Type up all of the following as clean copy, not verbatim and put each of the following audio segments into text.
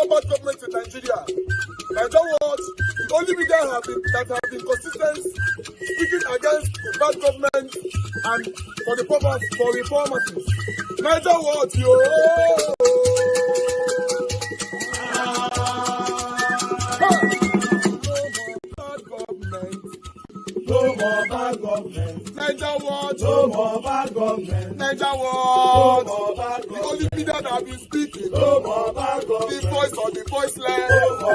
bad government in Nigeria. Nigeria was the only media that have been consistent speaking against the bad government and for the purpose for reformers. Nigeria was yo. No more bad government. Niger what? No more bad government. Niger what? No more bad government. The only media that have been speaking. No more bad government. The voice of the voiceless. No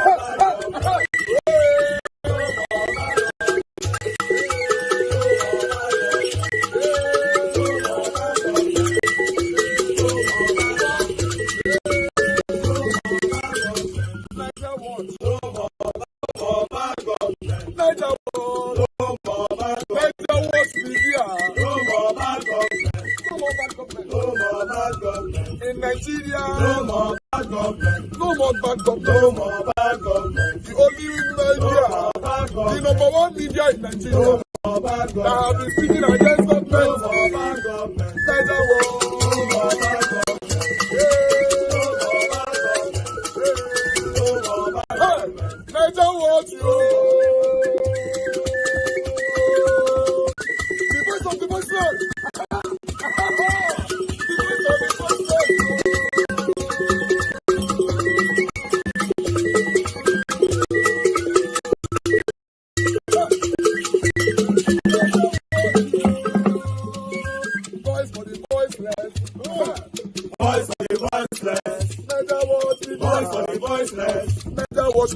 more bad government. In Nigeria, no more bad government. No more bad government. No more bad government. The only media, the number one media in Nigeria, no more bad government. That have been speaking against government. No more bad government. Niger war. No more bad government. No more bad government. Niger war, yo. The voice of the voiceless.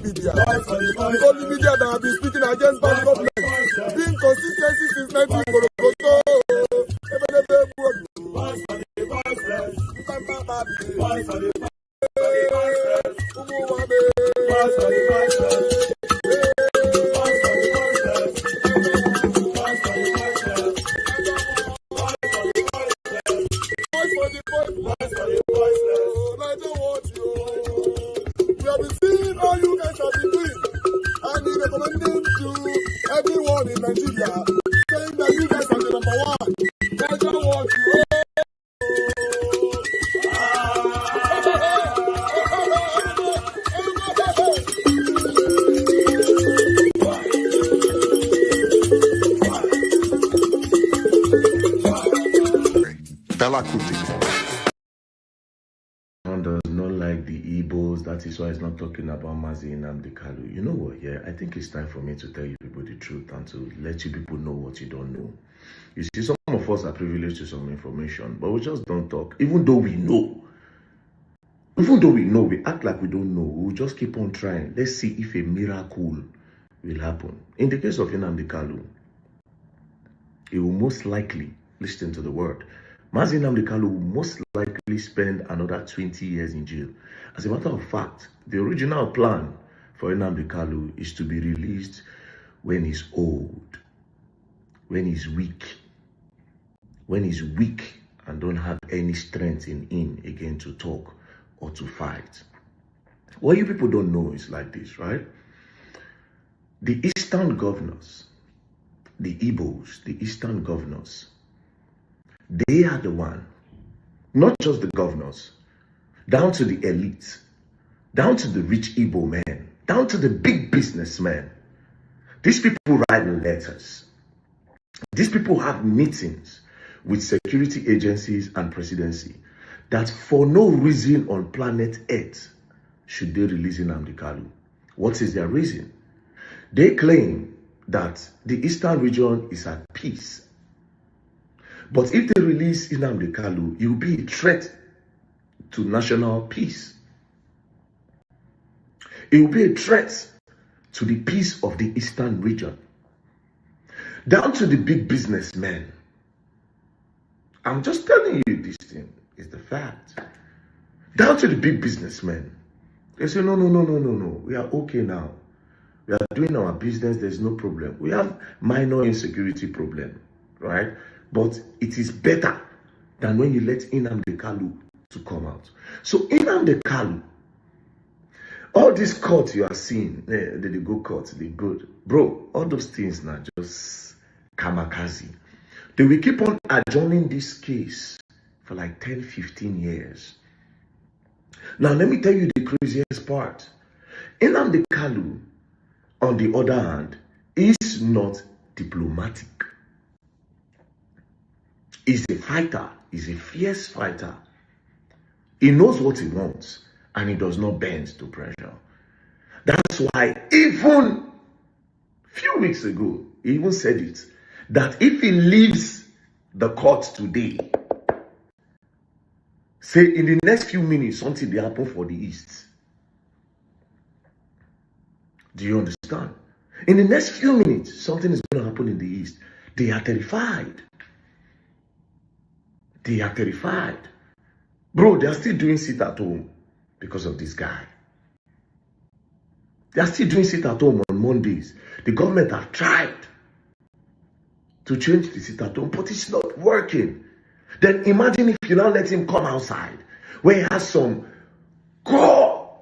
Media. The only media that have been speaking against bad government, being consistency since 1944. In Nigeria, saying that you guys are the number one. Nigeria wants you. Fela Kuti. Does not like the Igbos. That is why he's not talking about Nnamdi Kanu. You know what? Yeah, I think it's time for me to tell you people the truth and to let you people know what you don't know. You see, some of us are privileged to some information, but we just don't talk. Even though we know, we act like we don't know. We'll just keep on trying. Let's see if a miracle will happen. In the case of Nnamdi Kanu, he will most likely, listen to the word, Nnamdi Kanu will most likely spend another 20 years in jail. As a matter of fact, the original plan for Nnamdi Kanu is to be released when he's old, when he's weak and don't have any strength in him again to talk or to fight. What you people don't know is like this, right? The Eastern governors, the Igbos, the Eastern governors, they are the one, not just the governors, down to the elites, down to the rich Igbo men, down to the big businessmen. These people write letters. These people have meetings with security agencies and presidency that for no reason on planet Earth should they release Nnamdi Kanu. What is their reason? They claim that the Eastern region is at peace. But if they release Nnamdi Kanu, it will be a threat to national peace. It will be a threat to the peace of the Eastern region. Down to the big businessmen. I'm just telling you this thing is the fact. Down to the big businessmen. They say, no. We are okay now. We are doing our business. There's no problem. We have minor insecurity problem, right? But it is better than when you let Nnamdi Kanu to come out. So Nnamdi Kanu, all these courts you are seeing, they go courts, they good. Bro, all those things now just kamikaze. They will keep on adjourning this case for like 10, 15 years. Now, let me tell you the craziest part. Nnamdi Kanu, on the other hand, is not diplomatic. He's a fighter. He's a fierce fighter. He knows what he wants, and he does not bend to pressure. That's why even a few weeks ago, he even said it, that if he leaves the court today, say in the next few minutes, something will happen for the East. Do you understand? In the next few minutes, something is going to happen in the East. They are terrified. They are terrified. Bro, they are still doing sit at home because of this guy. They are still doing sit at home on Mondays. The government have tried to change the sit at home, but it's not working. Then imagine if you now let him come outside, where he has some core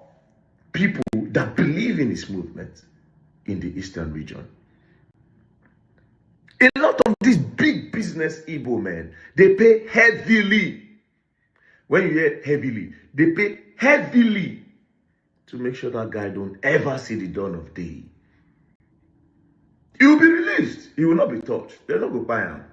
people that believe in his movement in the Eastern region. A lot of these big business Igbo men, they pay heavily. When you hear heavily, they pay heavily to make sure that guy don't ever see the dawn of day. He will be released. He will not be touched. They're not going to buy him.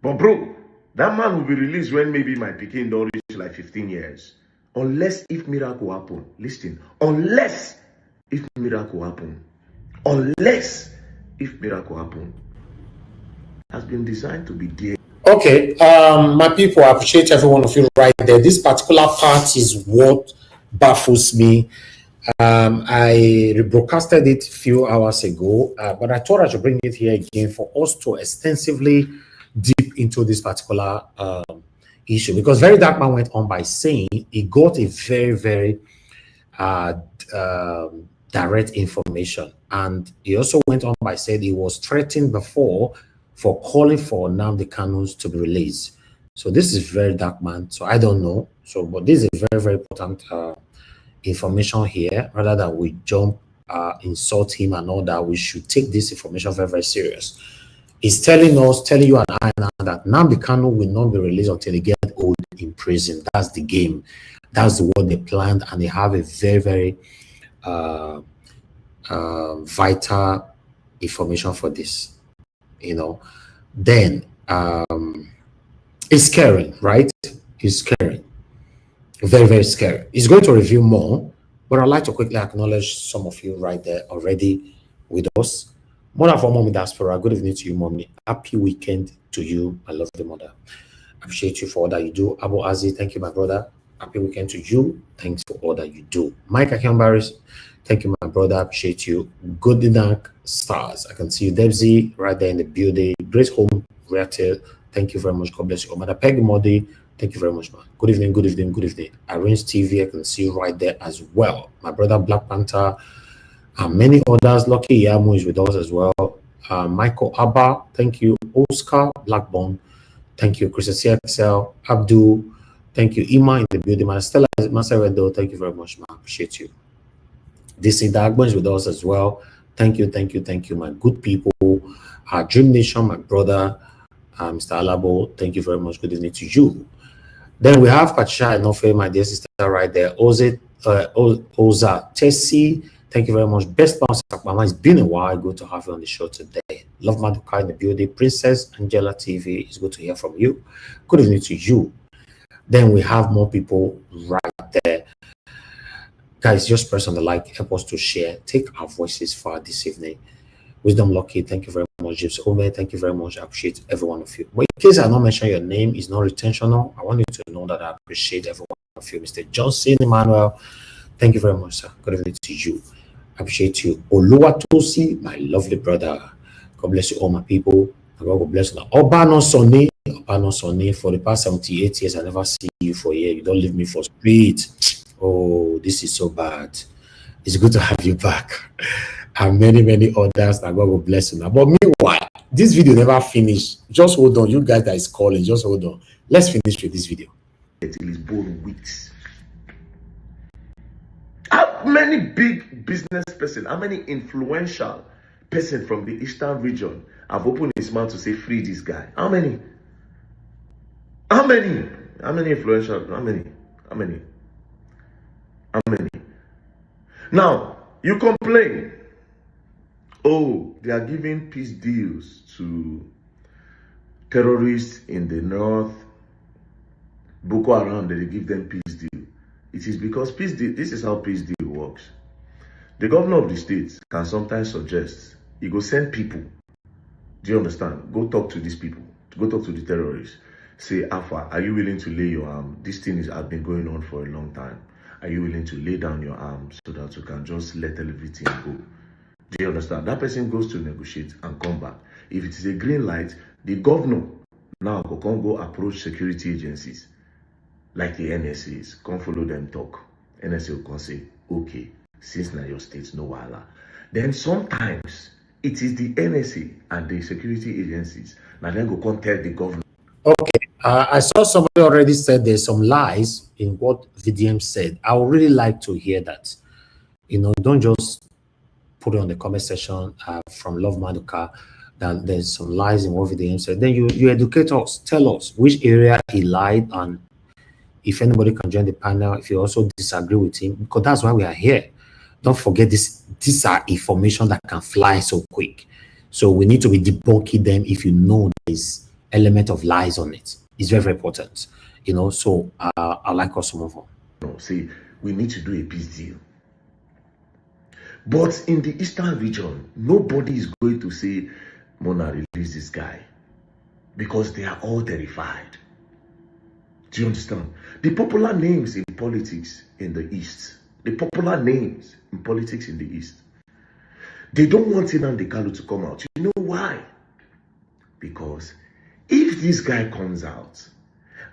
But bro, that man will be released when maybe my pikin don't reach like 15 years. Unless if miracle happen. Listen. Unless if miracle happen. Unless if miracle happen. Has been designed to be there. Okay, my people, I appreciate every one of you right there. This particular part is what baffles me. I rebroadcasted it a few hours ago, but I thought I should bring it here again for us to extensively deep into this particular issue, because Very Dark Man went on by saying he got a very, very direct information, and he also went on by saying he was threatened before for calling for Nnamdi Kanu to be released. So this is Very Dark Man. So I don't know. So, but this is a very, very important information here. Rather than we jump, insult him and all that, we should take this information very, very serious. He's telling us, telling you and I now that Nnamdi Kanu will not be released until they get old in prison. That's the game. That's what they planned, and they have a very, very vital information for this. You know, then it's scary, right? It's scary, very, very scary. He's going to review more, but I'd like to quickly acknowledge some of you right there already with us. Mother for Mommy Diaspora, good evening to you, Mommy. Happy weekend to you. I love the mother. Appreciate you for all that you do. Abu Azi, thank you, my brother. Happy weekend to you. Thanks for all that you do. Mike Akambaris, thank you, my brother. Appreciate you. Good night, stars. I can see you, Debsy, right there in the building. Grace Home, Reactive. Thank you very much. God bless you. Mother Peggy Modi, thank you very much, man. Good evening, good evening, good evening. Arrange TV, I can see you right there as well. My brother Black Panther, and many others. Lucky Yamu is with us as well. Michael Abba, thank you. Oscar Blackbone, thank you. Chris CXL, Abdul, thank you. Ima in the building. My Stella Masaredo, thank you very much, man. Appreciate you. DC Dagbo is with us as well. Thank you, thank you, thank you, my good people. Dream Nation, my brother, Mr. Alabo, thank you very much. Good evening to you. Then we have Patricia Enofe, my dear sister, right there. Oza Tessie, thank you very much. Best bounce, Mama. It's been a while. Good to have you on the show today. Love Maduka in the building. Princess Angela TV, it's good to hear from you. Good evening to you. Then we have more people right there. Guys, just press on the like, help us to share, take our voices far this evening. Wisdom Lucky, thank you very much. James Ome, thank you very much. I appreciate every one of you. But in case I not mention your name, is not retentional, I want you to know that I appreciate every one of you. Mr. Johnson Emmanuel, thank you very much, sir. Good evening to you. I appreciate you. Oluwatosi, my lovely brother. God bless you, all my people. And God will bless you. Obano Sonny, for the past 78 years, I never see you for a year. You don't leave me for street. Oh, this is so bad. It's good to have you back. And many, many others that God will bless you now. But meanwhile, this video never finished. Just hold on. You guys that is calling, just hold on. Let's finish with this video. Until his bone weeks. How many big business person, how many influential person from the Eastern region have opened his mouth to say free this guy? How many? How many? How many influential? How many? How many? How many? Now, you complain. Oh, they are giving peace deals to terrorists in the north. Boko Haram, they give them peace deal. It is because peace deal, this is how peace deal works. The governor of the state can sometimes suggest, he go send people. Do you understand? Go talk to these people. Go talk to the terrorists. Say, Alpha, are you willing to lay your arm? This thing has been going on for a long time. Are you willing to lay down your arms so that you can just let everything go? Do you understand? That person goes to negotiate and come back. If it is a green light, the governor now can go approach security agencies like the NSAs. Come follow them talk. NSA will come say, okay, since now your state's no wala. Then sometimes it is the NSA and the security agencies. Now then go come tell the governor. Okay, I saw somebody already said there's some lies in what VDM said. I would really like to hear that. You know, don't just put it on the comment section from Love Maduka that there's some lies in what VDM said. Then you educate us, tell us which area he lied, and if anybody can join the panel, if you also disagree with him, because that's why we are here. Don't forget this. These are information that can fly so quick. So we need to be debunking them if you know there's element of lies on it. It's very, very important. You know, so I'd like us to move on. No, see, we need to do a peace deal. But in the eastern region, nobody is going to say, Mona, release this guy. Because they are all terrified. Do you understand? The popular names in politics in the East, the popular names in politics in the East, they don't want Nnamdi Kanu to come out. You know why? Because if this guy comes out,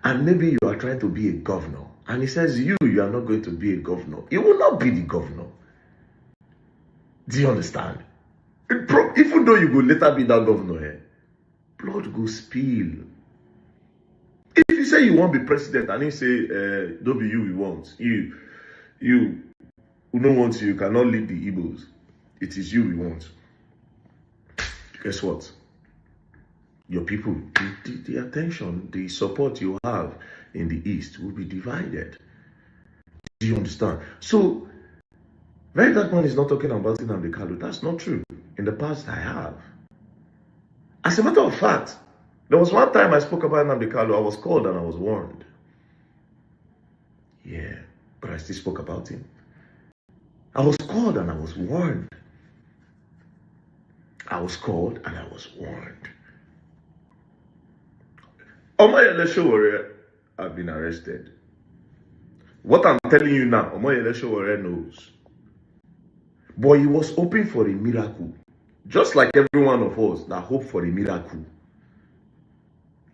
and maybe you are trying to be a governor, and he says you are not going to be a governor, you will not be the governor. Do you understand? Even though you will later be that governor, blood go spill. If you say you want to be president and he say, don't be you we want, you who don't want you cannot lead the Igbos. It is you we want. Guess what? Your people, the attention, the support you have in the East will be divided. Do you understand? So, Very Dark Man is not talking about Nnamdi Kanu. That's not true. In the past, I have. As a matter of fact, there was one time I spoke about Nnamdi Kanu. I was called and I was warned. Yeah, but I still spoke about him. I was called and I was warned. I was called and I was warned. Omoyele Sowore have been arrested. What I'm telling you now, Omoyele Sowore knows. But he was hoping for a miracle. Just like every one of us that hope for a miracle.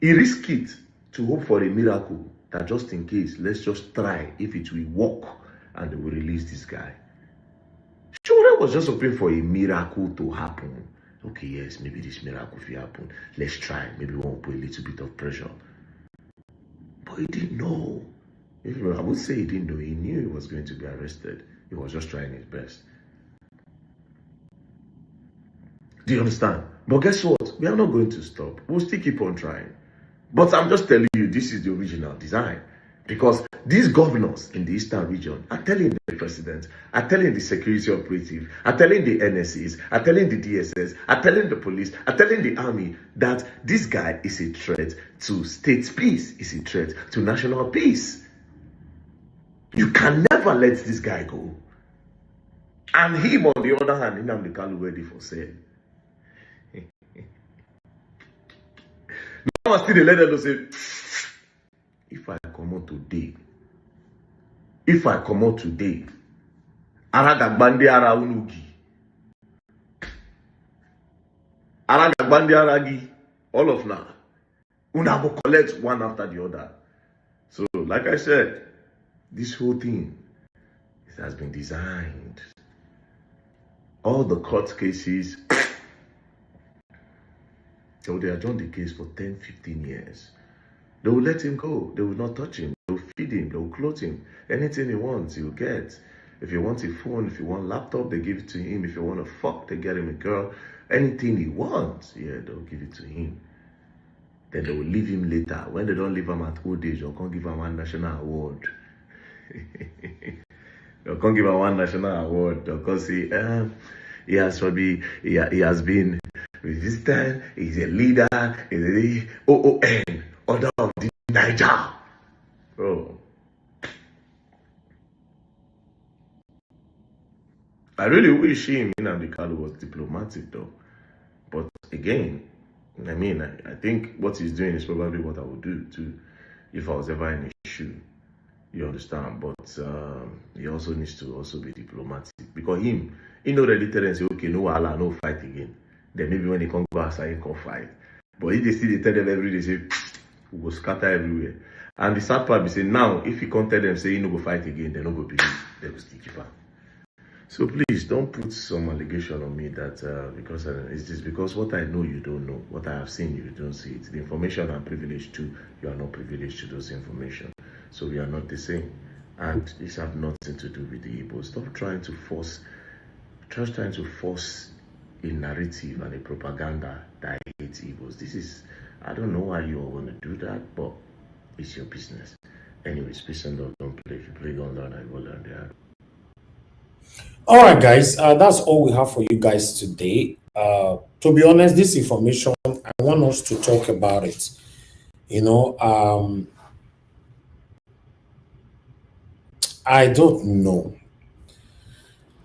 He risked it to hope for a miracle that just in case, let's just try if it will work and they will release this guy. Sowore was just hoping for a miracle to happen. Okay, yes, maybe this miracle will happen. Let's try. Maybe we won't put a little bit of pressure. But he didn't know. I would say he didn't know. He knew he was going to be arrested. He was just trying his best. Do you understand? But guess what? We are not going to stop. We'll still keep on trying. But I'm just telling you, this is the original design. Because these governors in the Eastern region are telling the president, are telling the security operative, are telling the NSAs, are telling the DSS, are telling the police, are telling the army that this guy is a threat to state peace, is a threat to national peace. You can never let this guy go. And him, on the other hand, Nnamdi Kanu ready for sale. Now I still the letter to say, if I come out today, Aragagbandi ara unugi, Aragagbandi aragi, all of now, una go collect one after the other. So, like I said, this whole thing, it has been designed. All the court cases, so they adjourn the case for 10, 15 years. They will let him go. They will not touch him. They will feed him. They will clothe him. Anything he wants, he will get. If he wants a phone, if he wants a laptop, they give it to him. If he wants a fuck, they get him a girl. Anything he wants, yeah, they'll give it to him. Then they will leave him later. When they don't leave him at old age, or can't give him one national award. They can't give her one national award. They can't say, he has been resistant, he's a leader, he's a OON, order of the Niger. Bro. I really wish him, Nnamdi Kanu, was diplomatic though. But again, I mean, I think what he's doing is probably what I would do too if I was ever in a issue. You understand? But he also needs to also be diplomatic. Because he know already tell them, say, okay, no Allah, no fight again. Then maybe when they come go outside, he can fight. But if they still tell them every day, say, we go scatter everywhere. And the sad part is say, now, if you can't tell them, say, you no go fight again, they no go believe. They will still keep up. So please don't put some allegation on me that because it's just because what I know you don't know, what I have seen you don't see it. The information I'm privileged to, you are not privileged to those information. So we are not the same, and this have nothing to do with the Igbo. Stop trying to force, a narrative and a propaganda that hates Igbos. This is, I don't know why you all want to do that, but it's your business. Anyways, peace and love. Don't play. If you play, don't learn. I will learn there. All right, guys, that's all we have for you guys today. To be honest, this information, I want us to talk about it. You know, I don't know.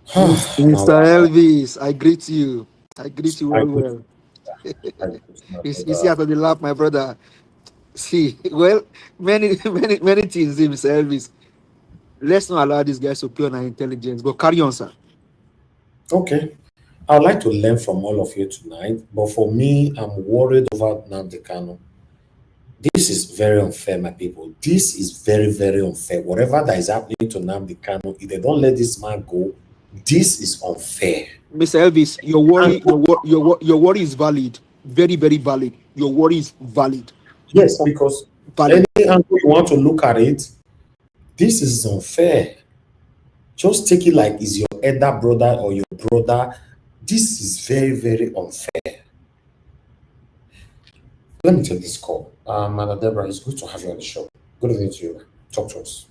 Mr. Elvis, I greet you. I greet you very well. You see, after the laugh, my brother. See, well, many things, Mr. Elvis. Let's not allow these guys to play on our intelligence. But carry on, sir. Okay. I'd like to learn from all of you tonight, but for me, I'm worried over Nnamdi Kanu. This is very unfair, my people. This is very, very unfair. Whatever that is happening to Nnamdi Kanu, if they don't let this man go, this is unfair. Mr. Elvis, your worry is valid. Very, very valid. Your worry is valid. Yes, because valid. Any angle you want to look at it, this is unfair. Just take it like it's your elder brother or your brother. This is very, very unfair. Let me take this call. Madam Deborah, it's good to have you on the show. Good evening to you. Talk to us.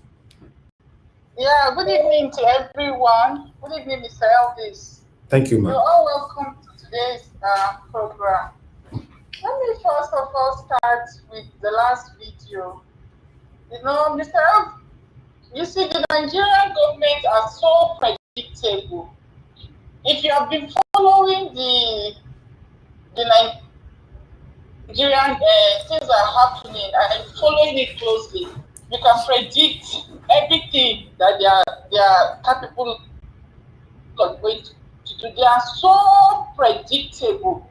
Yeah, good evening to everyone. Good evening, Mr. Elvis. Thank you, ma'am. You're all welcome to today's program. Let me first of all start with the last video. You know, Mr. Elvis, you see, the Nigerian government are so predictable. If you have been following the Nigerian things are happening and following it closely, you can predict everything that they are capable of going to do. They are so predictable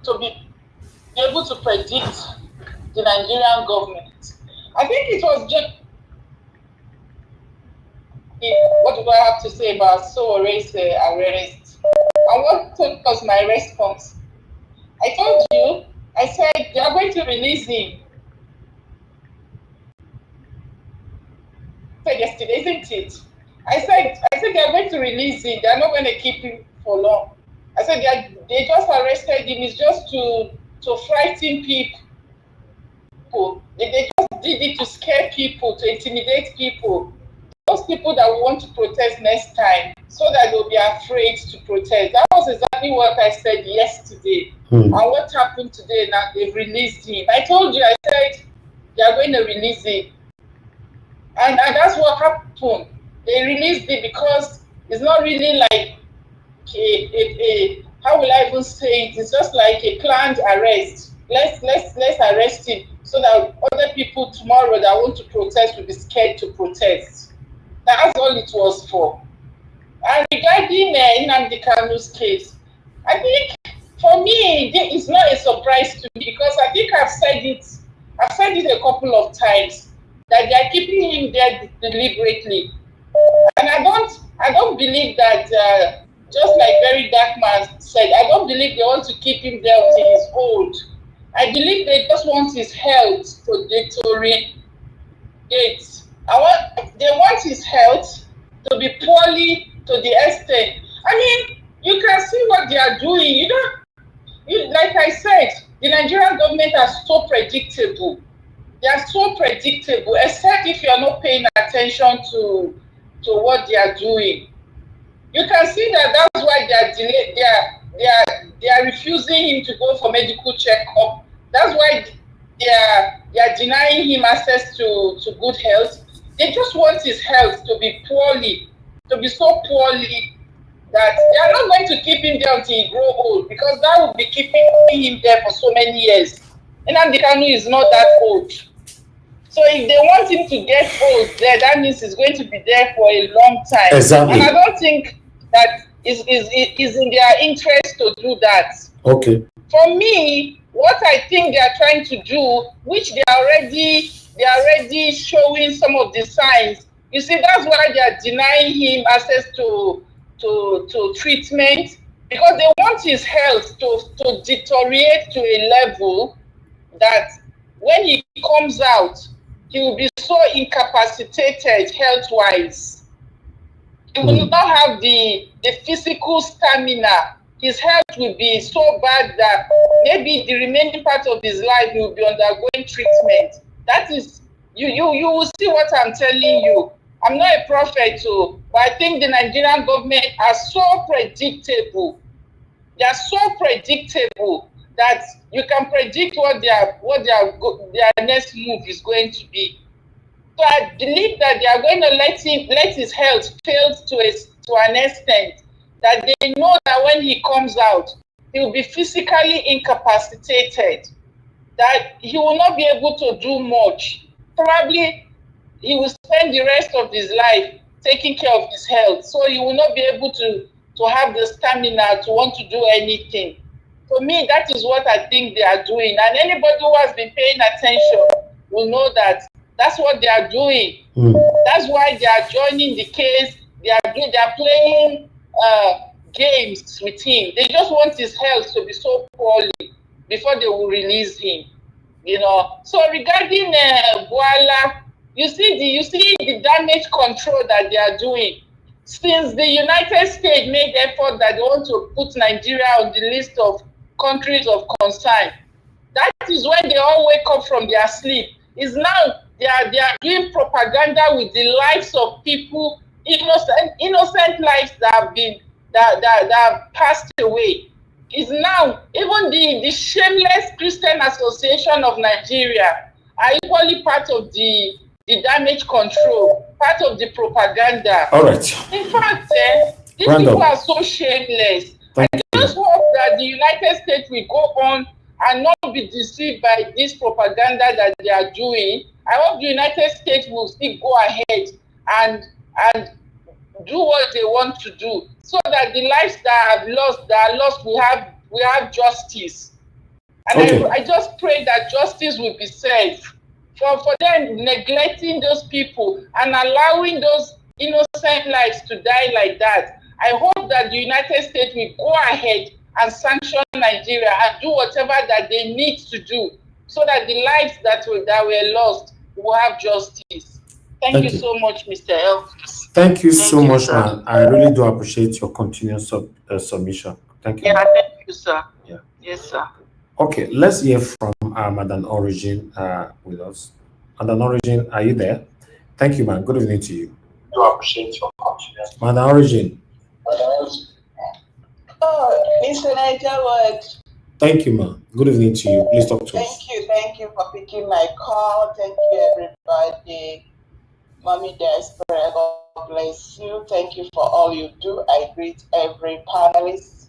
to be able to predict the Nigerian government. I think it was just what do I have to say about Sowore's arrest? And what was my response? I told you, I said they are going to release him. I said yesterday, isn't it? I said they are going to release him. They are not going to keep him for long. I said they just arrested him. It's just to frighten people. They just did it to scare people, to intimidate people. Those people that will want to protest next time, so that they'll be afraid to protest. That was exactly what I said yesterday. And what happened today? Now they've released him. I told you, I said they are going to release him. And that's what happened. They released it because it's not really like how will I even say it? It's just like a planned arrest. Let's arrest him so that other people tomorrow that want to protest will be scared to protest. That's all it was for. And regarding Nnamdi Kanu's case, I think for me it's not a surprise to me because I think I've said it a couple of times that they are keeping him there deliberately. And I don't believe that just like Very Dark Man said, I don't believe they want to keep him there until he's old. I believe they just want his health to deteriorate. They want his health to be poorly to the extent. I mean, you can see what they are doing. Like I said, the Nigerian government are so predictable. They are so predictable, except if you are not paying attention to what they are doing. You can see that that's why they are delayed. They are refusing him to go for medical checkup. That's why they are denying him access to good health. They just want his health to be so poorly that they are not going to keep him there until he grow old, because that will be keeping him there for so many years. Nnamdi Kanu is not that old. So if they want him to get old there, that means he's going to be there for a long time. Exactly. And I don't think that is in their interest to do that. Okay. For me, what I think they are trying to do, which they are already showing some of the signs. You see, that's why they are denying him access to treatment, because they want his health to deteriorate to a level that when he comes out, he will be so incapacitated health-wise. He will not have the physical stamina. His health will be so bad that maybe the remaining part of his life he will be undergoing treatment. That is, you will see what I'm telling you. I'm not a prophet, but I think the Nigerian government are so predictable. They are so predictable that you can predict what their next move is going to be. So I believe that they are going to let his health fail to an extent that they know that when he comes out, he will be physically incapacitated, that he will not be able to do much. Probably he will spend the rest of his life taking care of his health, so he will not be able to have the stamina to want to do anything. For me, that is what I think they are doing. And anybody who has been paying attention will know that that's what they are doing. That's why they are joining the case. They are playing games with him. They just want his health to be so poorly before they will release him. So regarding Boala, you see the damage control that they are doing. Since the United States made effort that they want to put Nigeria on the list of countries of concern, that is when they all wake up from their sleep. Is now they are doing propaganda with the lives of people, innocent lives that have passed away. Is now even the Shameless Christian Association of Nigeria are equally part of the damage control, part of the propaganda. All right. In fact, these people are so shameless. I just hope that the United States will go on and not be deceived by this propaganda that they are doing. I hope the United States will still go ahead and do what they want to do, so that the lives that are lost, we have justice. And I just pray that justice will be served for them neglecting those people and allowing those innocent lives to die like that. I hope that the United States will go ahead and sanction Nigeria and do whatever that they need to do, so that the lives that were lost will have justice. Thank you so much, Mr. Elvis. Thank you so much, man. I really do appreciate your continuous submission. Thank you. Yeah, thank you, sir. Yeah. Yes, sir. Okay, let's hear from Madam Origin with us. Madam Origin, are you there? Thank you, man. Good evening to you. I do appreciate your continuous. Madam Origin. Oh, Mr. Niger, thank you, ma'am. Good evening to you. Please talk to us. Thank you for picking my call. Thank you, everybody. Mommy Diaspora, God bless you. Thank you for all you do. I greet every panelist.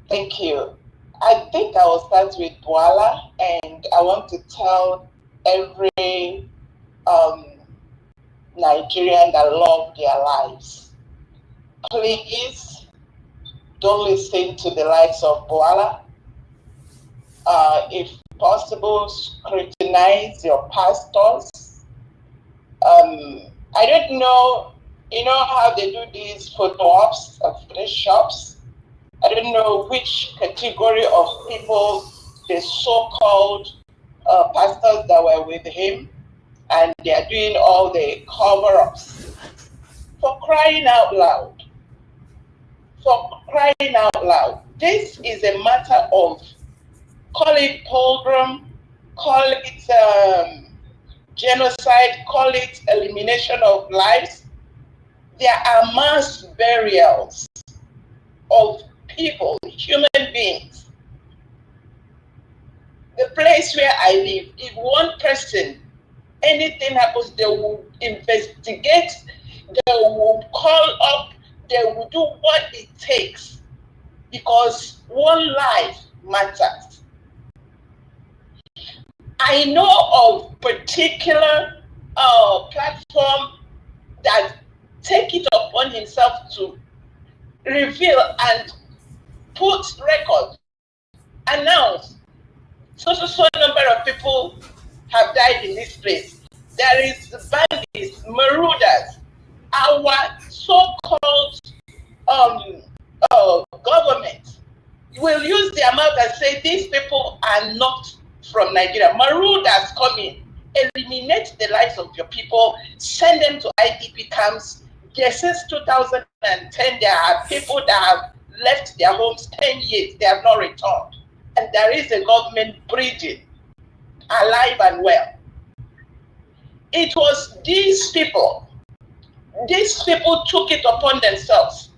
Thank you. I think I will start with Boala, and I want to tell every Nigerian that love their lives, please don't listen to the likes of Boala. If possible, scrutinize your pastors. I don't know, how they do these photo ops of these shops. I don't know which category of people, the so-called pastors that were with him, and they are doing all the cover-ups. For crying out loud. For crying out loud. This is a matter of, call it pogrom, call it genocide, call it elimination of lives. There are mass burials of people, human beings. The place where I live, if one person, anything happens, they will investigate, they will call up, they will do what it takes, because one life matters. I know of particular platform that take it upon himself to reveal and put record, announce so number of people have died in this place. There is bandits, marauders. Our so-called government will use their mouth and say these people are not from Nigeria. Marauders come in, eliminate the lives of your people, send them to IDP camps. Yes, since 2010, there are people that have left their homes 10 years, they have not returned. And there is a government breathing, alive and well. It was these people took it upon themselves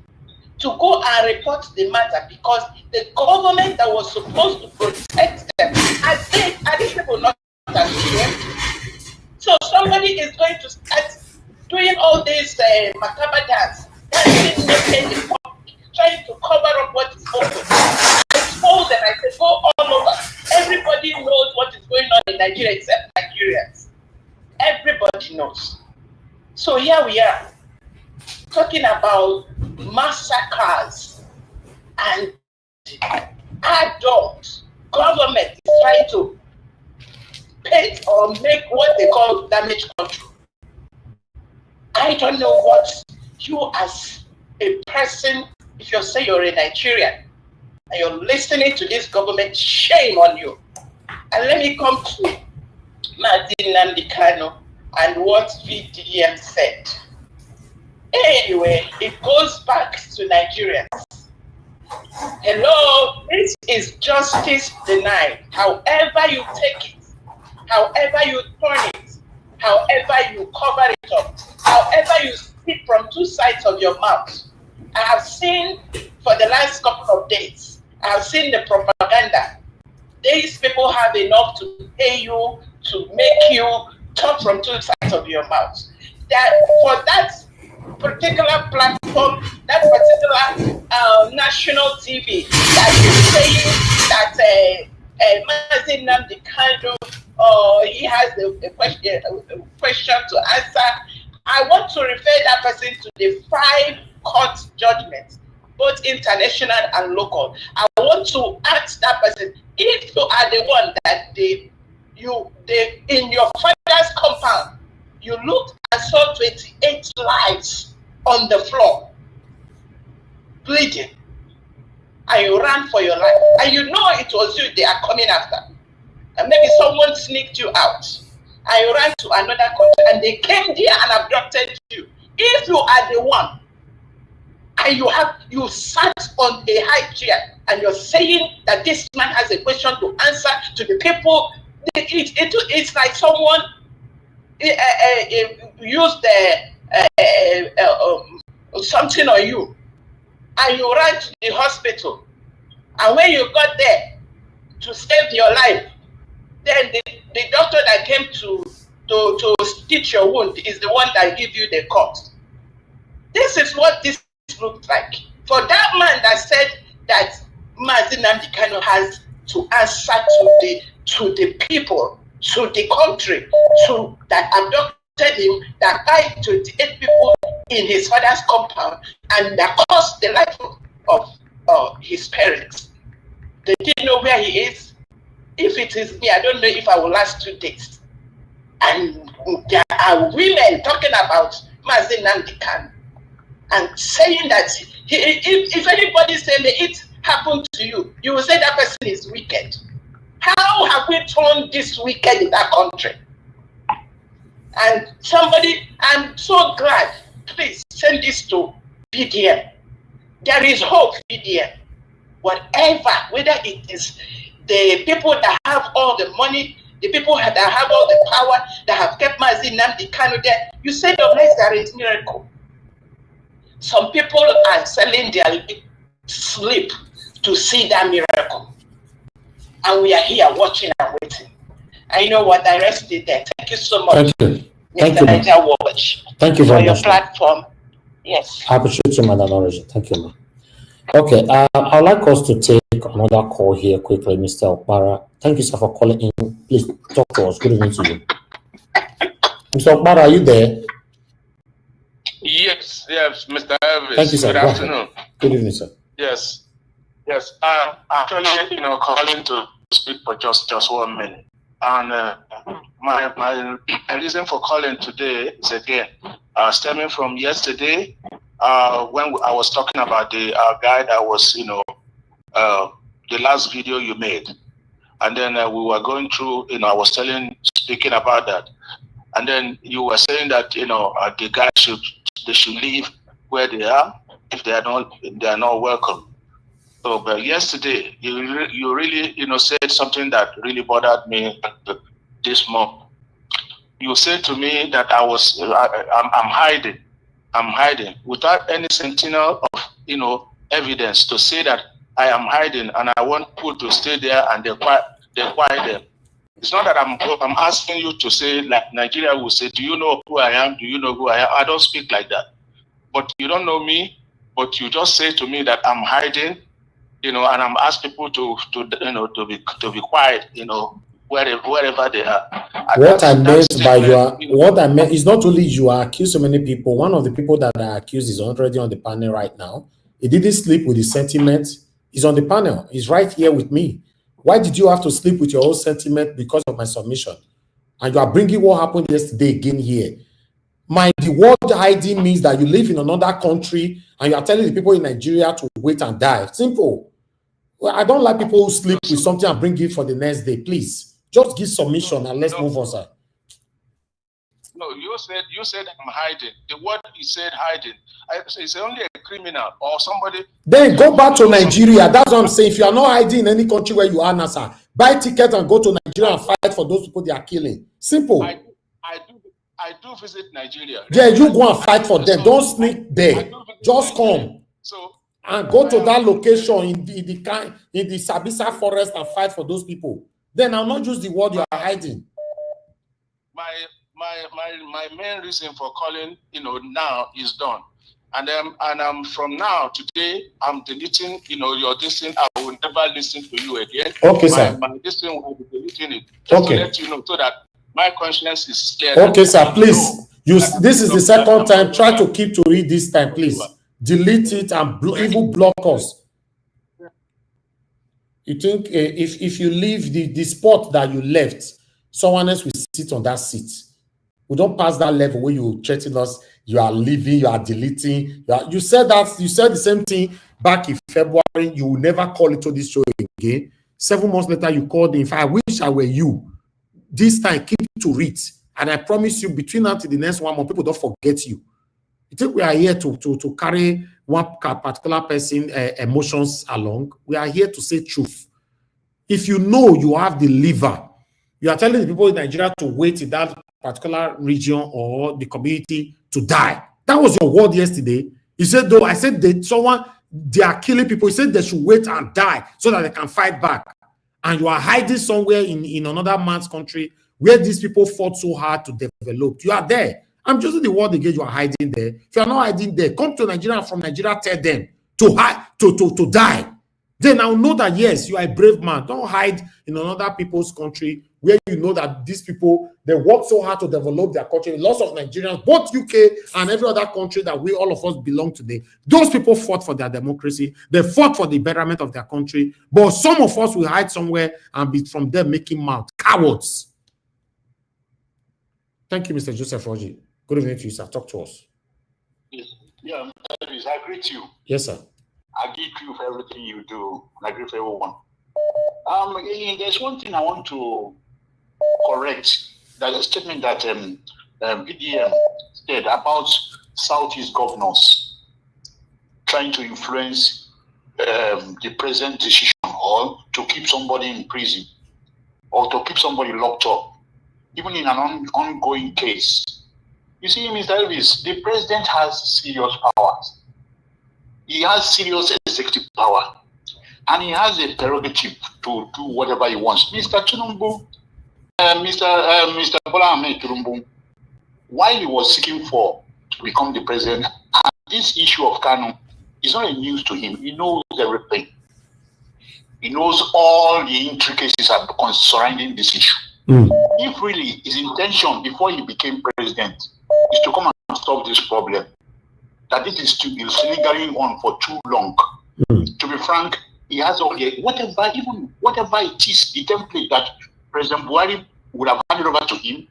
to go and report the matter, because the government that was supposed to protect them, are these people not ashamed? So somebody is going to start doing all this macabre dance, dancing naked, trying to cover up what is open. I told them, I said, go all over. Everybody knows what is going on in Nigeria except Nigerians. Everybody knows. So here we are, talking about massacres and adult government is trying to paint or make what they call damage control. I don't know what you as a person, if you say you're a Nigerian and you're listening to this government, shame on you. And let me come to Nnamdi Kanu and what VDM said. Anyway, it goes back to Nigerians. Hello, this is justice denied. However you take it, however you turn it, however you cover it up, however you speak from two sides of your mouth. I have seen for the last couple of days, I have seen the propaganda. These people have enough to pay you, to make you talk from two sides of your mouth. That for that particular platform, that particular national TV that is saying that Nnamdi Kanu, he has a question to answer. I want to refer that person to the 5 court judgments, both international and local. I want to ask that person, if you are the one that in your father's compound, you looked and saw 28 lives on the floor, bleeding, and you ran for your life, and you know it was you they are coming after, and maybe someone sneaked you out, and you ran to another country, and they came there and abducted you. If you are the one, and you sat on a high chair, and you're saying that this man has a question to answer to the people, it's like someone used something on you, and you ran to the hospital, and when you got there to save your life, then the doctor that came to stitch your wound is the one that give you the cut. This is what this looked like. For that man that said that Nnamdi Kanu has to answer to the people, to the country, that abducted him, that died 28 people in his father's compound, and that cost the life of his parents. They didn't know where he is. If it is me, I don't know if I will last 2 days. And there are women talking about Nnamdi Kanu and saying that if anybody say it happened to you, you will say that person is wicked. How have we turned this wicked in that country? And somebody, I'm so glad, please send this to VDM. There is hope, VDM. Whatever, whether it is the people that have all the money, the people that have all the power, that have kept Mazi Nnamdi Kanu there. You said unless there is miracle. Some people are selling their sleep to see that miracle. And we are here watching and waiting. And you know what? I rest it there. Thank you so much. Thank you. Mr. Niger Watch. Thank you very for your much. platform. Yes. I appreciate you, Madam Origin. Thank you, ma'am. Okay, I'd like us to take another call here quickly, Mr. Okpara. Thank you, sir, for calling in. Please talk to us. Good evening to you. Mr. Okpara, are you there? Yes, Mr. Elvis. Thank you, sir. Good afternoon. Good evening, sir. Yes. Actually, calling to speak for just 1 minute. And my reason for calling today is again stemming from yesterday when I was talking about the guy that was, the last video you made. And then we were going through, I was speaking about that. And then you were saying that, the guy should leave where they are if they are not welcome. So, but yesterday you really, said something that really bothered me this month. You said to me that I'm hiding without any sentinel of, evidence to say that I am hiding and I want people to stay there and they quiet them. It's not that I'm asking you to say, like Nigeria will say, do you know who I am? Do you know who I am? I don't speak like that. But you don't know me, but you just say to me that I'm hiding, and I'm asking people to be quiet, wherever they are. What I meant is not only you are accused so many people. One of the people that are accused is already on the panel right now. He didn't sleep with his sentiments. He's on the panel. He's right here with me. Why did you have to sleep with your own sentiment because of my submission? And you are bringing what happened yesterday again here. The word hiding means that you live in another country and you are telling the people in Nigeria to wait and die. Simple. Well, I don't like people who sleep with something and bring it for the next day. Please, just give submission and let's move on, sir. No, you said I'm hiding. The word you said hiding. It's only a criminal or somebody. Then go back to Nigeria. That's what I'm saying. If you are not hiding in any country where you are now, sir, buy ticket and go to Nigeria and fight for those people they are killing. Simple. I do visit Nigeria. Yeah, you go and fight for them. Don't sneak there. Just come. And go to that location in the Sabisa forest and fight for those people. Then I'll not use the word you are hiding. My main reason for calling, now is done. And from now today, I'm deleting, your distance. I will never listen to you again. Okay, sir. My distance will be deleting it. Just to let you know so that my conscience is clear. Okay, sir. Please, this is the second time. Try to keep to read this time, please. Delete it and even block us. You think if you leave the spot that you left, someone else will sit on that seat. We don't pass that level where you threaten us. You are leaving. You are deleting. You said that. You said the same thing back in February. You will never call it to this show again. 7 months later, you called. In fact, I wish I were you. This time, keep to read, and I promise you, between now to the next 1 month, people don't forget you. You think we are here to carry one particular person emotions along? We are here to say truth. If you know you have the liver, you are telling the people in Nigeria to wait in that particular region or the community to die. That was your word yesterday. You said, though, I said that they are killing people. You said they should wait and die so that they can fight back. And you are hiding somewhere in another man's country where these people fought so hard to develop. You are there. I'm just the word again. You are hiding there. If you are not hiding there, come to Nigeria and from Nigeria, tell them to die. Then I'll know that yes, you are a brave man. Don't hide in another people's country where you know that these people, they work so hard to develop their country. Lots of Nigerians, both UK and every other country that all of us belong to today, those people fought for their democracy. They fought for the betterment of their country. But some of us will hide somewhere and be from them making mouth. Cowards. Thank you, Mr. Joseph Rogi. Good evening to you, sir. Talk to us. Yes. Yeah, I agree with you. Yes, sir. I give you for everything you do. I agree for everyone. There's one thing I want to correct. That a statement that VDM said about Southeast governors trying to influence the present decision or to keep somebody in prison. or to keep somebody locked up, even in an ongoing case. You see, Mr. Elvis, the president has serious powers. He has serious executive power, and he has a prerogative to do whatever he wants. Mr. Tinubu, Mr. Bola Ahmed Tinubu, while he was seeking to become the president, this issue of Kanu is not a news to him. He knows everything. He knows all the intricacies surrounding this issue. If really his intention before he became president is to come and solve this problem, that this is lingering on for too long. To be frank, he has all the whatever it is, the template that President Buhari would have handed over to him.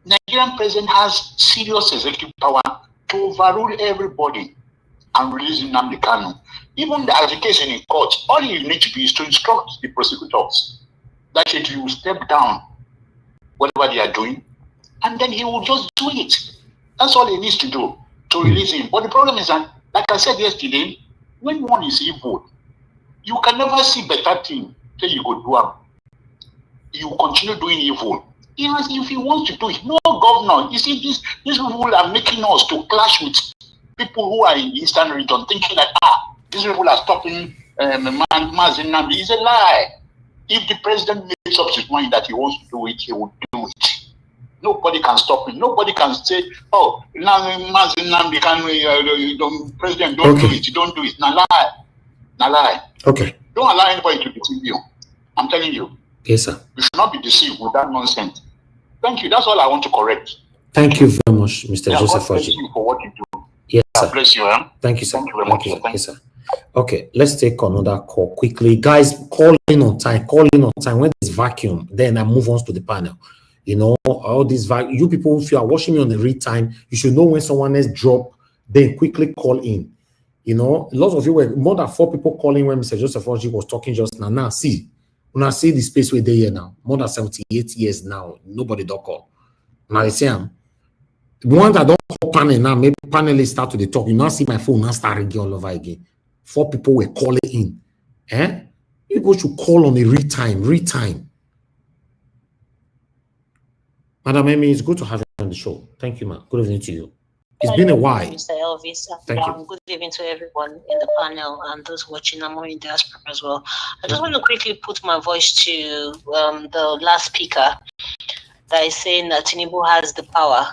Nigerian president has serious executive power to overrule everybody and release Nnamdi Kanu. Even as the case in court, all you need to do is to instruct the prosecutors that you will step down whatever they are doing, and then he will just do it. That's all he needs to do to release him. But the problem is that, like I said yesterday, when one is evil, you can never see better thing till you go do it. You continue doing evil. Yes, if he wants to do it, no governor. You see, these people are making us to clash with people who are in the Eastern region, thinking that these people are stopping Mazi Nnamdi. It's a lie. If the president makes up his mind that he wants to do it, he will do it. Nobody can stop him. Nobody can say, "Oh, now Mazi Nnamdi Kanu, president, don't do it. Don't do it." Na lie. Okay. Don't allow anybody to deceive you. I'm telling you. Yes, sir. You should not be deceived with that nonsense. Thank you. That's all I want to correct. Thank you very much, Mr. Joseph Faji. Thank you for what you do. Yes, sir. God bless you. Thank you, sir. Thank you very much. Yes, sir. Okay, let's take another call quickly. Guys, call in on time. When there's vacuum, then I move on to the panel. You know, all these you people, if you are watching me on the read time, you should know when someone else drop, then quickly call in. You know, lots of you were more than 4 people calling when Mr. Joseph Faji was talking just now. Now, see. When I see the space where they here now, more than 78 years now, nobody don't call. Now I say, the ones that don't call panel now, maybe panelists start to the talk. You now see my phone now start ringing all over again. 4 people were calling in. People should call on a read time. Madam Amy, it's good to have you on the show. Thank you, ma'am. Good evening to you. It's been a while. Mr. Elvis. Thank you. Good evening to everyone in the panel and those watching. I'm in diaspora as well. I just want to quickly put my voice to the last speaker that is saying that Tinubu has the power.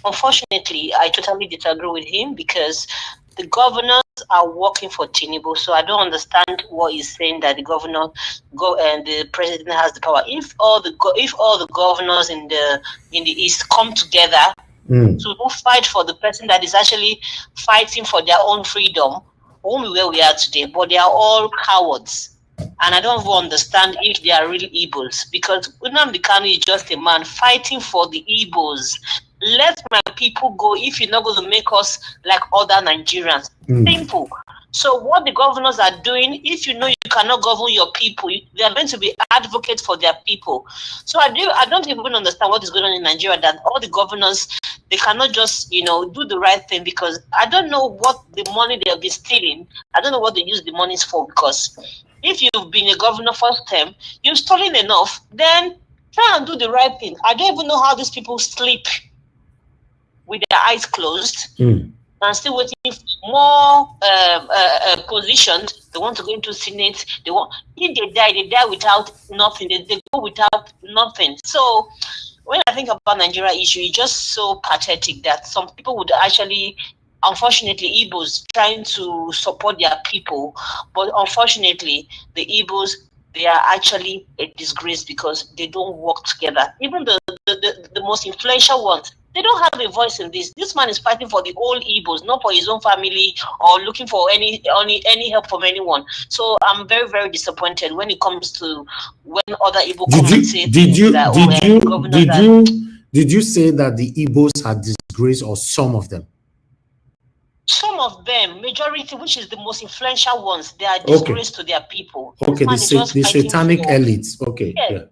Unfortunately, I totally disagree with him because the governors are working for Tinubu, so I don't understand what he's saying that the governor and the president has the power. If all the governors in the East come together to fight for the person that is actually fighting for their own freedom, we won't be where we are today. But they are all cowards, and I don't even understand if they are really Igbos, because Nnamdi Kanu is just a man fighting for the Igbos. Let my people go if you're not going to make us like other Nigerians. Simple. So what the governors are doing, if you know you cannot govern your people, they are meant to be advocates for their people. So I don't even understand what is going on in Nigeria, that all the governors, they cannot just, do the right thing, because I don't know what the money they'll be stealing. I don't know what they use the monies for, because if you've been a governor first term, you've stolen enough, then try and do the right thing. I don't even know how these people sleep with their eyes closed and still waiting for more positions. They want to go into Senate. If they die without nothing. They go without nothing. So when I think about Nigeria issue, it's just so pathetic that some people would actually, unfortunately, Igbos trying to support their people, but unfortunately, the Igbos, they are actually a disgrace because they don't work together. Even the most influential ones, they don't have a voice in this. This man is fighting for the whole Igbos, not for his own family or looking for any help from anyone. So I'm very, very disappointed when it comes to when other Igbo come and say did you say that the Igbos are disgraced, or some of them? Some of them, majority, which is the most influential ones, they are disgrace to their people. Okay, the satanic elites. Okay, the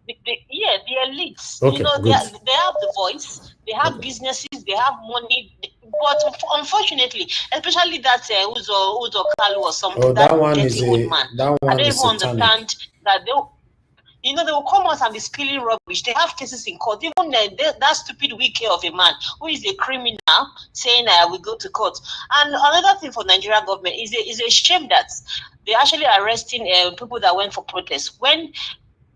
elites. Okay, they have the voice, they have businesses, they have money, but unfortunately, especially that Uzo Kalu or something. Oh, that one is old man. that one I don't is even satanic. understand that they. You know, they will come out and be spilling rubbish. They have cases in court. Even that stupid wiki of a man who is a criminal saying we go to court. And another thing for Nigeria government is a shame that they're actually arresting people that went for protests. When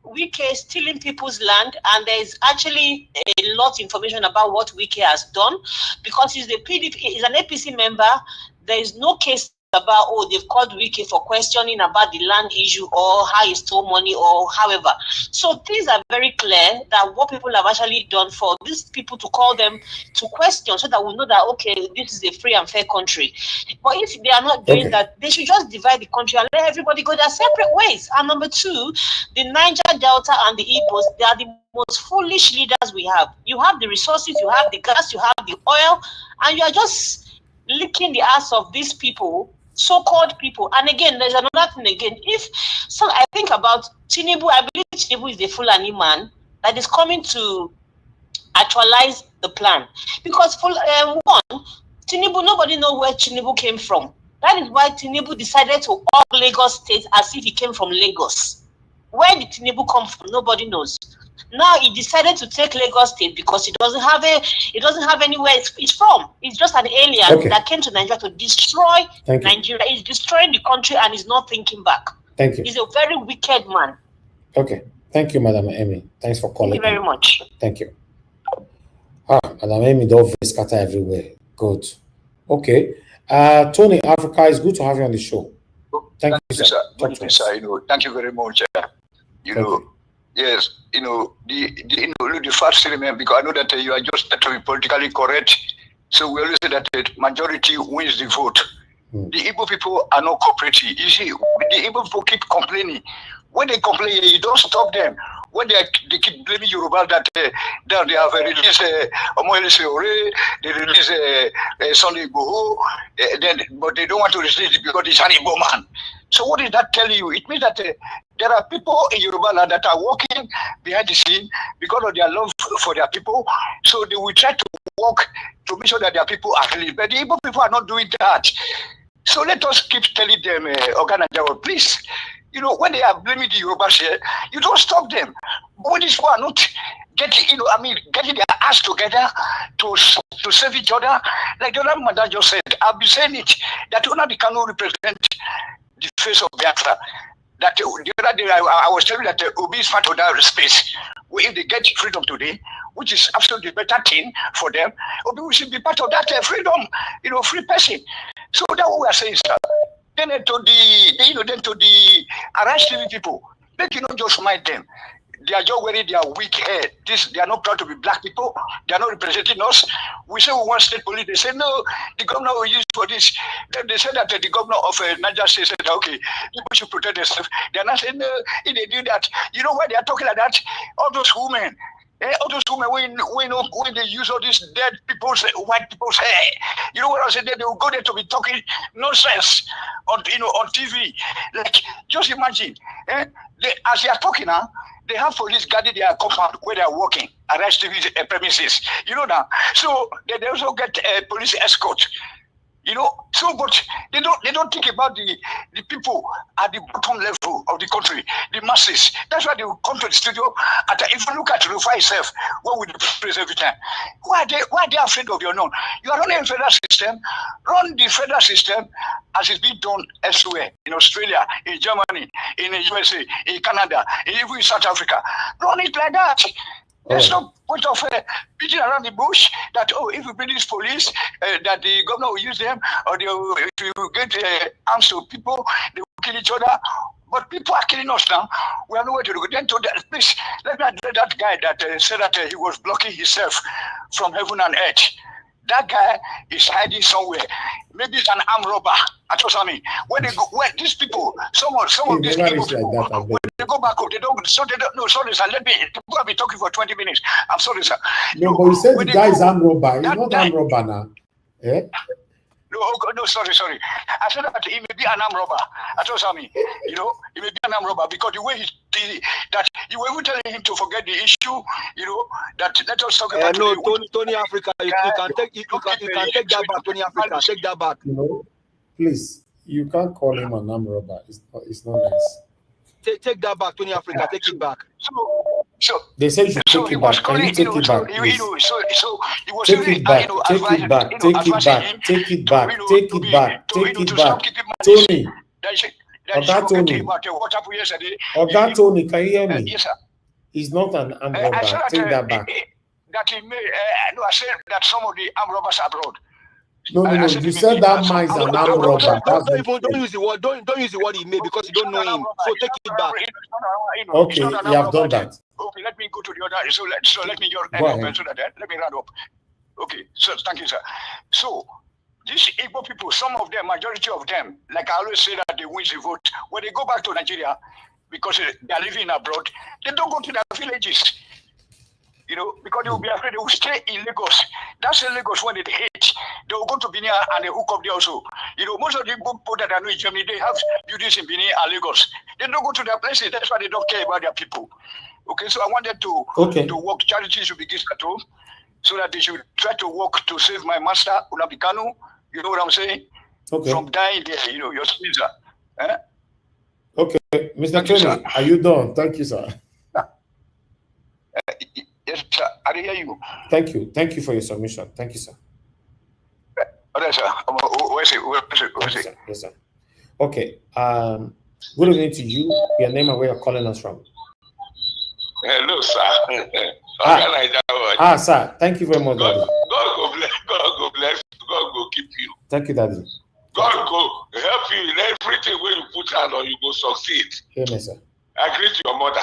Wike stealing people's land, and there is actually a lot of information about what Wike has done, because he's the PDP, he's an APC member. There is no case about they've called Wike for questioning about the land issue or how he stole money or however. So things are very clear that what people have actually done for these people to call them to question, so that we know that okay, this is a free and fair country. But if they are not doing that, they should just divide the country and let everybody go their separate ways. And number two, the Niger Delta and the Igbos, they are the most foolish leaders we have. You have the resources, you have the gas, you have the oil, and you are just licking the ass of these people, so-called people. And again, there's another thing again. I think about Tinubu, I believe Tinubu is a Fulani man that is coming to actualize the plan. Because one, Tinubu, nobody knows where Tinubu came from. That is why Tinubu decided to org Lagos State as if he came from Lagos. Where did Tinubu come from? Nobody knows. Now he decided to take Lagos State because he doesn't have anywhere it's from. He's just an alien that came to Nigeria to destroy Nigeria. He's destroying the country and he's not thinking back. Thank you. He's a very wicked man. Okay. Thank you, Madam Amy. Thanks for calling. Thank you very much. Thank you. Madam Amy, don't scatter everywhere. Good. Okay. Tony, Africa, it's good to have you on the show. Thank you, sir. Thank you very much. Yes, the first element, because I know that you are just to be politically correct. So we always say that majority wins the vote. The Igbo people are not cooperative. You see, the Igbo people keep complaining. When they complain, you don't stop them. When they keep blaming Yoruba that they have released Sowore, they release Sunday Igboho, but they don't want to release it because it's an Igbo man. So what does that tell you? It means that there are people in Yoruba land that are working behind the scene because of their love for their people. So they will try to work to make sure that their people are released. But the Igbo people are not doing that. So let us keep telling them, Oganajao, please. When they are blaming the Yorubas here, you don't stop them. But when these people are not getting, getting their ass together to save each other, like the other man that just said, I'll be saying it, that Nnamdi Kanu represent the face of Biafra. That the other day I was telling you that Obi is part of that space. If they get freedom today, which is absolutely better thing for them, Obi should be part of that freedom, free person. So that's what we are saying, sir. Then to the arresting people, make you not just mind them. They are just wearing their weak hair. They are not proud to be black people. They are not representing us. We say we want state police. They say no. The governor will use for this. Then they said that the governor of Niger State said okay, people should protect themselves. They are not saying no. If they do that, you know why they are talking like that? All those women. All those women, when they use all these dead people's, white people's hair, you know what I said? They will go there to be talking nonsense on TV. Like, just imagine, as they are talking now, they have police guarding their compound where they are working, arresting these premises. You know now, so they also get police escort. So but they don't think about the people at the bottom level of the country, the masses. That's why they will come to the studio. If you look at Rufa itself, what would the praise every time? Why are they afraid of your known? You are running a federal system. Run the federal system as it's being done elsewhere in Australia, in Germany, in the USA, in Canada, even in South Africa. Run it like that. There's no point of beating around the bush that, if we bring this police, that the governor will use them, or if you get arms to people, they will kill each other. But people are killing us now. We have nowhere to go. Then to that, please, let me address that guy that said that he was blocking himself from heaven and earth. That guy is hiding somewhere. Maybe it's an armed robber. When these people, some of these people, when they go back home, they don't. No, sorry, sir. Let me. People have been talking for 20 minutes. I'm sorry, sir. No, but you said the guy is armed robber. He's not armed robber now. Eh? No, sorry. I said that he may be an armed robber. He may be an armed robber because the way you were even telling him to forget the issue, that let us talk about. Tony Africa, you can take that back, Tony Africa, take that back. Please, you can't call him an armed robber. It's not nice. Take that back, Tony Africa. Take it back. So They say you should take it back. Can you take it back, please? Take it back. Take it back. Take it back. Take it back. Take it back. Take it back. Tony. Oga Tony. Oga Tony, can you hear me? Yes, sir. He's not an armed robber. Take that back. That he may, no, I said that some of the armed robbers abroad. No. You said that man is an armed robber. Don't use the word. Don't use the word he made because you don't know him. So take it back. Okay, you have done that. Okay, let me go to the other. So let me just end up so that let me round up. Okay, so thank you, sir. So these Igbo people, some of them, majority of them, like I always say that they win the vote. When they go back to Nigeria, because they are living abroad, they don't go to their villages. You know, because they will be afraid. They will stay in Lagos. That's in Lagos when they hate. They will go to Benin and they hook up there also. You know, most of the people that are in Germany, they have buildings in Benin and Lagos. They don't go to their places. That's why they don't care about their people. Okay, so I wanted to work. Charity should begin at home, so that they should try to work to save my master, Nnamdi Kanu. You know what I'm saying? Okay. From dying there, you know, your sins are. Okay, Mr. Tony, are you done? Thank you, sir. Yes, sir. I hear you. Thank you. Thank you for your submission. Thank you, sir. Okay, sir. Yes, sir. Okay. Good evening to you. Your name and where you're calling us from. Hello, sir. Sir. Thank you very much, Daddy. God go bless. God go bless. God go keep you. Thank you, Daddy. God go help you in everything where you put hand on, you go succeed. Amen, sir. I greet your mother.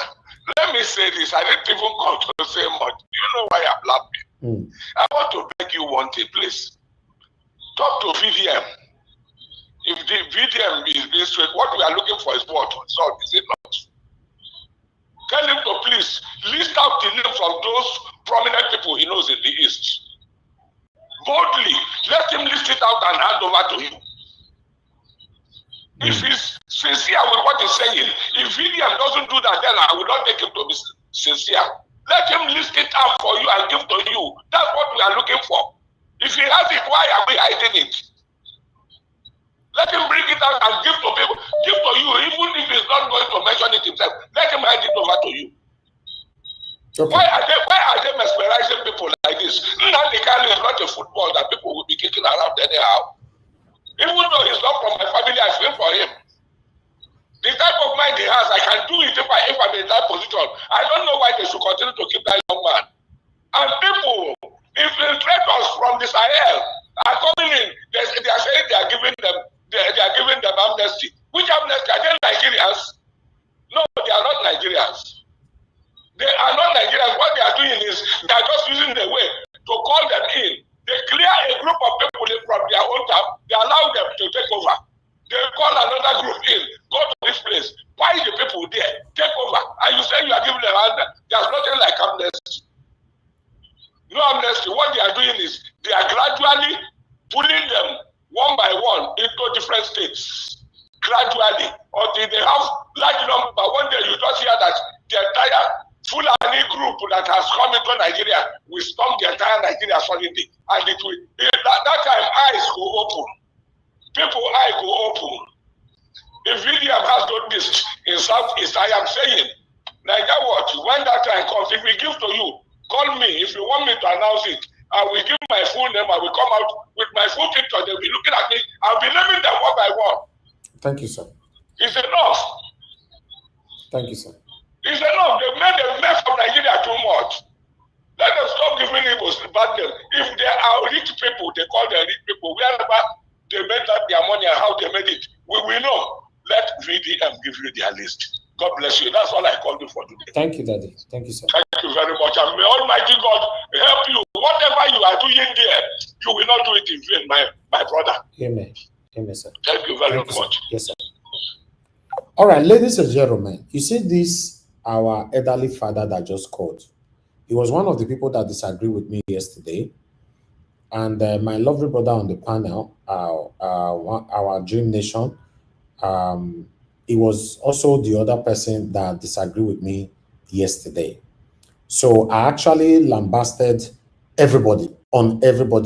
Let me say this. I didn't even come to say much. You know why I'm laughing? I want to beg you one thing, please. Talk to VDM. If the VDM is being straight, what we are looking for is what? Result, is it not? Tell him to please list out the name from those prominent people he knows in the East. Boldly, let him list it out and hand over to you. If he's sincere with what he's saying, if VDM doesn't do that, then I will not take him to be sincere. Let him list it out for you and give to you. That's what we are looking for. If he has it, why are we hiding it? Let him bring it out and give to people, give to you, even if he's not going to mention it himself. Let him hand it over to you. Okay. Why are they mesmerizing people like this? Nnamdi Kanu is not a football that people will be kicking around anyhow. Even though he's not from my family, I feel for him. The type of mind he has, I can do it if I'm in that position. I don't know why they should continue to keep that young man. And people infiltrators from the Sahel are coming in. They are saying they are giving them amnesty. Which amnesty? Are they Nigerians? No, they are not Nigerians. They are not Nigerians. What they are doing is they are just using the way to call them in. They clear a group of people from their own town. They allow them to take over. They call another group in. Go to this place. Why the people there? Take over. And you say you are giving them amnesty. There's nothing like amnesty. No amnesty. What they are doing is they are gradually pulling them one by one into different states. Gradually. Until they have large number. One day you just hear that the entire Fulani group that has come into Nigeria will storm the entire Nigeria suddenly. And it will, that time eyes go open. People eyes go open. If VDM has done this in Southeast, I am saying, Nigeria watch, when that time comes, if we give to you, call me. If you want me to announce it, I will give my full name. I will come out with my full picture. They'll be looking at me. I'll be naming them one by one. Thank you, sir. It's enough. Thank you, sir. It's enough. They've made from Nigeria too much. Let them stop giving Igbos bad name. If they are rich people, they call them rich people. Wherever they made up their money and how they made it, we will know. Let VDM give you their list. God bless you. That's all I called you for today. Thank you, Daddy. Thank you, sir. Thank you very much. And may Almighty God help you. Whatever you are doing there, you will not do it in vain, my brother. Amen. Amen, sir. Thank you very much. Yes, sir. All right, ladies and gentlemen, you see this, our elderly father that just called. He was one of the people that disagreed with me yesterday. And my lovely brother on the panel, our Dream Nation, it was also the other person that disagreed with me yesterday. So I actually lambasted everybody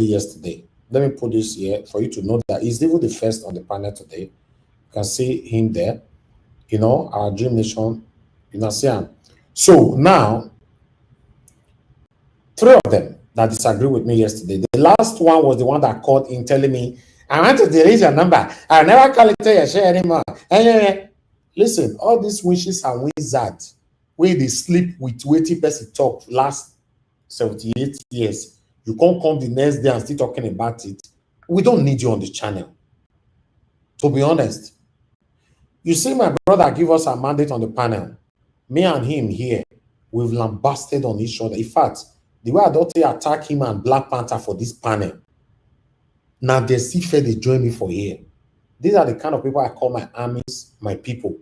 yesterday. Let me put this here for you to know that he's even the first on the panel today. You can see him there. you know, our dream nation in ASEAN. So now, 3 of them that disagreed with me yesterday. The last one was the one that called in telling me, I want to delete your number. I'll never call it to your share anymore. Listen, all these wishes and wizards, where they sleep with waiting person talk last 78 years, you can't come the next day and still talking about it. We don't need you on the channel. To be honest, you see my brother give us a mandate on the panel. Me and him here, we've lambasted on each other. In fact, the way I don't attack him and Black Panther for this panel, now they see fair they join me for here. These are the kind of people I call my armies, my people.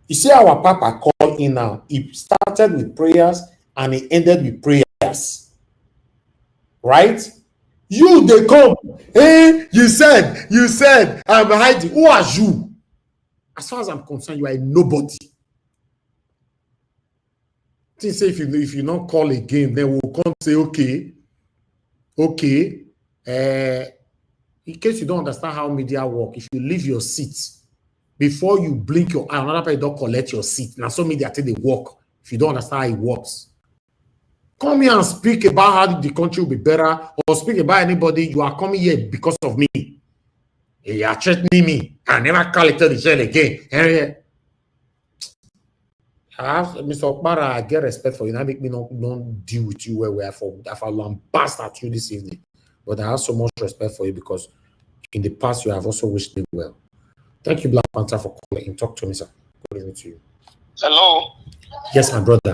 You see our Papa called in now. He started with prayers and he ended with prayers. Right? You, they come. Hey, you said, I'm hiding. Who are you? As far as I'm concerned, you are a nobody. Say if you not call again, then we'll come say, okay. In case you don't understand how media work, if you leave your seat, before you blink your eye, another person don't collect your seat. Now, so media take the work. If you don't understand how it works, come here and speak about how the country will be better, or speak about anybody. You are coming here because of me. You are threatening me. I never collected the shell again. Mr. Okpara, I get respect for you. That make me not deal with you where we are for. I lambast at you this evening. But I have so much respect for you because in the past you have also wished me well. Thank you, Black Panther, for calling. Talk to me, sir. Good evening to you. Hello. Yes, my brother.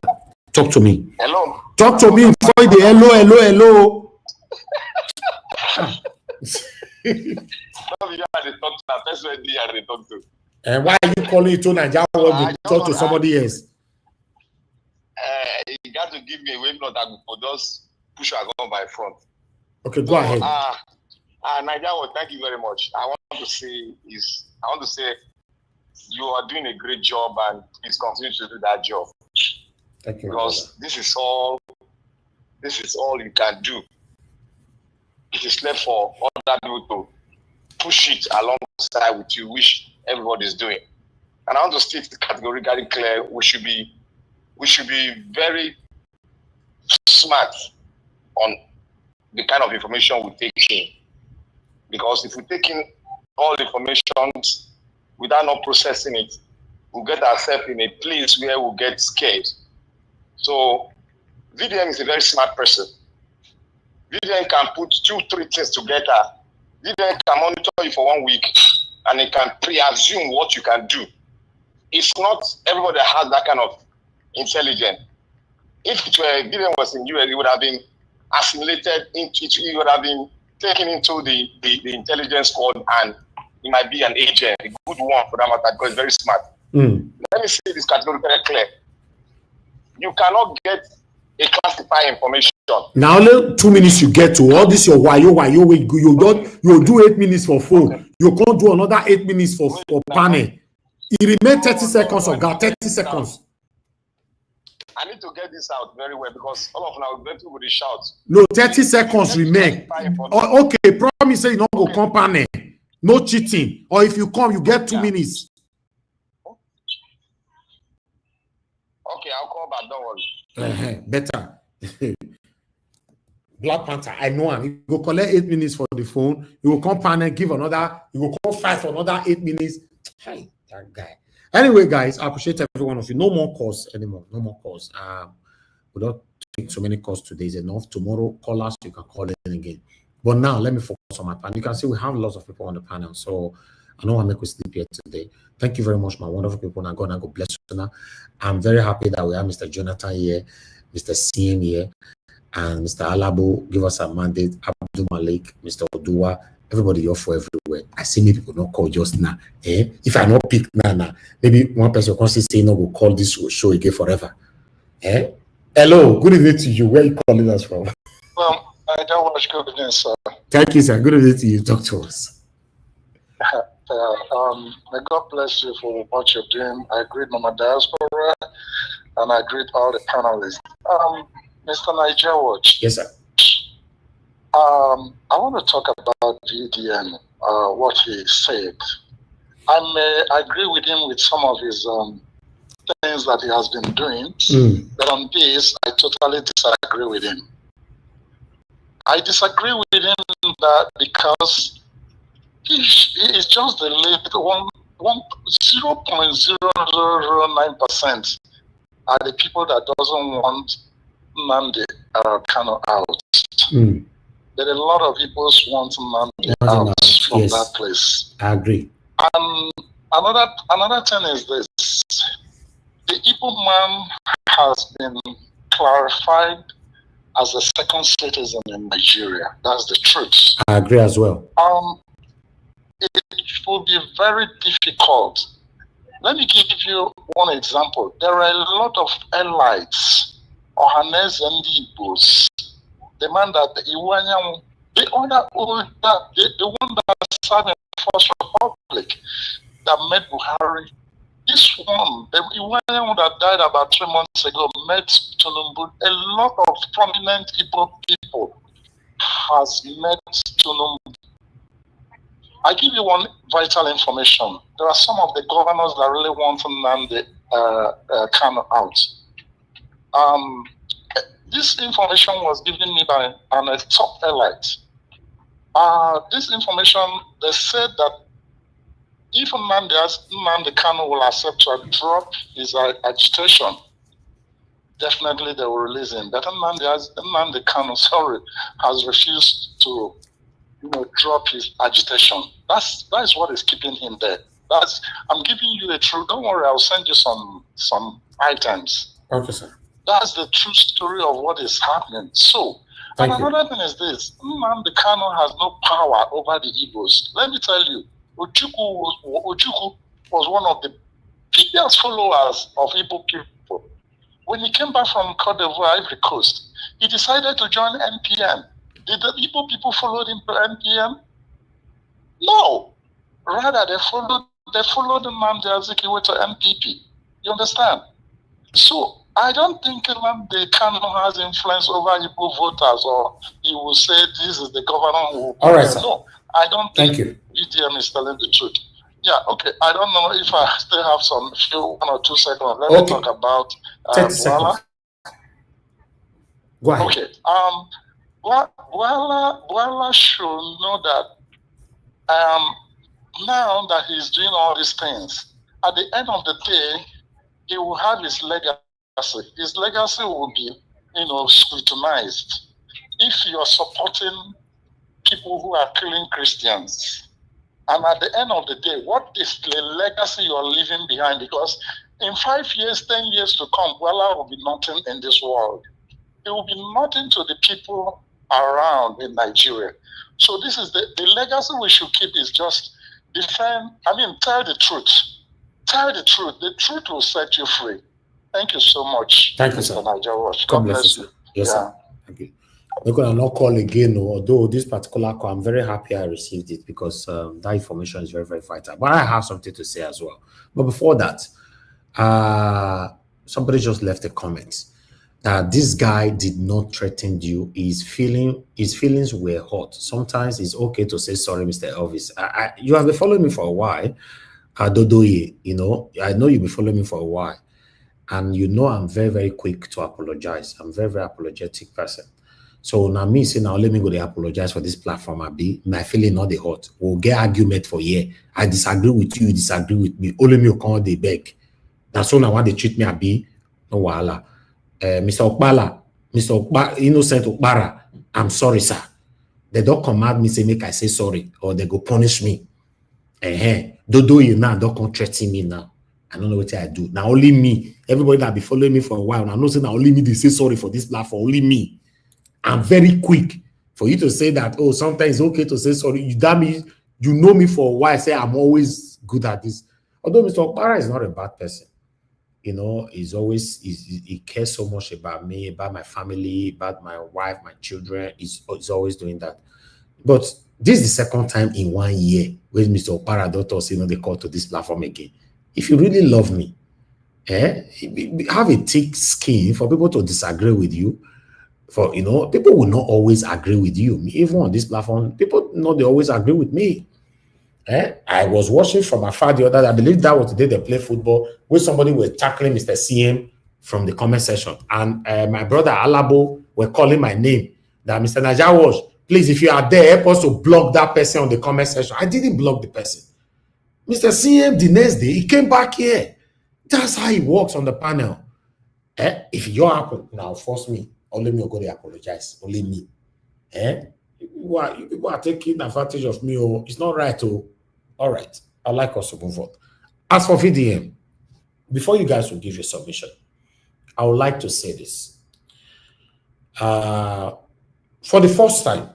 Talk to me. Hello. Talk to me before the hello. And why are you calling it to Nigeria to talk to somebody else? You got to give me a wave note that will just push her on my front. Okay, go ahead. Nigeria, thank you very much. I want to say you are doing a great job and please continue to do that job. Thank you. Because this is all you can do. It is left for other people to push it alongside with you, which everybody is doing. And I want to state categorically clear, we should be very smart on the kind of information we take in. Because if we take in all the information without not processing it, we'll get ourselves in a place where we'll get scared. So VDM is a very smart person. VDM can put 2-3 things together. VDM can monitor you for 1 week and it can pre-assume what you can do. It's not everybody that has that kind of intelligence. If it were VDM was in US, it would have been assimilated into it, it would have been taken into the intelligence squad and it might be an agent, a good one for that matter, because it's very smart. Let me say this categorically clear. You cannot get a classified information. Now only 2 minutes you get to all this your wayo you do 8 minutes for phone. Okay. You can't do another 8 minutes for panel. It remains 30 seconds or 30 seconds. I need to get this out very well because all of now we're going to shout. No, 30 seconds remain. Okay, promise say you don't go come panel. No cheating. Or if you come, you get 2 minutes. Okay, I'll call back, don't worry. Better. Black Panther, I know him. He will collect 8 minutes for the phone. He will come panel, give another, he will call 5 for another 8 minutes. Hey, that guy. Anyway, guys, I appreciate every one of you. No more calls anymore. No more calls. We don't take so many calls today. Is enough. Tomorrow, call us. You can call in again. But now, let me focus on my panel. You can see we have lots of people on the panel. So I don't want to make we sleep here today. Thank you very much, my wonderful people. Now, God bless you now. I'm very happy that we have Mr. Jonathan here, Mr. CM here, and Mr. Alabo give us a mandate. Abdul Malik, Mr. Odua, everybody you're for everywhere. I see many people not call just now. If I not pick now, maybe one person can say no, we'll call this show again forever. Hello, good evening to you. Where are you calling us from? I don't want to go with this, sir. Thank you, sir. Good evening to you. Talk to us. May God bless you for what you're doing. I greet Mama Diaspora and I greet all the panelists. Mr. Niger Watch. Yes, sir. I want to talk about VDM, what he said. I may agree with him with some of his things that he has been doing, but on this, I totally disagree with him. I disagree with him that because he is just the little 0.0009% are the people that doesn't want Nnamdi Kanu out. There are a lot of people who want Nnamdi out from that place. I agree. And another thing is this: the Igbo man has been clarified as a second citizen in Nigeria. That's the truth. I agree as well. It will be very difficult. Let me give you one example. There are a lot of elites, Ohanes and Igbos, demand that the one that served in the First Republic that met Buhari, this one, the one that died about 3 months ago, met Tinubu. A lot of prominent Igbo people has met Tinubu. I give you one vital information. There are some of the governors that really want Nnamdi Kanu out. This information was given me by a top elite. This information, they said that if Nnamdi Kanu will accept to drop his agitation, definitely they will release him. But Nnamdi Kanu, has refused to drop his agitation. That's what is keeping him there. I'm giving you a true. Don't worry, I'll send you some items. Okay, sir. That's the true story of what is happening. So, another thing is this: Nnamdi Kanu has no power over the Igbos. Let me tell you, Ojukwu was one of the biggest followers of Igbo people. When he came back from Cote d'Ivoire, Ivory Coast, he decided to join NPM. Did the Igbo people follow him to NPM? No. Rather, they followed Nnamdi Azikiwe to MPP. You understand? So, I don't think Nnamdi Kanu has influence over Igbo voters, or he will say this is the governor who... All right, sir. No, I don't think Thank you. VDM is telling the truth. Yeah, okay. I don't know if I still have some 1 or 2 seconds. Let me talk about 30 seconds. Go ahead. Okay. Bwala should know that now that he's doing all these things, at the end of the day, he will have his legacy. His legacy will be, scrutinized. If you're supporting people who are killing Christians, and at the end of the day, what is the legacy you're leaving behind? Because in 5 years, 10 years to come, Bwala will be nothing in this world. It will be nothing to the people around in Nigeria. So this is the legacy we should keep is just tell the truth. Tell the truth. The truth will set you free. Thank you so much. Thank you, sir. Mr. God bless you, sir. Yes, sir. Thank you. I'm going to not call again, although this particular call, I'm very happy I received it because that information is very, very vital. But I have something to say as well. But before that, somebody just left a comment that this guy did not threaten you. His feelings were hurt. Sometimes it's okay to say sorry, Mr. Elvis. You have been following me for a while. Dodoye, I know you've been following me for a while. And I'm very, very quick to apologize. I'm a very, very apologetic person. So now me say now let me go to apologize for this platform. My feeling not the hot. We'll get argument for year. I disagree with you, disagree with me. Only me come the beg. That's all I want they treat me no wala. Mr. Okbala, innocent Okbara, I'm sorry, sir. They don't command me say make I say sorry or they go punish me. Dodo you now don't come threaten me now. I don't know what I do. Now only me. Everybody that be following me for a while. Now know say now only me they say sorry for this platform. Only me. I'm very quick for you to say that, oh, sometimes it's okay to say sorry. That means you know me for a while. Say I'm always good at this. Although Mr. Okpara is not a bad person. He cares so much about me, about my family, about my wife, my children. He's always doing that. But this is the second time in 1 year when Mr. Okpara does they call to this platform again. If you really love me, have a thick skin for people to disagree with you. For people will not always agree with you. Even on this platform, people they always agree with me. I was watching from afar the other day. I believe that was the day they play football, where somebody was tackling Mr. CM from the comment section. And my brother Alabo were calling my name. That Mr. Najawash, please, if you are there, help us to block that person on the comment section. I didn't block the person. Mr. CM, the next day, he came back here. That's how he works on the panel. If your happen, now force me. Only me will go to apologize. Only me. You people are taking advantage of me. Oh, it's not right. Oh, all right. I'd like us to move on. As for VDM, before you guys will give your submission, I would like to say this. For the first time,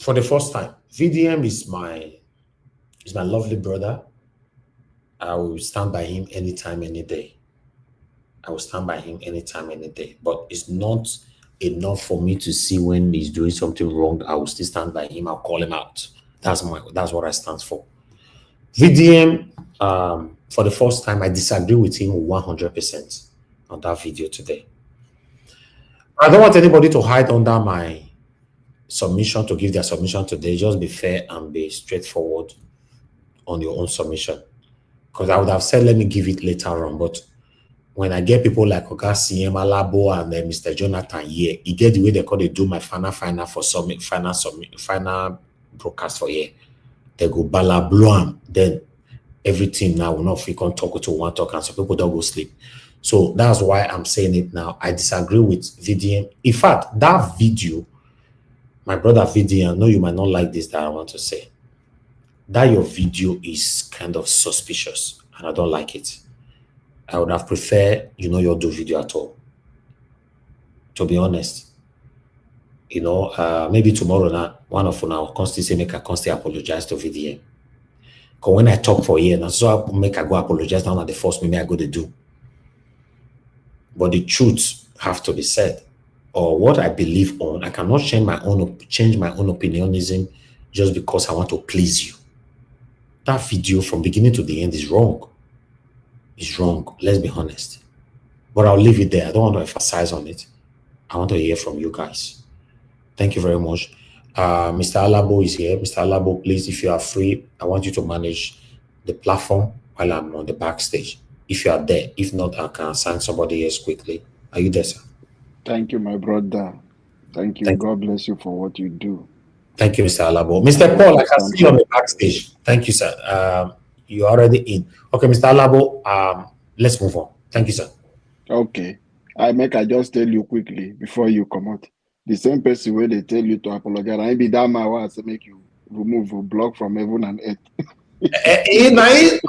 VDM is my lovely brother. I will stand by him anytime, any day. I will stand by him anytime, any day. But it's not enough for me to see when he's doing something wrong. I will still stand by him. I'll call him out. That's what I stand for. VDM, for the first time, I disagree with him 100% on that video today. I don't want anybody to hide under my submission to give their submission today. Just be fair and be straightforward on your own submission. Because I would have said, let me give it later on. But when I get people like Oga CM, Alabo, and Mr. Jonathan here, you get the way they call it, do my final for final broadcast for here. They go bala blow, then everything now will not frequent talk to one talk, and so people don't go sleep. So that's why I'm saying it now. I disagree with VDM. In fact, that video, my brother VDM, I know you might not like this that I want to say. That your video is kind of suspicious, and I don't like it. I would have preferred you don't do video at all. To be honest. Maybe tomorrow now, one of you constantly make a constantly apologize to VDM. Because when I talk for a year, now so I make I go apologize now at the first maybe I go to do. But the truth have to be said. Or what I believe on, I cannot change my own opinionism just because I want to please you. That video from beginning to the end is wrong. It's wrong. Let's be honest. But I'll leave it there. I don't want to emphasize on it. I want to hear from you guys. Thank you very much. Mr. Alabo is here. Mr. Alabo, please, if you are free, I want you to manage the platform while I'm on the backstage. If you are there. If not, I can assign somebody else quickly. Are you there, sir? Thank you, my brother. Thank you. God bless you for what you do. Thank you, Mr. Alabo. Mr. Paul, I can see you on the backstage. Thank you, sir. You're already in. Okay, Mr. Alabo, let's move on. Thank you, sir. Okay. I just tell you quickly before you come out. The same person where they tell you to apologize, I be that man wants to make you remove a block from heaven and earth. Okay, now you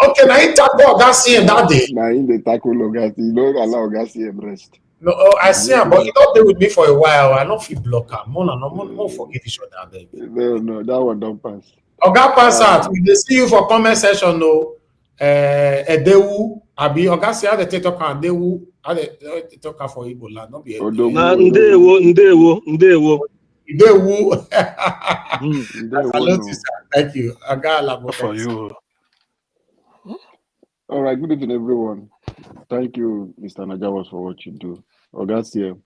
tackle Ogasiem that day. Now in the tackle Ogasiem, you don't allow Ogasiem rest. No, I see him, but you don't be with me for a while. I don't feel blocker. More forgive each other, baby. No, that one don't pass. Oga pass out. We dey see you for comment section, no. Edewu, abi Ogasiem the TikTok and Edewu, the TikTok for Igbo land, not be Ndewo. Hello, sister. Thank you. Oga for you. All right, good evening, everyone. Thank you, Mr. Najawas, for what you do. Ogasiem,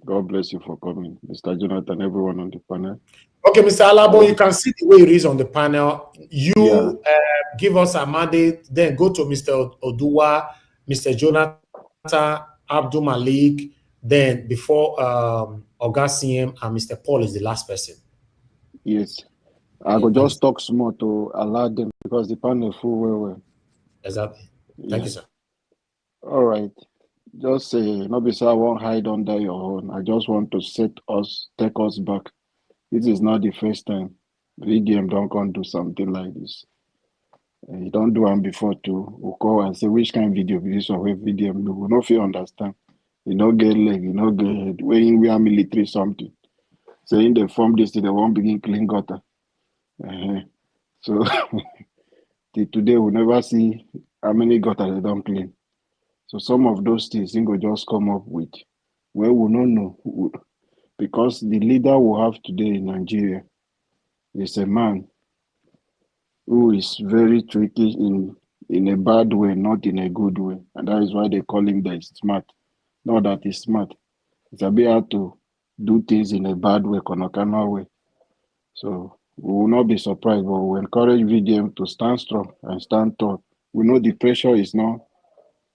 God bless you for coming. Mr. Jonathan, everyone on the panel. Okay, Mr. Alabo, you can see the way it is on the panel. You give us a mandate, then go to Mr. Oduwa, Mr. Jonathan, Abdul Malik, then before Ogasiem and Mr. Paul is the last person. Yes. I will just talk small to allow them because the panel full well. Exactly. Thank you, sir. All right. Just say, not be so I won't hide under your own. I just want to take us back. This is not the first time VDM don't come do something like this. You don't do one before too. We'll call and say, which kind of video this or where VDM do? We don't feel understand. You don't get leg, you don't get head. When we are military something. Saying they form this, they won't begin clean gutter. So today we'll never see how many gutter they don't clean. So some of those things will just come up with where we don't know. Because the leader we have today in Nigeria is a man who is very tricky in a bad way, not in a good way. And that is why they call him that he's smart. Not that he's smart. It's a bit hard to do things in a bad way, Konokana way. So We will not be surprised, but we encourage VDM to stand strong and stand tall. We know the pressure is not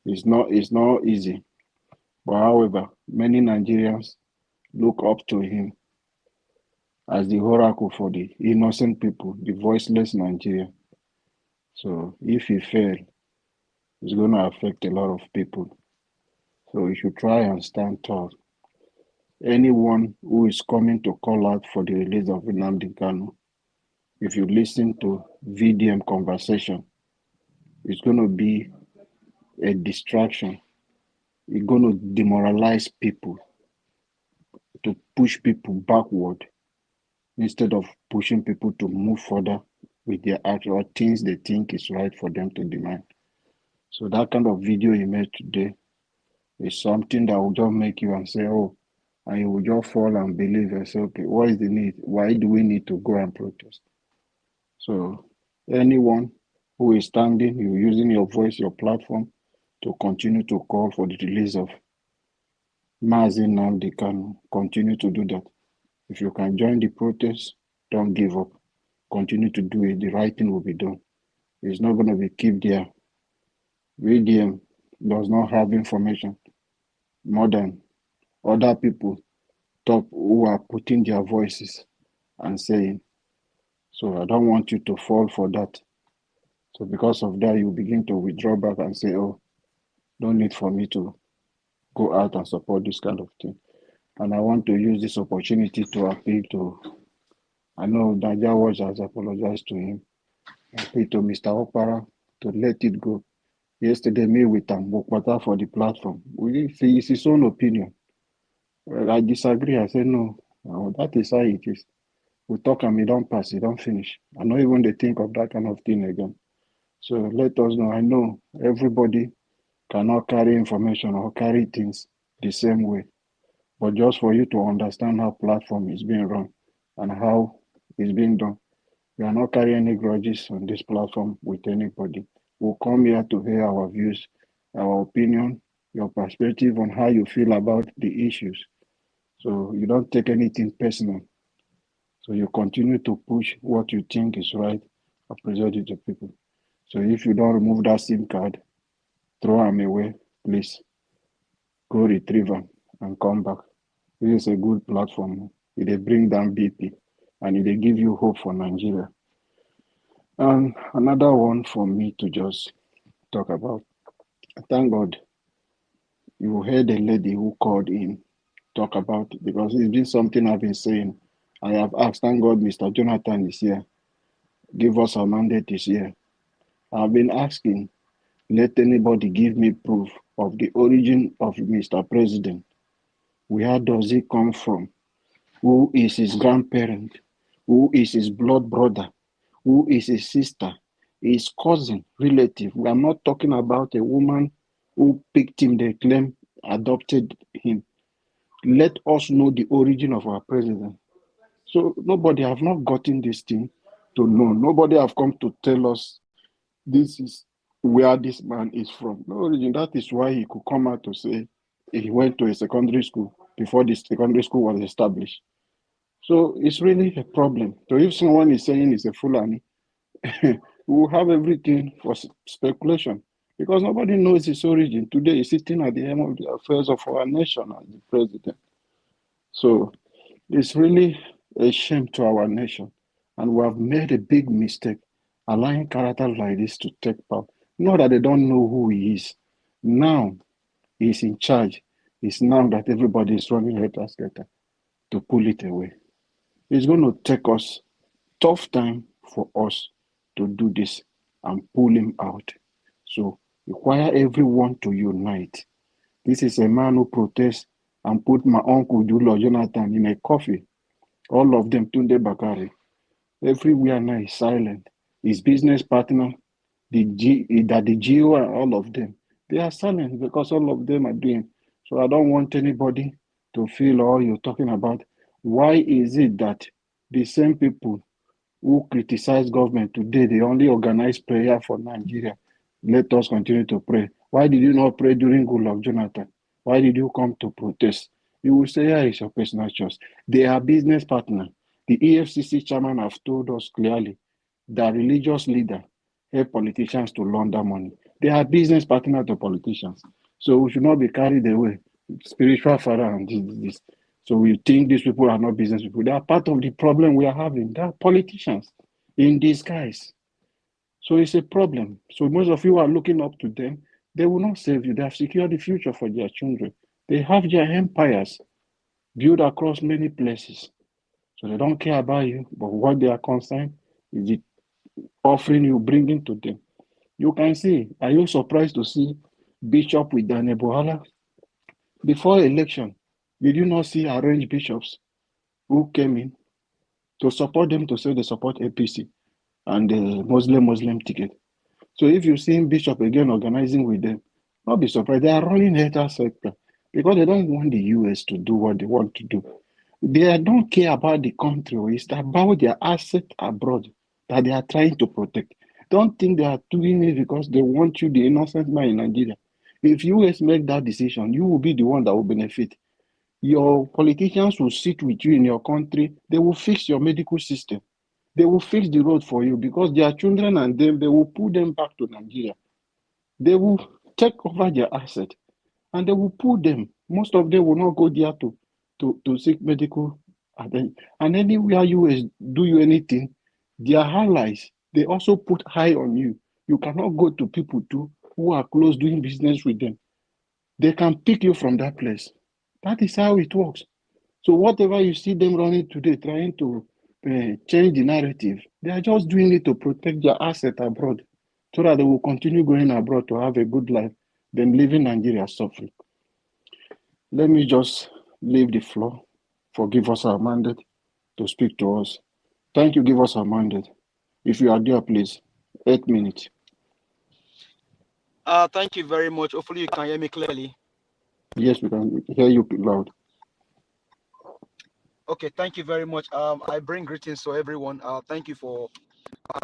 easy. But however, many Nigerians look up to him as the oracle for the innocent people, the voiceless Nigeria. So if he fails, it's going to affect a lot of people. So we should try and stand tall. Anyone who is coming to call out for the release of Nnamdi Kanu, if you listen to VDM conversation, it's going to be a distraction. It's going to demoralize people, to push people backward instead of pushing people to move further with their actual things they think is right for them to demand. So that kind of video he made today is something that will just make you and say, oh, and you will just fall and believe and say, okay, what is the need? Why do we need to go and protest? So anyone who is standing, you're using your voice, your platform to continue to call for the release of Mazi Nnamdi Kanu, continue to do that. If you can join the protest, don't give up. Continue to do it. The right thing will be done. It's not going to be kept there. VDM does not have information more than other people top who are putting their voices and saying. So I don't want you to fall for that. So because of that, you begin to withdraw back and say, oh, no need for me to go out and support this kind of thing. And I want to use this opportunity to appeal to, I know Nigeria Watch has apologized to him, appeal to Mr. Opara to let it go. Yesterday, me with Mbokpata for the platform. We see it's his own opinion. Well, I disagree. I said, no, that is how it is. We talk and we don't pass, it don't finish. I know even they think of that kind of thing again. So let us know. I know everybody cannot carry information or carry things the same way. But just for you to understand how platform is being run and how it's being done, we are not carrying any grudges on this platform with anybody. We'll come here to hear our views, our opinion, your perspective on how you feel about the issues. So you don't take anything personal. So you continue to push what you think is right and present it to people. So if you don't remove that SIM card, throw them away, please. Go retrieve them and come back. This is a good platform. It bring down BP and it give you hope for Nigeria. And another one for me to just talk about. Thank God you heard a lady who called in talk about it, because it's been something I've been saying. I have asked, thank God Mr. Jonathan is here. Give us a mandate this year. I've been asking, let anybody give me proof of the origin of Mr. President. Where does he come from? Who is his grandparent? Who is his blood brother? Who is his sister? His cousin, relative. We are not talking about a woman who picked him, they claim adopted him. Let us know the origin of our president. So nobody have not gotten this thing to know. Nobody have come to tell us this is where this man is from. No origin. That is why he could come out to say he went to a secondary school before the secondary school was established. So it's really a problem. So if someone is saying he's a Fulani, we will have everything for speculation, because nobody knows his origin. Today he's sitting at the helm of the affairs of our nation as the president. So it's really a shame to our nation. And we have made a big mistake allowing characters like this to take power. Not that they don't know who he is. Now he's in charge. It's now that everybody is running head-to-head to pull it away. It's going to take us tough time for us to do this and pull him out. So require everyone to unite. This is a man who protests and put my uncle Julo Jonathan in a coffin. All of them, Tunde Bakari. Everywhere now is silent. His business partner, the GO and all of them, they are silent because all of them are doing. So I don't want anybody to feel all you're talking about. Why is it that the same people who criticize government today, they only organize prayer for Nigeria? Let us continue to pray. Why did you not pray during Goodluck Jonathan? Why did you come to protest? You will say, yeah, it's your personal choice. They are business partner. The EFCC chairman have told us clearly that religious leaders help politicians to launder money. They are business partners to politicians. So we should not be carried away. Spiritual father and this. So we think these people are not business people. They are part of the problem we are having. They are politicians in disguise. So it's a problem. So most of you are looking up to them. They will not save you. They have secured the future for their children. They have their empires built across many places. So they don't care about you, but what they are concerned is the offering you bringing to them. You can see, are you surprised to see Bishop with Daniel Bohala? Before election, did you not see arranged bishops who came in to support them to say they support APC and the Muslim ticket? So if you see Bishop again organizing with them, not be surprised. They are running data sector because they don't want the US to do what they want to do. They don't care about the country. It's about their asset abroad that they are trying to protect. Don't think they are doing it because they want you, the innocent man in Nigeria. If US make that decision, you will be the one that will benefit. Your politicians will sit with you in your country. They will fix your medical system. They will fix the road for you because their children and them, they will pull them back to Nigeria. They will take over their asset and they will pull them. Most of them will not go there to seek medical attention. And anywhere US do you anything, their allies, they also put high on you. You cannot go to people too who are close doing business with them. They can pick you from that place. That is how it works. So whatever you see them running today, trying to change the narrative, they are just doing it to protect their asset abroad so that they will continue going abroad to have a good life, then leaving Nigeria suffering. Let me just leave the floor for Give Us Our Mandate to speak to us. Thank you, Give Us Our Mandate. If you are there, please, 8 minutes. Thank you very much. Hopefully you can hear me clearly. Yes, we can hear you loud. Okay, thank you very much. I bring greetings to everyone. Thank you for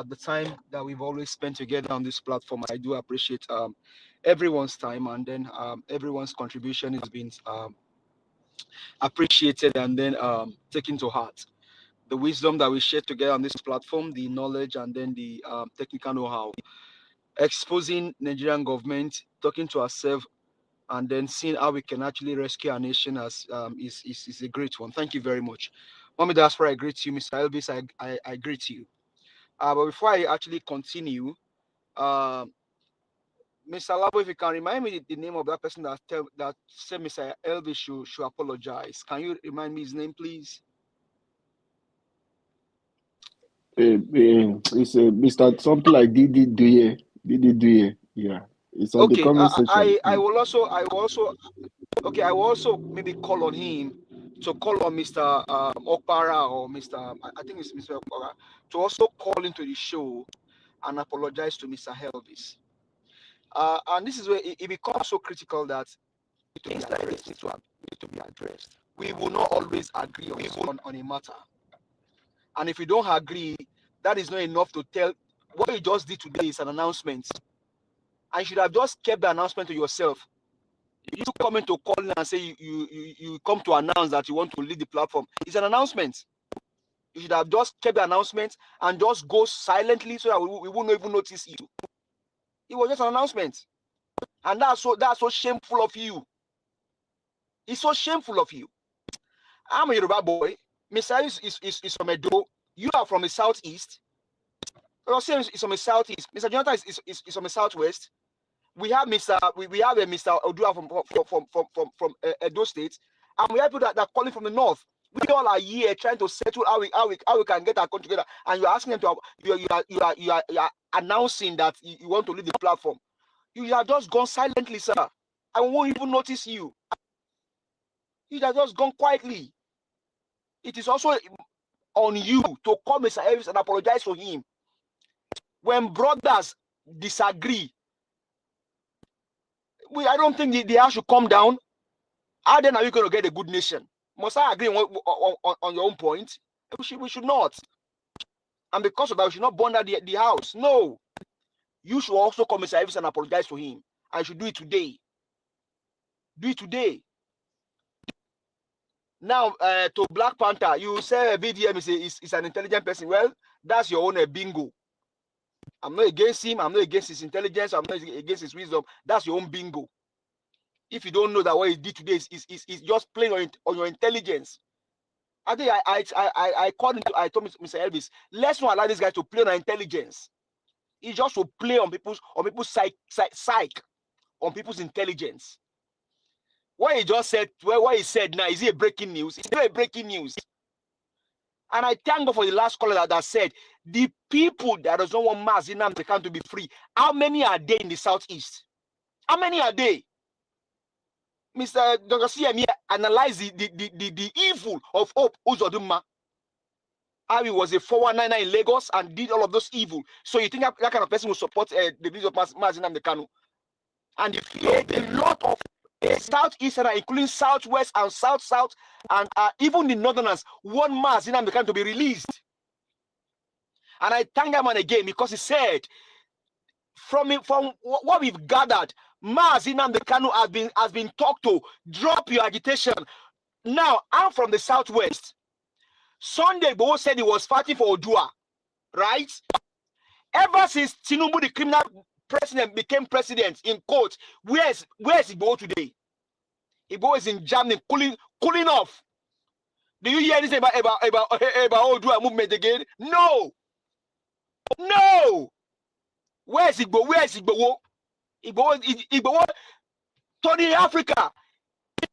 the time that we've always spent together on this platform. I do appreciate everyone's time, and then everyone's contribution has been appreciated and then taken to heart. The wisdom that we share together on this platform, the knowledge, and then the technical know-how, exposing Nigerian government, talking to ourselves, and then seeing how we can actually rescue our nation as is a great one. Thank you very much. Mommy Diaspora, I greet you. Mr. Elvis, I greet you. But before I actually continue, Mr. Labo, if you can remind me the name of that person that said Mr. Elvis should apologize. Can you remind me his name, please? It's Mr. something like Didi Duye. Yeah, it's on the comment section. I will also maybe call on him to call on Mr. Okpara or Mr. I think it's Mr. Okpara to also call into the show and apologize to Mr. Elvis. And this is where it becomes so critical that things like this need to be addressed. We will not always agree on a matter. And if we don't agree, that is not enough to tell. What you just did today is an announcement. And you should have just kept the announcement to yourself. You come in to call in and say you come to announce that you want to leave the platform. It's an announcement. You should have just kept the announcement and just go silently so that we won't even notice you. It was just an announcement. And that's so shameful of you. It's so shameful of you. I'm a Yoruba boy. Mr. is from Edo. You are from the southeast. Rossi is from the southeast. Mr. Jonathan is from the southwest. We have Mr. We have a Mr. Odua from Edo State, and we have people that are calling from the north. We all are here trying to settle how we can get our country together, and you're asking them to you are announcing that you want to leave the platform. You have just gone silently, sir. I won't even notice you. You have just gone quietly. It is also on you to call Mr. Elvis and apologize for him. When brothers disagree, I don't think the house should come down. How then are you going to get a good nation? Must I agree on your own point? We should not. And because of that, we should not burn down the house. No. You should also call Mr. Elvis and apologize for him. I should do it today. Do it today. Now, to Black Panther, you say VDM is an intelligent person. Well, that's your own bingo. I'm not against him. I'm not against his intelligence. I'm not against his wisdom. That's your own bingo. If you don't know that what he did today is just playing on your intelligence. I think I called him. I told Mr. Elvis, let's not allow this guy to play on our intelligence. He just will play on people's psyche, on people's intelligence. What he just said, what he said now, is it a breaking news? It's not a breaking news. And I thank God for the last caller that said, the people that does not want Mazi Nnamdi Kanu to be free, how many are they in the southeast? How many are they? Mr. Dr. CM analyze the evil of Hope Uzodinma. How he was a 419 in Lagos and did all of those evil. So you think that kind of person will support the release of Mazi Nnamdi Kanu? And a lot of Southeastern, including Southwest and South, and even the Northerners want Mazi Nnamdi Kanu to be released. And I thank that man again because he said, from what we've gathered, Mazi Nnamdi Kanu has been talked to. Drop your agitation. Now, I'm from the Southwest. Sunday, Igboho said he was fighting for Odua, right? Ever since Tinubu, the criminal president, became president in court, where is Igboho today? Igboho is in Germany, cooling off. Do you hear anything about Odua movement again? No. Where is Igboho? Where is Igboho? Igboho, Tony Africa.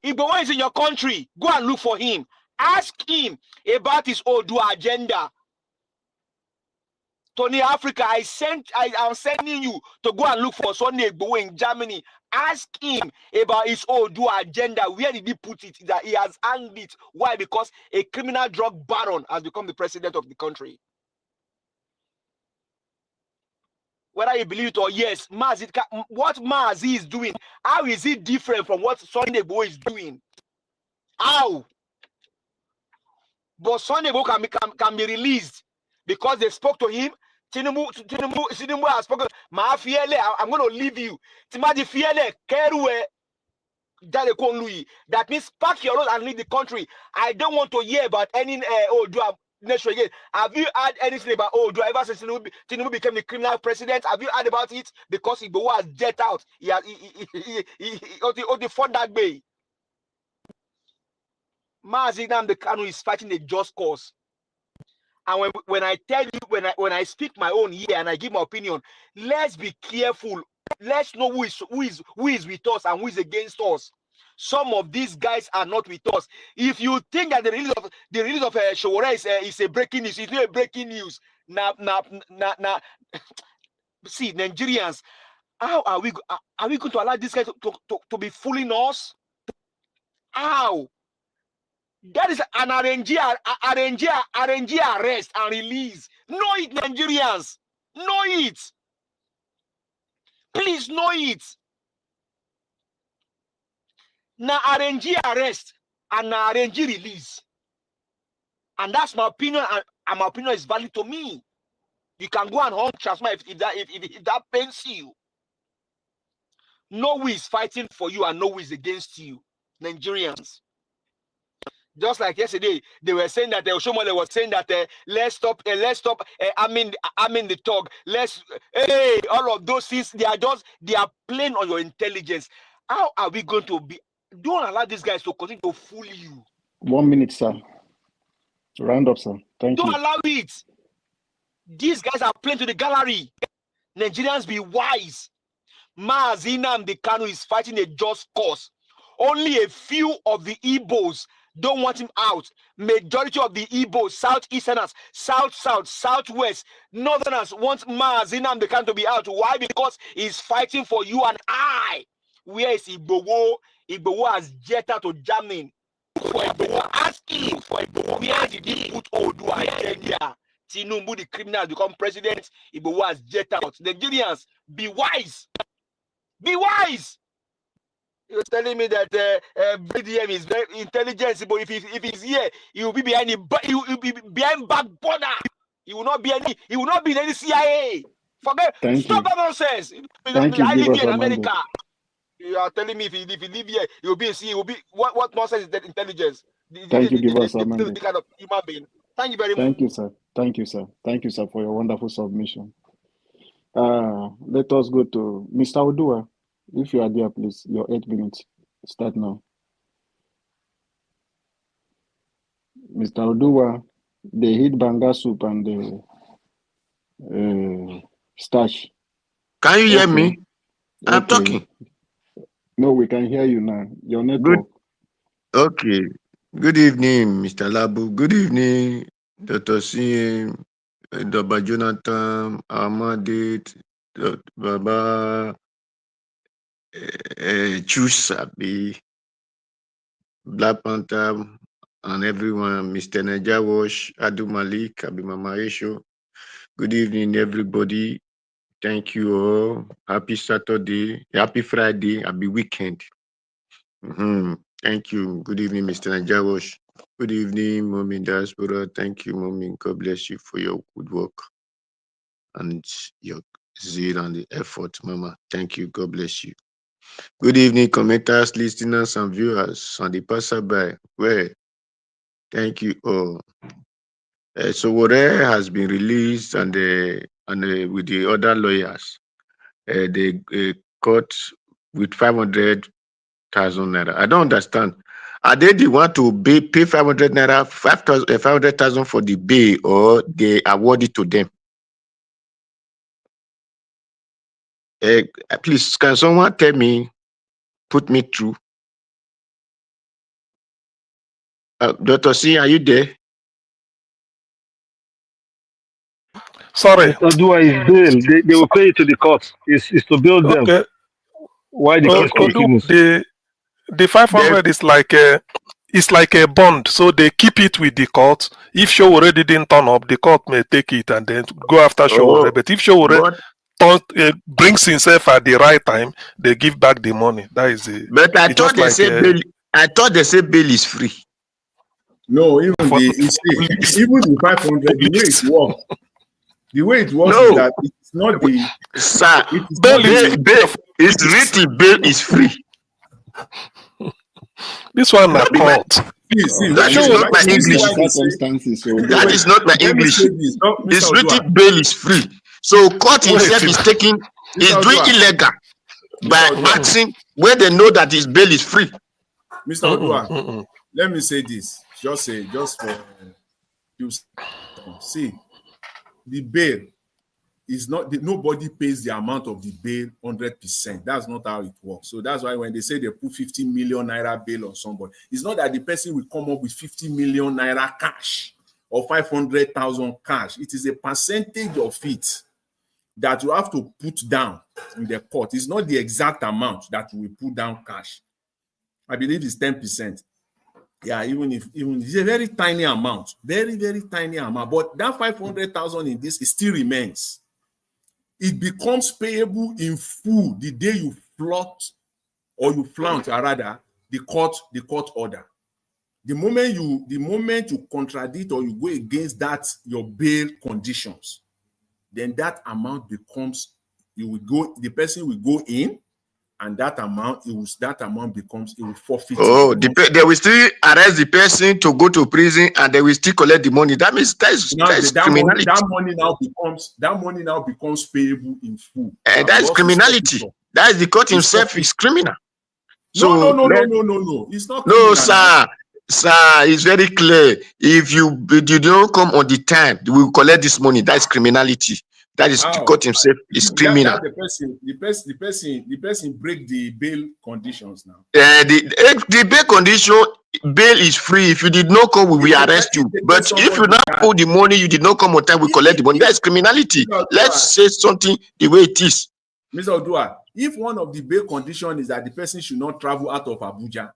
Igboho is in your country. Go and look for him. Ask him about his Odua agenda. Tony Africa, I'm sending you to go and look for Sunday Igboho in Germany. Ask him about his Odua agenda. Where did he put it? That he has hanged it. Why? Because a criminal drug baron has become the president of the country. Whether you believe it or yes, what Mazi is doing, how is it different from what Sunday Igboho is doing? How? But Sunday Igboho can be released because they spoke to him. Tinubu has spoken. I'm going to leave you. That means pack your load and leave the country. I don't want to hear about any Odua nation again. Have you heard anything about Odua ever since Tinubu became the criminal president? Have you heard about it? Because Igboho has jet out. He the fund that way. Mazi Nnamdi Kanu is fighting a just cause. And when I tell you, when I speak my own here and I give my opinion, let's be careful. Let's know who is with us and who is against us. Some of these guys are not with us. If you think that the release of Sowore is a breaking news, it's not a breaking news. See, Nigerians, how are we going to allow this guy to be fooling us? How? That is an RNG arrest and release. Know it, Nigerians. Know it. Please know it. Now RNG arrest and now RNG release. And that's my opinion, and my opinion is valid to me. You can go and hunt Chasma if that pains you. No who is fighting for you and no who is against you, Nigerians. Just like yesterday, they were saying that Oshomole was saying that let's stop arming the talk. All of those things, they are playing on your intelligence. How are we going to be? Don't allow these guys to continue to fool you. 1 minute, sir. Round up, sir. Thank you. Don't allow it. These guys are playing to the gallery. Nigerians, be wise. Mazi Nnamdi Kanu is fighting a just cause. Only a few of the Igbos don't want him out. Majority of the Igbos, Southeasterners, Southwest, Northerners want Mazi Nnamdi Kanu to be out. Why? Because he's fighting for you and I. Where is Igboho? Igboho has jetted out to Germany. For Igboho, ask him for Igboho. Where did he put Odua agenda? Tinubu, the criminal, has become president. Igboho has jetted out. Nigerians, be wise. Be wise. You're telling me that VDM is very intelligent, but if he's here, he will be behind he will be behind back border. He will not be in any CIA. Forget. Stop that nonsense. Thank you, I live Gibras here in Armando. America. You are telling me if he live here, he will be in CIA. He will be what nonsense is that intelligence? Thank you, give us a the mandate. kind of human being. Thank you very much. Thank you, sir. Thank you, sir. Thank you, sir, for your wonderful submission. Let us go to Mr. Odua. If you are there, please, your 8 minutes start now. Mr. Odua, they hit banga soup and the starch. Can you hear me? I'm talking. No, we can hear you now. Your network. Okay. Good evening, Mr. Labu. Good evening, Dr. Sim, Dr. Jonathan, Ahmadit, Dr. Baba, Chusabi, Black Panther, and everyone, Mr. Najawash, Adu Malik, Abimama Esho. Good evening, everybody. Thank you all. Happy Saturday, happy Friday, happy weekend. Thank you. Good evening, Mr. Najawash. Good evening, Mommy Diaspora. Thank you, Mommy. God bless you for your good work and your zeal and the effort, Mama. Thank you. God bless you. Good evening, commenters, listeners, and viewers, and the passerby. Well, thank you all. Sowore has been released, and with the other lawyers, they caught with 500,000 naira. I don't understand. Are they the one to pay 500 naira, 500,000 for the bail, or they award it to them? Please, can someone tell me, put me through? Dr. C, are you there? Sorry. Odua is bail. They will pay it to the court. It's to build them while the case continues. The 500 is like a bond, so they keep it with the court. If Sowore didn't turn up, the court may take it and then go after Sowore. But if Sowore brings himself at the right time, they give back the money. That is it. But I thought they said bail. I thought they said bail is free. No, even the 500, the way it works is that it's not the sir. Bail is written. Bail is free. This one not court. That is not my English. That is not my English. It's written bail is free. So court himself is doing illegal by asking where they know that his bail is free. Mr. Odua, let me say this. Just for you. See, the bail is not nobody pays the amount of the bail 100%. That's not how it works. So that's why when they say they put 50 million naira bail on somebody, it's not that the person will come up with 50 million naira cash or 500,000 cash. It is a percentage of it that you have to put down in the court. It's not the exact amount that we put down cash. I believe it's 10%. Yeah, even it's a very tiny amount, very, very tiny amount. But that 500,000 in this, it still remains. It becomes payable in full the day you flaunt the court order. The moment you contradict or you go against that your bail conditions, then that amount becomes, the person will go in, and that amount becomes, it will forfeit. Oh, they will still arrest the person to go to prison, and they will still collect the money. That means that is criminality. That money now becomes payable in full. And that is criminality. That is the court himself is criminal. No. It's not criminal. No, sir. Sir, it's very clear. If you don't come on the time, we will collect this money. That is criminality. That is the court himself is criminal. The person break the bail conditions now. The bail condition, bail is free. If you did not come, we will arrest you. But if you now put the money, you did not come on time, we collect the money. That is criminality. Let's say something the way it is. Mr. Odua, if one of the bail conditions is that the person should not travel out of Abuja,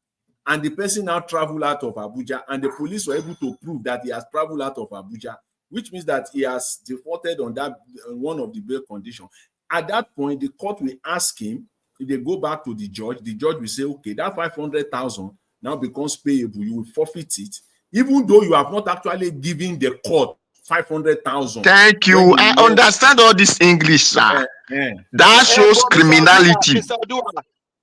and the person now travel out of Abuja, and the police were able to prove that he has traveled out of Abuja, which means that he has defaulted on that one of the bail conditions. At that point, the court will ask him, if they go back to the judge will say, okay, that 500,000 now becomes payable. You will forfeit it, even though you have not actually given the court 500,000. Thank you. I understand all this English, sir. That shows criminality.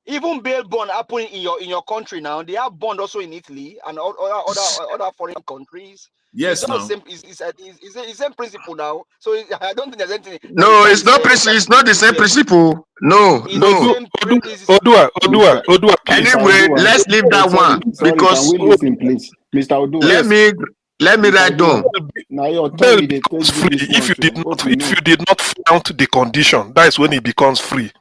Even bail bond happen in your country now. They have bond also in Italy and other foreign countries. Yes, It's now. not same. It's same principle now. So I don't think there's anything that No, it's not it's not the same principle. No, It's no. the same. Odua, please. Mr. Anyway, Odua, let's leave that sorry, one sorry, can because we listen, please? Mr. Odua. let me Mr. write down. Odua, now your Bail time, they becomes take you free this one, if you did not flaunt the condition. That is when it becomes free.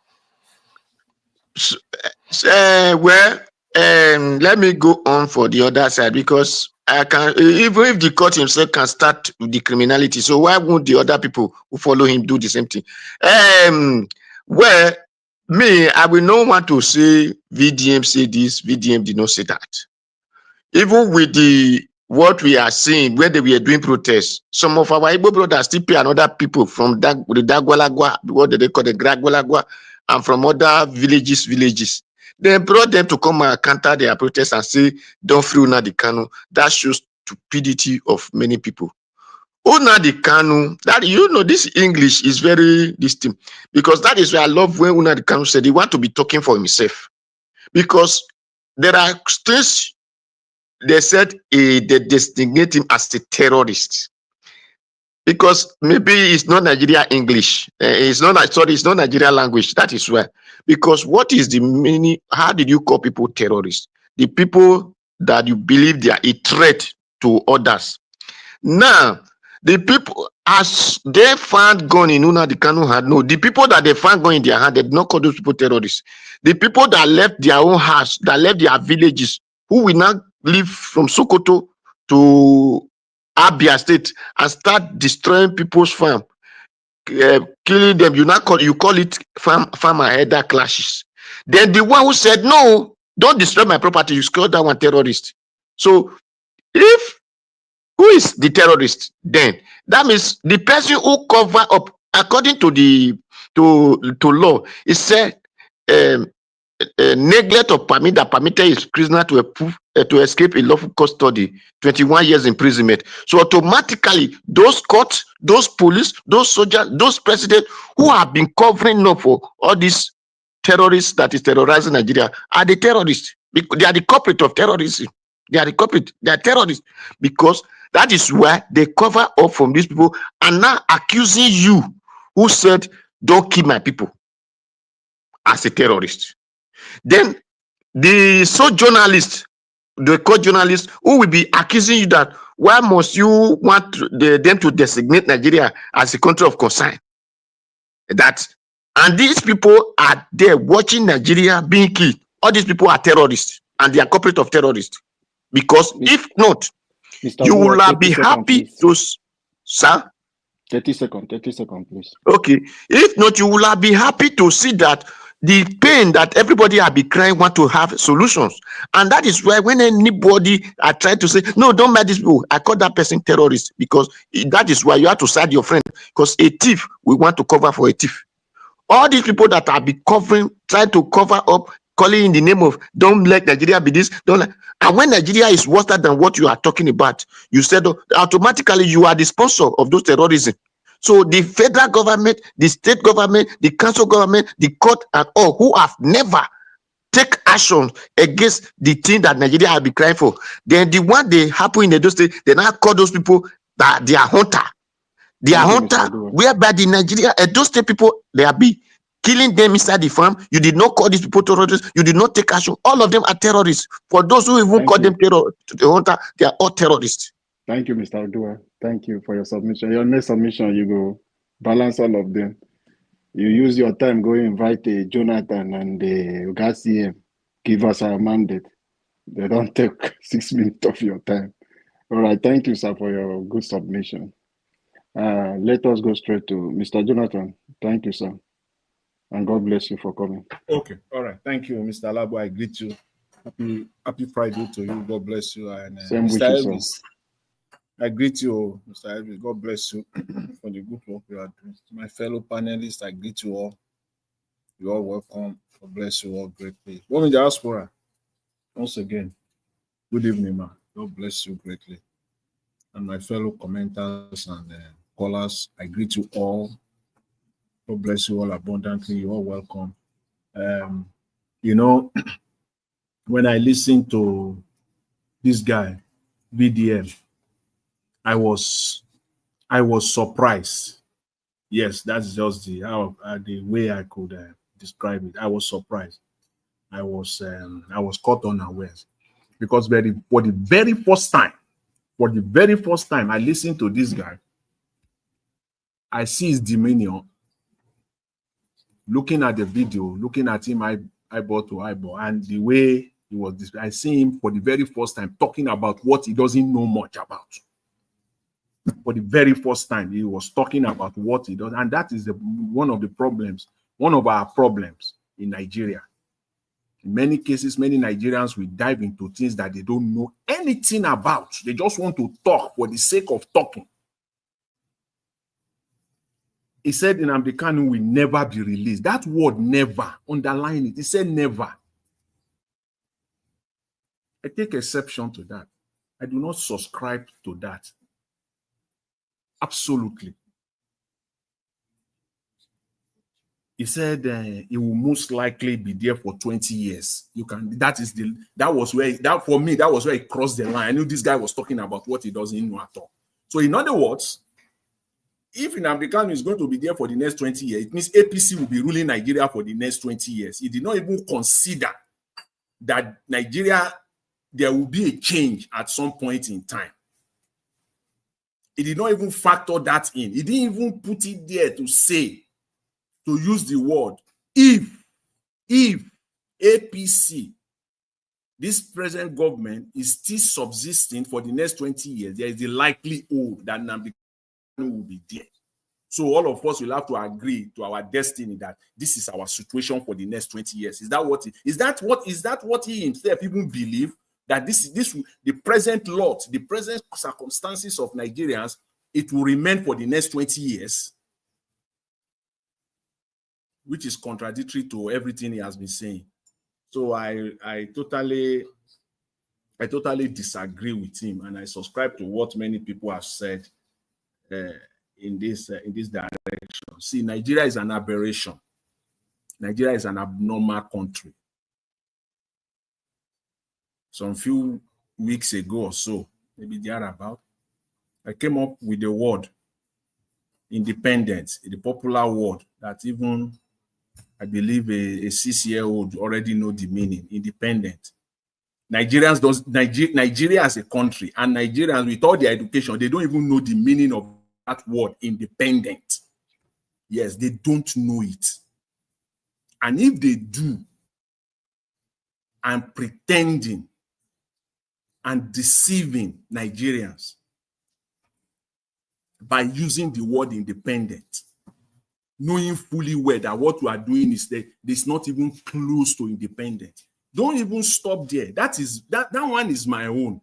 Well, let me go on for the other side because I can, even if the court himself can start with the criminality, so why won't the other people who follow him do the same thing? Well, me, I will not want to say VDM say this, VDM did not say that. Even with what we are seeing, where they were doing protests, some of our Igbo brothers still pay another people from the Dagwalagwa, what they call the Gragwalagwa, and from other villages. They brought them to come and counter their protests and say, don't free Nnamdi Kanu. That shows stupidity of many people. Nnamdi Kanu, that this English is very distinct because that is why I love when Nnamdi Kanu said he want to be talking for himself. Because there are things they said they designate him as a terrorist. Because maybe it's not Nigeria English. It's not Nigeria language. That is why. Because what is the meaning? How did you call people terrorists? The people that you believe they are a threat to others. Now, the people, as they found gun in Nnamdi Kanu hand, no, the people that they found gun in their hand, they did not call those people terrorists. The people that left their own house, that left their villages, who will now live from Sokoto to Abia State and start destroying people's farm, killing them. You call it farmer header clashes. Then the one who said no, don't destroy my property, you call that one terrorist. So if who is the terrorist then? That means the person who cover up according to the law. It said neglect of permit that permitted his prisoner to escape a lawful custody, 21 years imprisonment. So automatically, those courts, those police, those soldiers, those presidents who have been covering up for all these terrorists that is terrorizing Nigeria are the terrorists. They are the culprit of terrorism. They are the culprit. They are terrorists because that is why they cover up from these people and now accusing you who said, don't kill my people, as a terrorist. Then the journalists, the court journalists who will be accusing you that why must you want them to designate Nigeria as a country of concern? And these people are there watching Nigeria being killed. All these people are terrorists and they are culprit of terrorists. Because if not, Mr. you Odua, will be happy to, sir. 30 seconds, please. Okay. If not, you will be happy to see that the pain that everybody have been crying want to have solutions. And that is why when anybody are trying to say, no, don't mind these people, I call that person terrorist because that is why you have to side your friend. Because a thief, we want to cover for a thief. All these people that are be covering, trying to cover up, calling in the name of don't let Nigeria be this, don't let, and when Nigeria is worse than what you are talking about, you said automatically you are the sponsor of those terrorism. So the federal government, the state government, the council government, the court, and all who have never take action against the thing that Nigeria have been crying for, then the one they happen in those states, they now call those people that they are hunter. They are hunter, whereby the Nigeria, those state people, they are be killing them inside the farm. You did not call these people terrorists. You did not take action. All of them are terrorists. For those who even call them hunter, they are all terrorists. Thank you, Mr. Odua. Thank you for your submission. Your next submission, you go balance all of them. You use your time, go invite Jonathan and Ugasi, give us our mandate. They don't take 6 minutes of your time. All right, thank you, sir, for your good submission. Let us go straight to Mr. Jonathan. Thank you, sir. And God bless you for coming. Okay, all right. Thank you, Mr. Labo. I greet you. Happy Friday to you. God bless you. And Mr. Elvis, I greet you, Mr. Elvis. God bless you for the good work you are doing. My fellow panelists, I greet you all. You are welcome. God bless you all greatly. Women diaspora, once again, good evening, ma. God bless you greatly. And my fellow commenters and callers, I greet you all. God bless you all abundantly. You are welcome. You know, when I listened to this guy, VDM, I was surprised. Yes, that's just the way I could describe it. I was surprised. I was caught unawares because for the very first time I listened to this guy, I see his demeanor. Looking at the video, looking at him eyeball to eyeball, and the way he was, I see him for the very first time talking about what he doesn't know much about. For the very first time, he was talking about what he does, and that is one of our problems in Nigeria. In many cases, many Nigerians will dive into things that they don't know anything about. They just want to talk for the sake of talking. He said Nnamdi Kanu will never be released. That word never, underline it. He said never. I take exception to that. I do not subscribe to that. Absolutely. He said he will most likely be there for 20 years. That was where he crossed the line. I knew this guy was talking about what he doesn't know at all. So in other words, if Nnamdi Kanu is going to be there for the next 20 years, it means APC will be ruling Nigeria for the next 20 years. He did not even consider that Nigeria, there will be a change at some point in time. He did not even factor that in. He didn't even put it there to use the word, if APC, this present government, is still subsisting for the next 20 years, there is a likelihood that Nnamdi Kanu will be there. So all of us will have to agree to our destiny that this is our situation for the next 20 years. Is that what he himself even believe, that the present lot, the present circumstances of Nigerians, it will remain for the next 20 years, which is contradictory to everything he has been saying. So I totally disagree with him, and I subscribe to what many people have said in this direction. See, Nigeria is an aberration. Nigeria is an abnormal country. Some few weeks ago or so, maybe thereabout, I came up with the word independence, the popular word that even I believe a 6-year-old already know the meaning. Independent. Nigeria as a country, and Nigerians with all their education, they don't even know the meaning of that word, independent. Yes, they don't know it. And if they do, and pretending and deceiving Nigerians by using the word independent, knowing fully well that what we are doing is not even close to independent. Don't even stop there. That one is my own.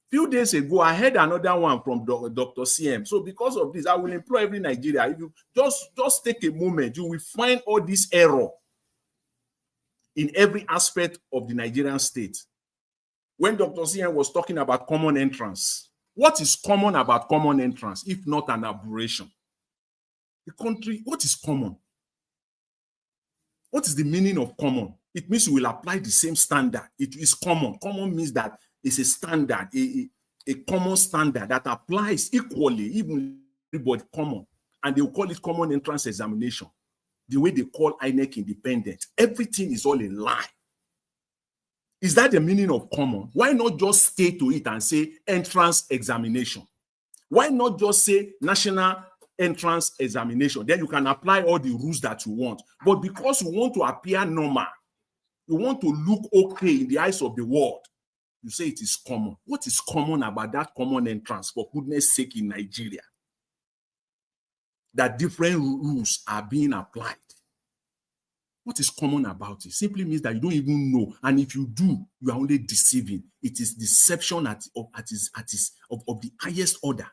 Few days ago, I heard another one from Dr. CM. So because of this, I will implore every Nigeria, if you just take a moment, you will find all this error in every aspect of the Nigerian state. When Dr. CM was talking about common entrance, what is common about common entrance, if not an aberration? The country, what is common? What is the meaning of common? It means you will apply the same standard. It is common. Common means that it's a standard, a common standard that applies equally, even everybody common. And they will call it common entrance examination. The way they call INEC independent. Everything is all a lie. Is that the meaning of common? Why not just stay to it and say entrance examination? Why not just say national entrance examination? Then you can apply all the rules that you want. But because you want to appear normal, you want to look okay in the eyes of the world, you say it is common. What is common about that common entrance, for goodness sake, in Nigeria? That different rules are being applied. What is common about it? Simply means that you don't even know. And if you do, you are only deceiving. It is deception of the highest order.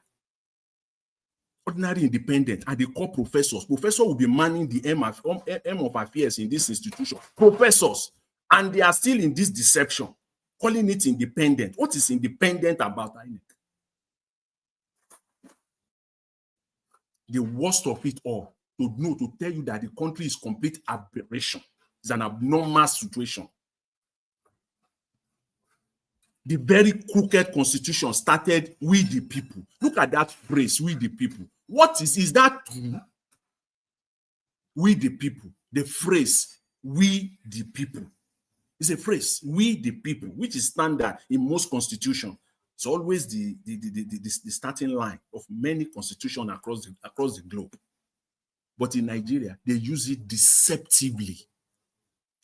Ordinary independent, and they call professors. Professors will be manning the M of affairs in this institution. Professors. And they are still in this deception, calling it independent. What is independent about INEC? The worst of it all, to tell you that the country is complete aberration. It's an abnormal situation. The very crooked constitution started with the people. Look at that phrase, we the people. What is that true? We the people. The phrase, we the people. It's a phrase, we the people, which is standard in most constitutions. It's always the starting line of many constitutions across the globe. But in Nigeria, they use it deceptively,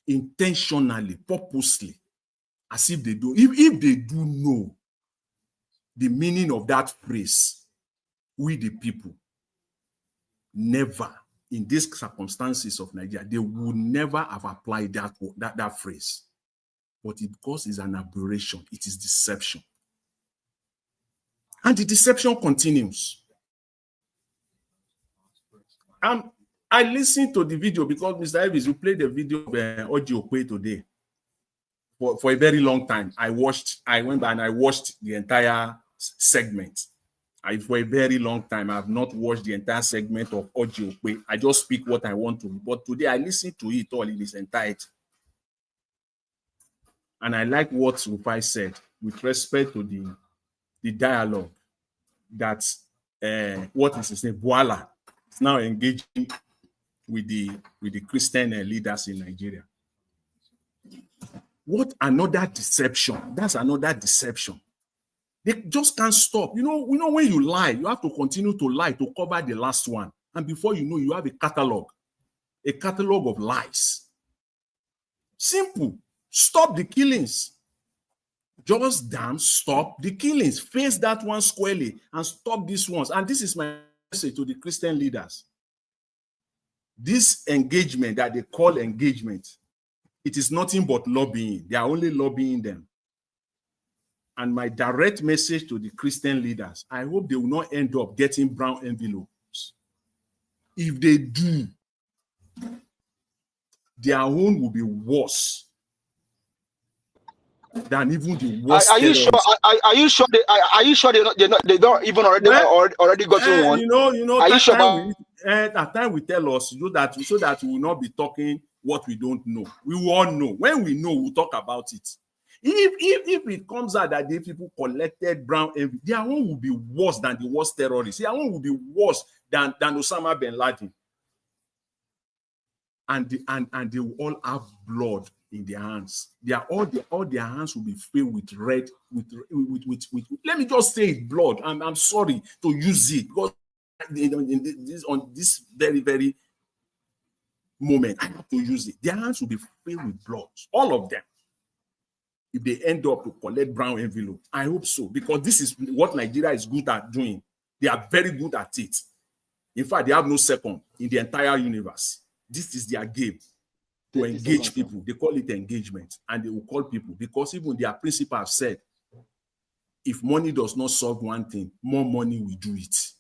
intentionally, purposely, as if they do. If they do know the meaning of that phrase, we the people, never, in these circumstances of Nigeria, they would never have applied that phrase. But because it's an aberration, it is deception. And the deception continues. I listened to the video because Mr. Elvis, you played the video of Audio Play today. For a very long time, I went and I watched the entire segment. For a very long time, I have not watched the entire segment of Audio Play. I just speak what I want to. But today, I listened to it all in its entirety. And I like what Rufai said with respect to the dialogue that what is his name, Boala, is now engaging with the Christian leaders in Nigeria. What another deception? That's another deception. They just can't stop. You know when you lie, you have to continue to lie to cover the last one. And before you know, you have a catalog of lies. Simple. Stop the killings. Just damn stop the killings. Face that one squarely and stop these ones. And this is my message to the Christian leaders. This engagement that they call engagement, it is nothing but lobbying. They are only lobbying them. And my direct message to the Christian leaders, I hope they will not end up getting brown envelopes. If they do, their own will be worse than even the worst. Are you sure? Are you sure? Are you sure they don't even already gotten one? Are you sure about? At time we tell us so that we will not be talking what we don't know. We will all know. When we know, we'll talk about it. If it comes out that the people collected brown envelope, their own will be worse than the worst terrorists. Their own will be worse than Osama bin Laden. And they will all have blood in their hands. All their hands will be filled with red, with let me just say it, blood. I'm sorry to use it because on this very, very moment, I have to use it. Their hands will be filled with blood. All of them. If they end up to collect brown envelope. I hope so, because this is what Nigeria is good at doing. They are very good at it. In fact, they have no second in the entire universe. This is their game, to engage people. They call it engagement, and they will call people because even their principal have said, if money does not solve one thing, more money will do it.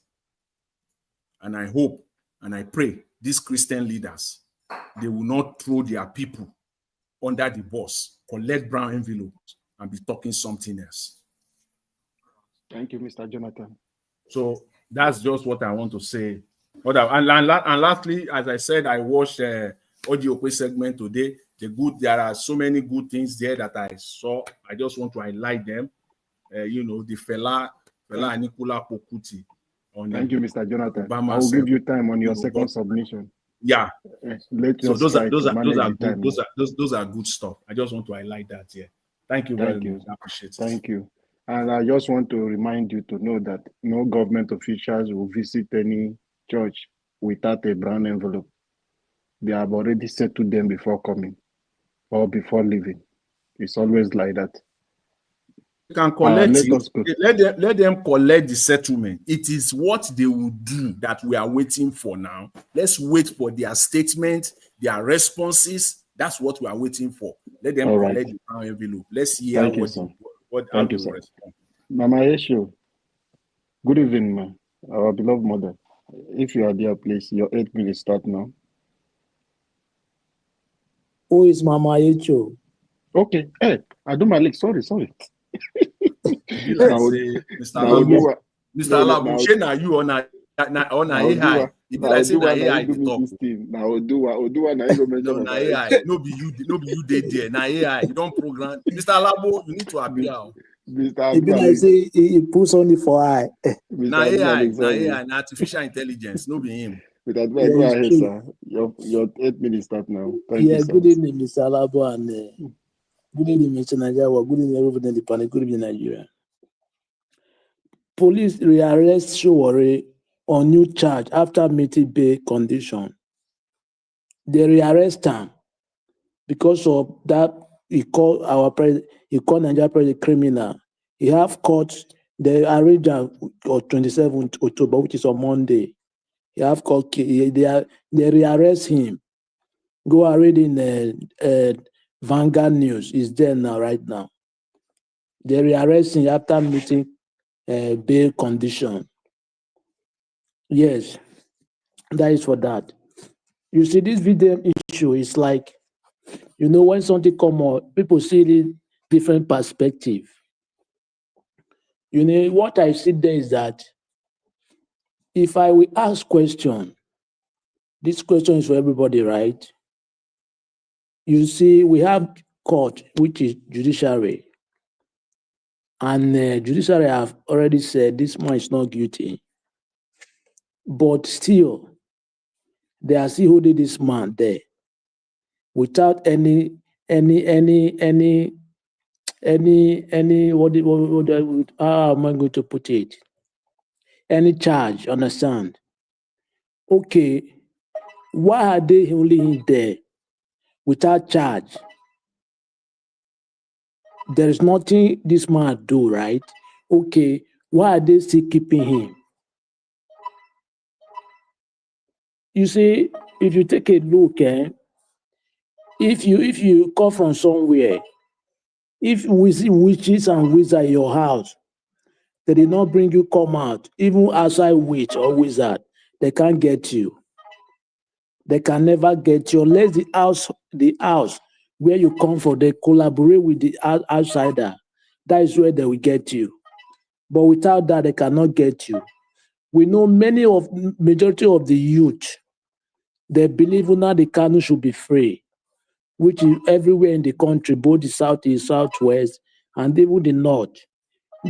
And I hope and I pray these Christian leaders, they will not throw their people under the bus, collect brown envelopes, and be talking something else. Thank you, Mr. Jonathan. So that's just what I want to say. And lastly, as I said, I watched Audio Play segment today. There are so many good things there that I saw. I just want to highlight them. The fella Nicola Pokuti. Thank you, Mr. Jonathan. Obama, I will give you time on your second submission. Yeah. So those are good stuff. I just want to highlight that here. Thank you very much. I appreciate it. Thank you. And I just want to remind you to know that no government officials will visit any church without a brown envelope. They have already settled them before coming or before leaving. It's always like that. You can collect it. Let them collect the settlement. It is what they will do that we are waiting for now. Let's wait for their statement, their responses. That's what we are waiting for. Let them collect the brown envelope. Let's hear what Thank you, sir. Mama Esho, good evening, ma. Our beloved mother. If you are there, please, your 8 minutes start now. Who is Mama Esho? Okay. Hey, Adumalik, sorry. Mr. Alabu, now you on a AI. It be Now like say na Oduwa na AI him do dey me talk. this thing. Now Oduwa na him go mention No, na Mama AI. Echo. No be you dey there. Na AI. You don't program. Mr. Labo, you need to appear. Mr. It be like Abdulhamid, say he puts on it for eye. Na Mr. AI, Abdulhamid, na sorry. AI, na artificial intelligence. No be him. Mr. Abdulhamid, Yeah, go it's ahead, true. sir. Your 8 minutes start now. Thank you, Yeah, sir. good evening, Mr. Alabo, and good evening, Mr. Nigeria. Good evening, everybody in the panic. Good evening, Nigeria. Police rearrest Sowore on new charge after meeting bail condition. They rearrest him because of that. He called Nigeria president criminal. He have court. They arranged on 27th October, which is on Monday. He have court. They rearrest him. Go and read in Vanguard News. Is there now, right now. They rearrest him after meeting bail condition. Yes, that is for that. You see, this VDM issue is like, when something come up, people see it different perspective. What I see there is that if I will ask question, this question is for everybody, right? You see, we have court, which is judiciary. And judiciary have already said this man is not guilty. But still, they are still holding this man there without any how am I going to put it? Any charge, understand? Okay, why are they holding him there without charge? There is nothing this man do, right? Okay, why are they still keeping him? You see, if you take a look, if you come from somewhere, if we see witches and wizards in your house, they did not bring you come out, even outside witch or wizard, they can't get you. They can never get you unless the house where you come from, they collaborate with the outsider. That is where they will get you. But without that, they cannot get you. We know majority of the youth, they believe Nnamdi Kanu should be free, which is everywhere in the country, both the southeast, southwest, and even the north.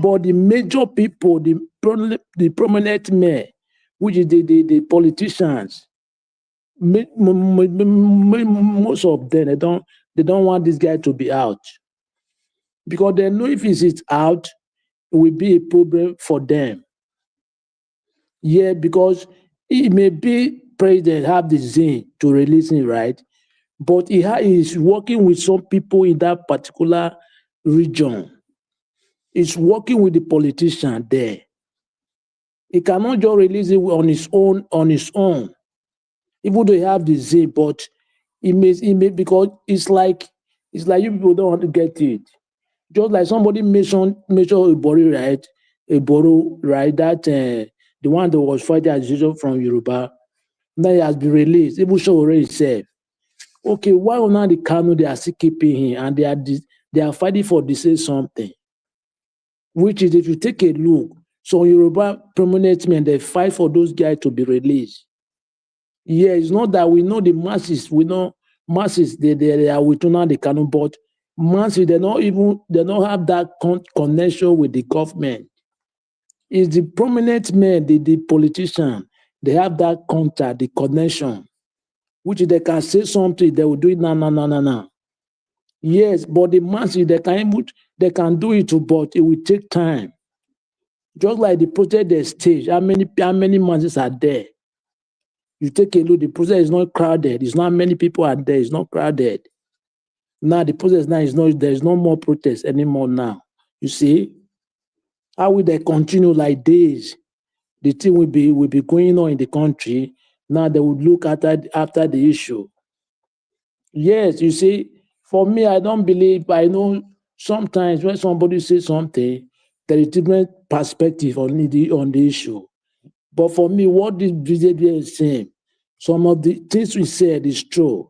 But the major people, the prominent men, which is the politicians, most of them, they don't want this guy to be out. Because they know if he's out, it will be a problem for them. Yeah, because he may be president, have the zeal to release him, right? But he is working with some people in that particular region. He's working with the politician there. He cannot just release it on his own. Even though he have the zeal, but he may because it's like you people don't want to get it. Just like somebody mentioned Eboro, right? Eboro, right? That the one that was fighting accusation from Yoruba, now he has been released. Even Sowore himself. Okay, why Nnamdi Kanu they are still keeping him and they are fighting for the same something? Which is, if you take a look, some Yoruba prominent men, they fight for those guys to be released. Yeah, it's not that we know the masses, they are with Nnamdi Kanu, but masses, they don't have that connection with the government. It's the prominent men, the politician, they have that contact, the connection, which they can say something, they will do it now. Yes, but the masses, they can do it too, but it will take time. Just like the protest they stage, how many masses are there? You take a look, the protest is not crowded. It's not many people are there. It's not crowded. Now the protest there's no more protest anymore now. You see? How will they continue like this? The thing will be going on in the country. Now they would look after the issue. Yes, you see, for me, I don't believe, I know sometimes when somebody says something, there is different perspective on the issue. But for me, what this brigadier is saying, some of the things we said is true.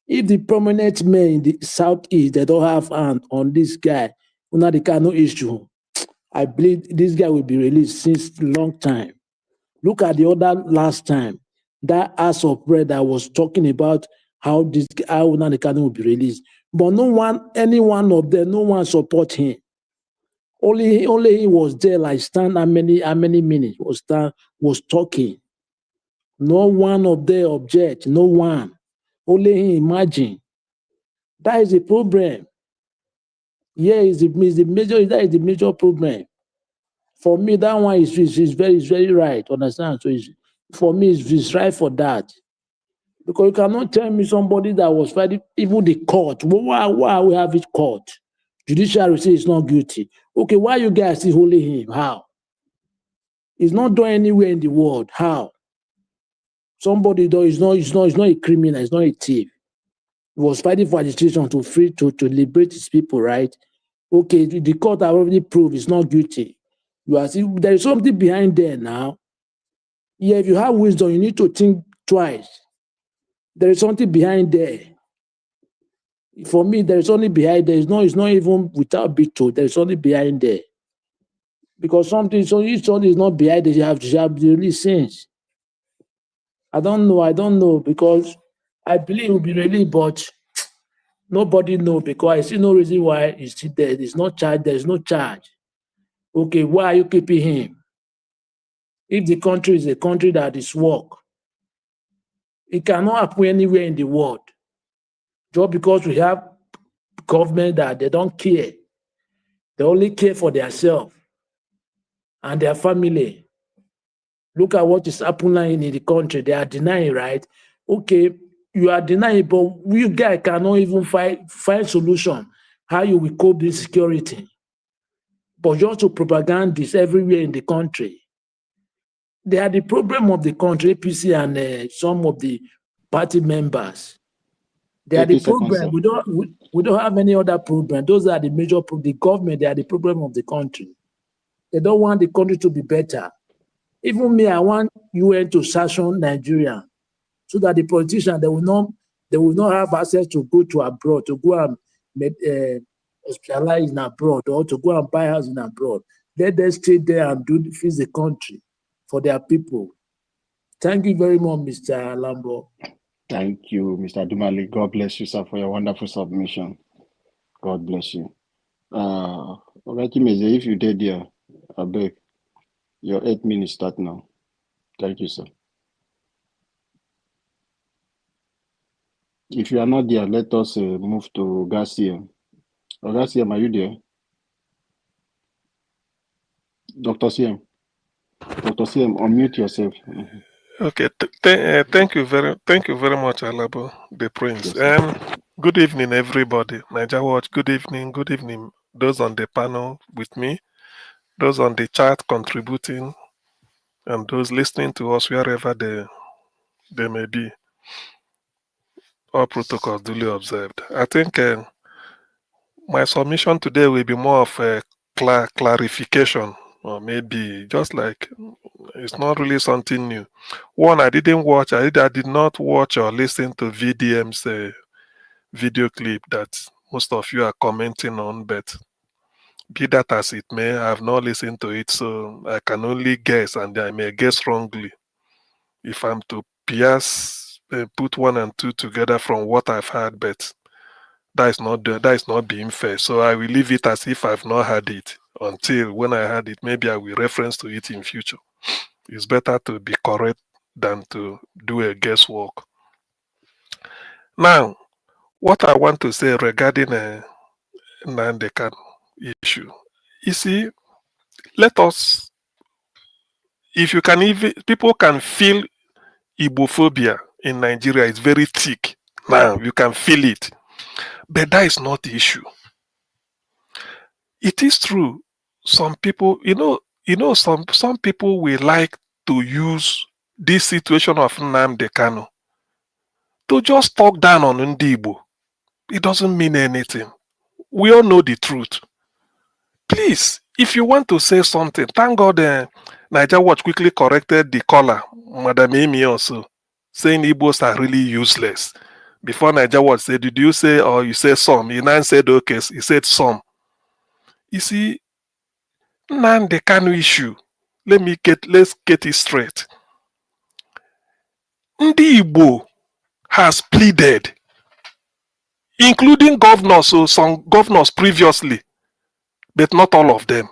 If the prominent men in the southeast, they don't have hand on this guy, Nnamdi Kanu issue, I believe this guy will be released since a long time. Look at the other last time, that ass of bread that was talking about how Nnamdi Kanu will be released. But no one, any one of them, no one support him. Only he was there, like stand how many minutes was talking. No one of them object, no one. Only he imagine. That is the problem. Yeah, that is the major problem. For me, that one is very right. Understand? So for me, it's right for that. Because you cannot tell me somebody that was fighting, even the court. Why we have it court? Judiciary say he's not guilty. Okay, why you guys still holding him? How? He's not done anywhere in the world. How? Somebody though is not a criminal, he's not a thief. He was fighting for agitation to liberate his people, right? Okay, the court have already proved he's not guilty. You are still, there is something behind there now. Yeah, if you have wisdom, you need to think twice. There is something behind there. For me, there is only behind there. It's not even without being told. There is only behind there. Because something is not behind there, you have the release since. I don't know, because I believe it will be released, but nobody know, because I see no reason why he's still there. There's no charge. Okay, why are you keeping him? If the country is a country that is work, it cannot happen anywhere in the world. Just because we have government that they don't care. They only care for themselves and their family. Look at what is happening in the country. They are denying, right? Okay, you are denying, but you guys cannot even find solution how you will cope with security. But just to propaganda everywhere in the country. They are the problem of the country, APC and some of the party members. They are the problem. We don't have any other problem. Those are the major problem. The government, they are the problem of the country. They don't want the country to be better. Even me, I want UN to sanction Nigeria so that the politicians, they will not have access to go to abroad, to go and hospitalize in abroad, or to go and buy house in abroad. Let them stay there and fix the country for their people. Thank you very much, Mr. Lambo. Thank you, Mr. Dumali. God bless you, sir, for your wonderful submission. God bless you. If you did there, I beg. Your 8 minutes start now. Thank you, sir. If you are not there, let us move to Garcia. Garcia, are you there? Dr. CM. Dr. CM, unmute yourself. Okay, thank you very much, Alabo, the Prince. Yes, good evening, everybody. Niger Watch, good evening. Those on the panel with me, those on the chat contributing, and those listening to us wherever they may be. All protocols duly observed. I think my submission today will be more of a clarification, or maybe just like it's not really something new. One, I did not watch or listen to VDM's video clip that most of you are commenting on, but be that as it may, I have not listened to it, so I can only guess, and I may guess wrongly. If I'm to put 1 and 2 together from what I've heard, but that is not being fair. So I will leave it as if I've not heard it until when I heard it, maybe I will reference to it in future. It's better to be correct than to do a guesswork. Now, what I want to say regarding Nnamdi Kanu issue, you see, let us, if you can even, people can feel Igbophobia in Nigeria is very thick. Now, you can feel it. But that is not the issue. It is true. Some people, some people will like to use this situation of Nnamdi Kanu to just talk down on Ndi Igbo. It doesn't mean anything. We all know the truth. Please, if you want to say something, thank God Niger Watch quickly corrected the caller, Madam Amy also, saying Igbos are really useless. Before Niger Watch said, did you say, or you say some? He now said, okay, he said some. You see, Nnamdi Kanu issue let's get it straight. Ndi Igbo has pleaded, including governors, so some governors previously, but not all of them.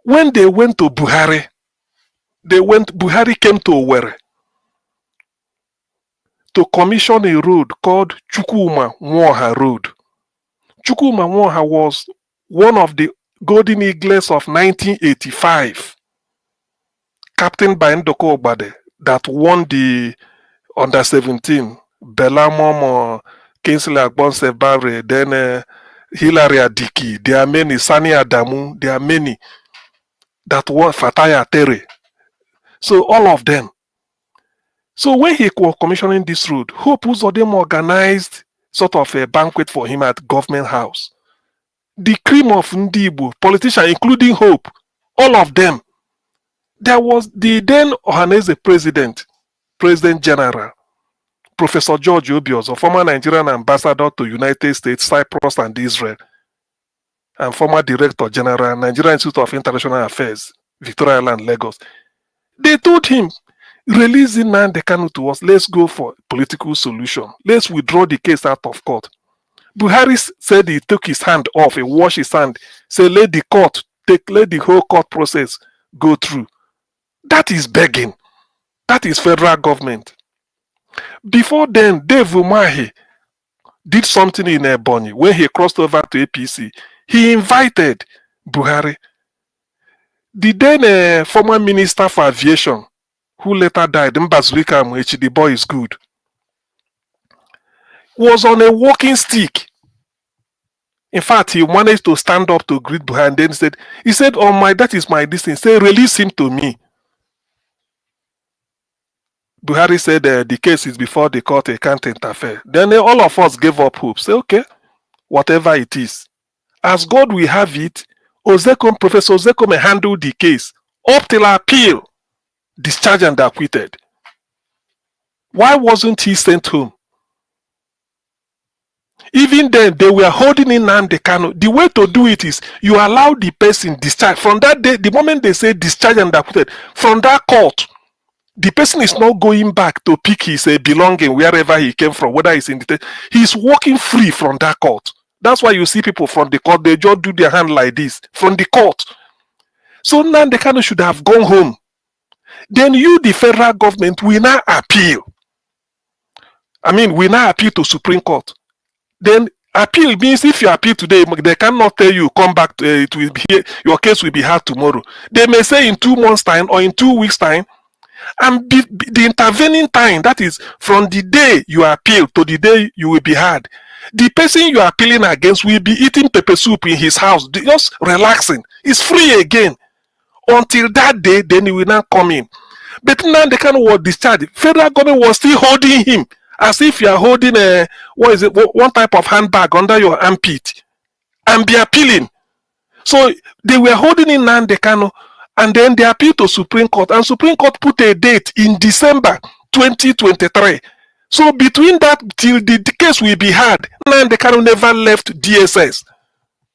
When they went to Buhari, Buhari came to Owerri to commission a road called Chukwuma Nwoha Road. Chukwuma Nwoha was one of the Golden Eagles of 1985, captained by Ndoko Ogbade, that won the Under-17. Bella Momo, Kingsley Agbonsebare, then Hilary Adiki. There are many. Sani Adamu. There are many that won. Fataya Tere. So all of them. So when he was commissioning this road, Hope Uzodinma organized sort of a banquet for him at Government House. The cream of Ndi Igbo, politicians, including Hope, all of them. There was the then Ohaneze President General, Professor George Obiozo, former Nigerian ambassador to United States, Cyprus, and Israel, and former Director General, Nigerian Institute of International Affairs, Victoria Island, Lagos. They told him, releasing Nnamdi Kanu to us, let's go for political solution. Let's withdraw the case out of court. Buhari said he took his hand off, he washed his hand, said let the whole court process go through. That is begging. That is federal government. Before then, Dave Umahi did something in Ebonyi when he crossed over to APC. He invited Buhari. The then former Minister for Aviation, who later died, Mbazurika Amuechi, the boy is good, was on a walking stick. In fact, he managed to stand up to greet Buhari and then said, oh that is my distance. Say, release him to me. Buhari said the case is before the court, he can't interfere. Then all of us gave up hope. Say, okay, whatever it is. As God will have it, Professor Ozekome handled the case up till appeal, discharged and acquitted. Why wasn't he sent home? Even then, they were holding in Nnamdi Kanu. The way to do it is you allow the person discharged. From that day, the moment they say discharged and acquitted, from that court, the person is not going back to pick his belonging wherever he came from, whether he's in the he's walking free from that court. That's why you see people from the court, they just do their hand like this, from the court. So Nnamdi Kanu should have gone home. Then you, the federal government, will now appeal. We now appeal to Supreme Court. Then appeal means if you appeal today, they cannot tell you come back to, it will be your case will be heard tomorrow. They may say in 2 months' time or in 2 weeks' time, and the intervening time, that is from the day you appeal to the day you will be heard, the person you are appealing against will be eating pepper soup in his house, just relaxing. It's free again. Until that day, then he will not come in. But now the kind of was discharged. Federal government was still holding him as if you are holding one type of handbag under your armpit and be appealing. So they were holding in Nnamdi Kanu, and then they appealed to Supreme Court, and Supreme Court put a date in December 2023. So between that till the case will be heard, Nnamdi Kanu never left DSS.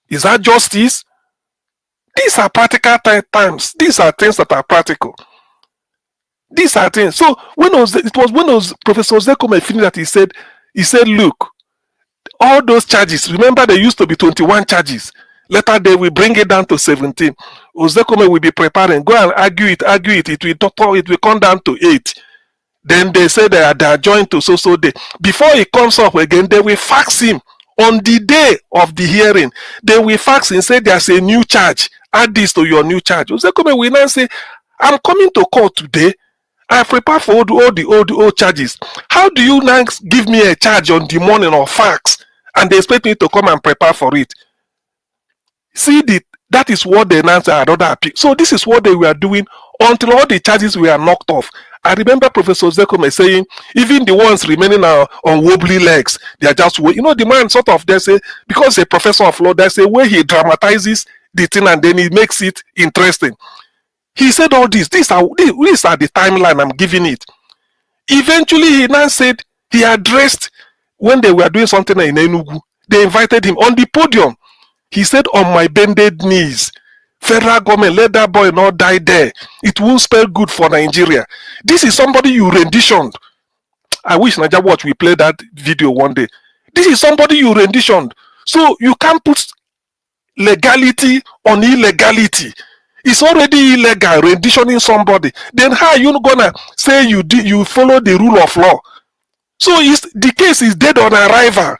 Is that justice? These are practical times. These are things that are practical. These are things. So when Professor Ozekome finished that, he said, look, all those charges, remember they used to be 21 charges. Later they will bring it down to 17. Ozekome will be preparing. Go and argue it. It will come down to 8. Then they say they are joined to so day. Before he comes up again, they will fax him on the day of the hearing. They will fax and say there's a new charge. Add this to your new charge. Ozekome will now say, I'm coming to court today. I prepare for all the old charges. How do you now give me a charge on the morning or fax and they expect me to come and prepare for it? See, that is what they announced another appeal. So this is what they were doing until all the charges were knocked off. I remember Professor Ozekome saying, even the ones remaining on wobbly legs, they are just, the man sort of, they say, because he's a professor of law, there's a way he dramatizes the thing and then he makes it interesting. He said all this. These are the timeline I'm giving it. Eventually, he now said he addressed when they were doing something in Enugu. They invited him on the podium. He said, on my bended knees, Federal government, let that boy not die there. It won't spell good for Nigeria. This is somebody you renditioned. I wish Naija Watch we play that video one day. This is somebody you renditioned. So you can't put legality on illegality. It's already illegal renditioning somebody. Then how are you gonna say you follow the rule of law? So the case is dead on arrival.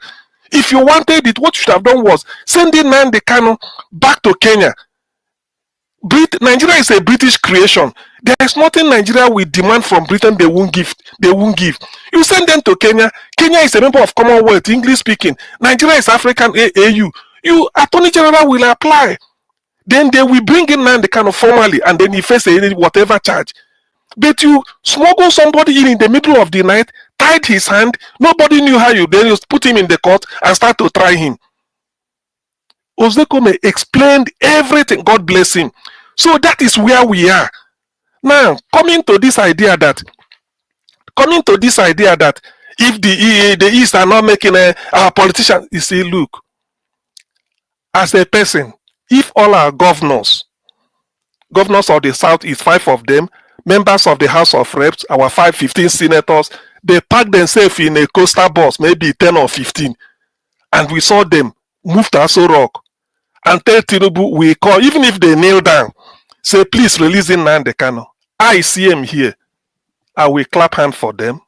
If you wanted it, what you should have done was sending Nnamdi Kanu back to Kenya. Nigeria is a British creation. There is nothing Nigeria will demand from Britain they won't give. They won't give. You send them to Kenya. Kenya is a member of Commonwealth, English speaking. Nigeria is African AU. You Attorney General will apply. Then they will bring in Nnamdi Kanu formally, and then he faces whatever charge. But you smuggle somebody in the middle of the night, tied his hand. Nobody knew how you. Then you put him in the court and start to try him. Ozekome explained everything. God bless him. So that is where we are now. Coming to this idea that if the East are not making our politicians, you see, look, as a person, if all our governors of the South is 5 of them, members of the House of Reps, our 15 senators, they pack themselves in a coastal bus, maybe 10 or 15, and we saw them move to Aso Rock and tell Tinubu we call, even if they kneel down, say please release Nnamdi Kanu. I see him here. I will clap hand for them.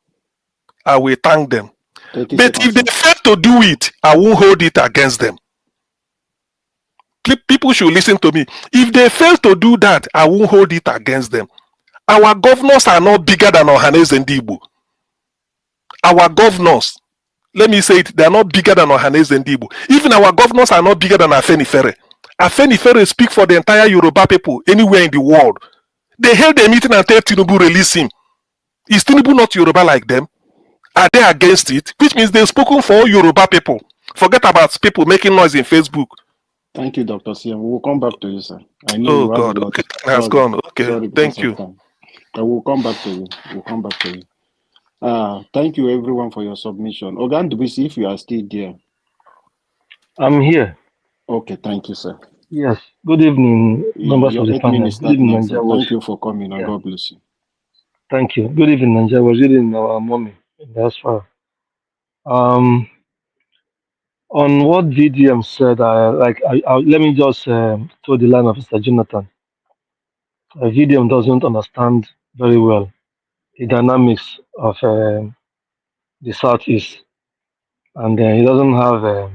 I will thank them. But if they fail to do it, I won't hold it against them. People should listen to me. If they fail to do that, I won't hold it against them. Our governors are not bigger than Ohaneze Ndigbo. Our governors, let me say it, they are not bigger than Ohaneze Ndigbo. Even our governors are not bigger than Afenifere. Afenifere speak for the entire Yoruba people anywhere in the world. They held a meeting and tell Tinubu release him. Is Tinubu not Yoruba like them? Are they against it? Which means they've spoken for all Yoruba people. Forget about people making noise in Facebook. Thank you, Dr. CM. We will come back to you, sir. I know Oh you have God, a lot. okay, has gone. Okay, Sorry thank because you. of time. I will come back to you. We'll come back to you. Thank you, everyone, for your submission. Ogandubisi, if you are still there. I'm here. Okay, thank you, sir. Yes. Good evening, members Your of the 8 panel. minutes Good start evening, now, sir. Nigeria. Thank you for coming, and Yeah. God bless you. Thank you. Good evening, Nigeria. I was reading our mommy. That's far. On what VDM said, let me just throw the line of Mr. Jonathan. VDM doesn't understand very well the dynamics of the Southeast, and he doesn't have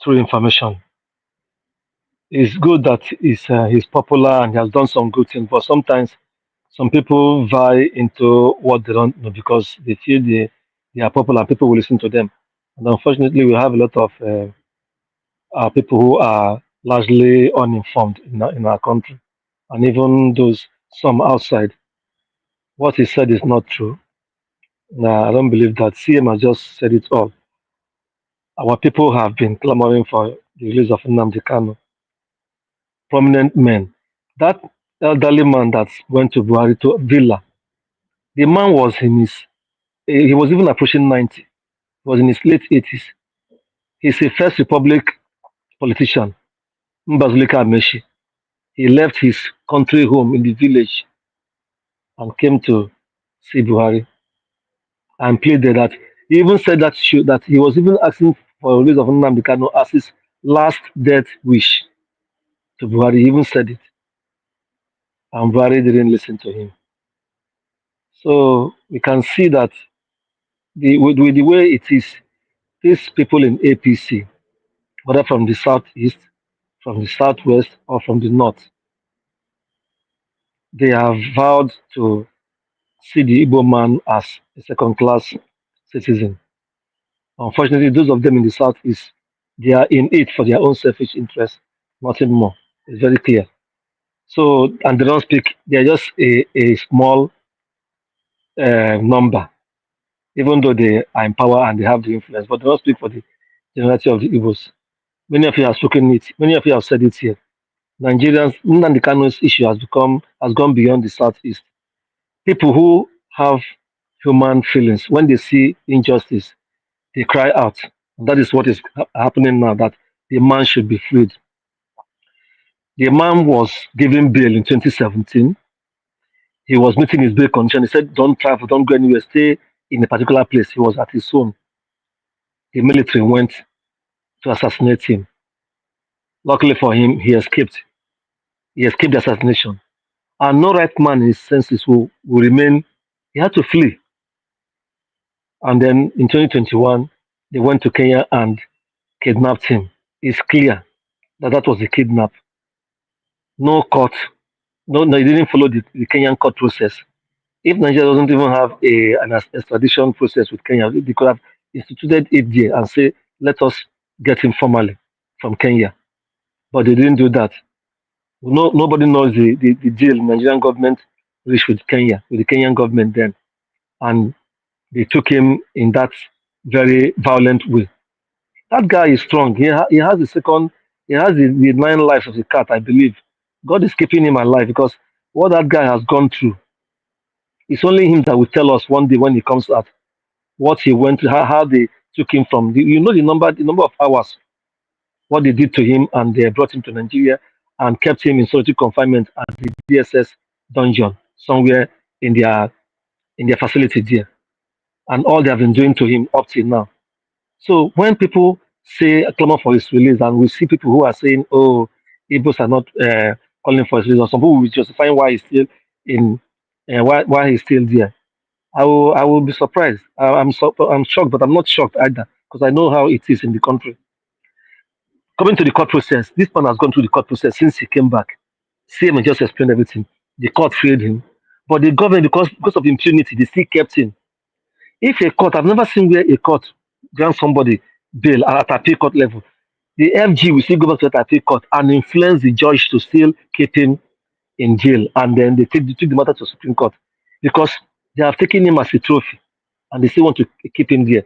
true information. It's good that he's popular and he has done some good things, but sometimes some people vie into what they don't know because they feel they are popular and people will listen to them. And unfortunately, we have a lot of people who are largely uninformed in our country, and even those some outside. What he said is not true. Nah, I don't believe that. CM has just said it all. Our people have been clamoring for the release of Nnamdi Kanu, prominent men. That elderly man that went to Buhari to Villa, the man was he was even approaching 90. He was in his late 80s. He's a First Republic politician, Mbazulika Ameshi. He left his country home in the village and came to see Buhari and pleaded that he even said that he was even asking for the release of Nnamdi Kanu as his last death wish to Buhari. He even said it, and Buhari didn't listen to him. So we can see that with the way it is, these people in APC, whether from the southeast, from the southwest, or from the north, they have vowed to see the Igbo man as a second-class citizen. Unfortunately, those of them in the southeast, they are in it for their own selfish interest, nothing more. It's very clear. So, and they don't speak, they're just a small number, even though they are in power and they have the influence, but they don't speak for the generality of the Igbos. Many of you have spoken it, many of you have said it here. Nigerians, Nnamdi Kanu's issue has gone beyond the southeast. People who have human feelings, when they see injustice, they cry out. And that is what is happening now, that the man should be freed. The man was given bail in 2017. He was meeting his bail condition. He said, don't travel, don't go anywhere, stay in a particular place. He was at his home. The military went to assassinate him. Luckily for him, he escaped. He escaped the assassination. And no right man in his senses will remain. He had to flee. And then in 2021, they went to Kenya and kidnapped him. It's clear that that was a kidnap. No court, no, he didn't follow the Kenyan court process. If Nigeria doesn't even have an extradition process with Kenya, they could have instituted it there and say, let us get him formally from Kenya. But they didn't do that. No, nobody knows the deal Nigerian government reached with Kenya, with the Kenyan government then. And they took him in that very violent way. That guy is strong. He has he has the 9 lives of the cat, I believe. God is keeping him alive because what that guy has gone through, it's only him that will tell us one day when he comes out what he went through, how they took him from. You know the number of hours, what they did to him, and they brought him to Nigeria and kept him in solitary confinement at the DSS dungeon somewhere in their facility there, and all they have been doing to him up till now. So when people say a clamor for his release, and we see people who are saying, "Oh, Igbos are not calling for his release," or some people will justifying why he's still in, why he's still there. I will be surprised. I'm shocked, but I'm not shocked either because I know how it is in the country. Coming to the court process, this man has gone through the court process since he came back. CM just explained everything. The court failed him, but the government, because of impunity, they still kept him. If a court, I've never seen where a court grants somebody bail at appeal court level. The FG will still go back to that appeal court and influence the judge to still keep him in jail, and then they take the matter to Supreme Court because they have taken him as a trophy, and they still want to keep him there.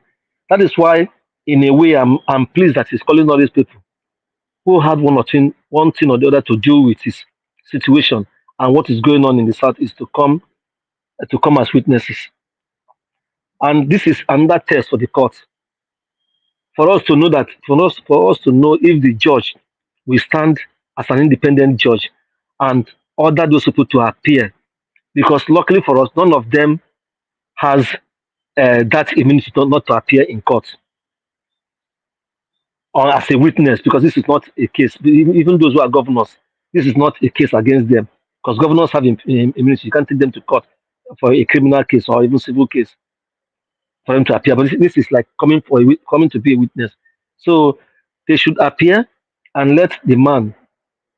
That is why, in a way, I'm pleased that he's calling all these people who had one thing or the other to do with his situation and what is going on in the south is to come as witnesses. And this is another test for the court for us to know that for us to know if the judge will stand as an independent judge and order those people to appear. Because luckily for us, none of them has that immunity not to appear in court or as a witness, because this is not a case. Even those who are governors, this is not a case against them, because governors have immunity. You can't take them to court for a criminal case or even civil case for them to appear. But this is like coming to be a witness. So they should appear and let the man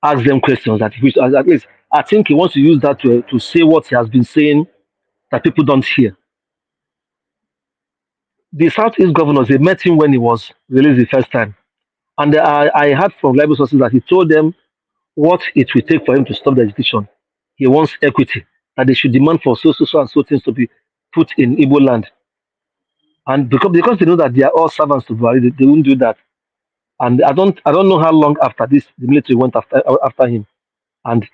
ask them questions that which at least I think he wants to use that to say what he has been saying that people don't hear. The Southeast governors, they met him when he was released the first time. And I heard from reliable sources that he told them what it will take for him to stop the agitation. He wants equity, that they should demand for so and so things to be put in Igbo land. And because they know that they are all servants to Buhari, they won't do that. And I don't know how long after this the military went after him and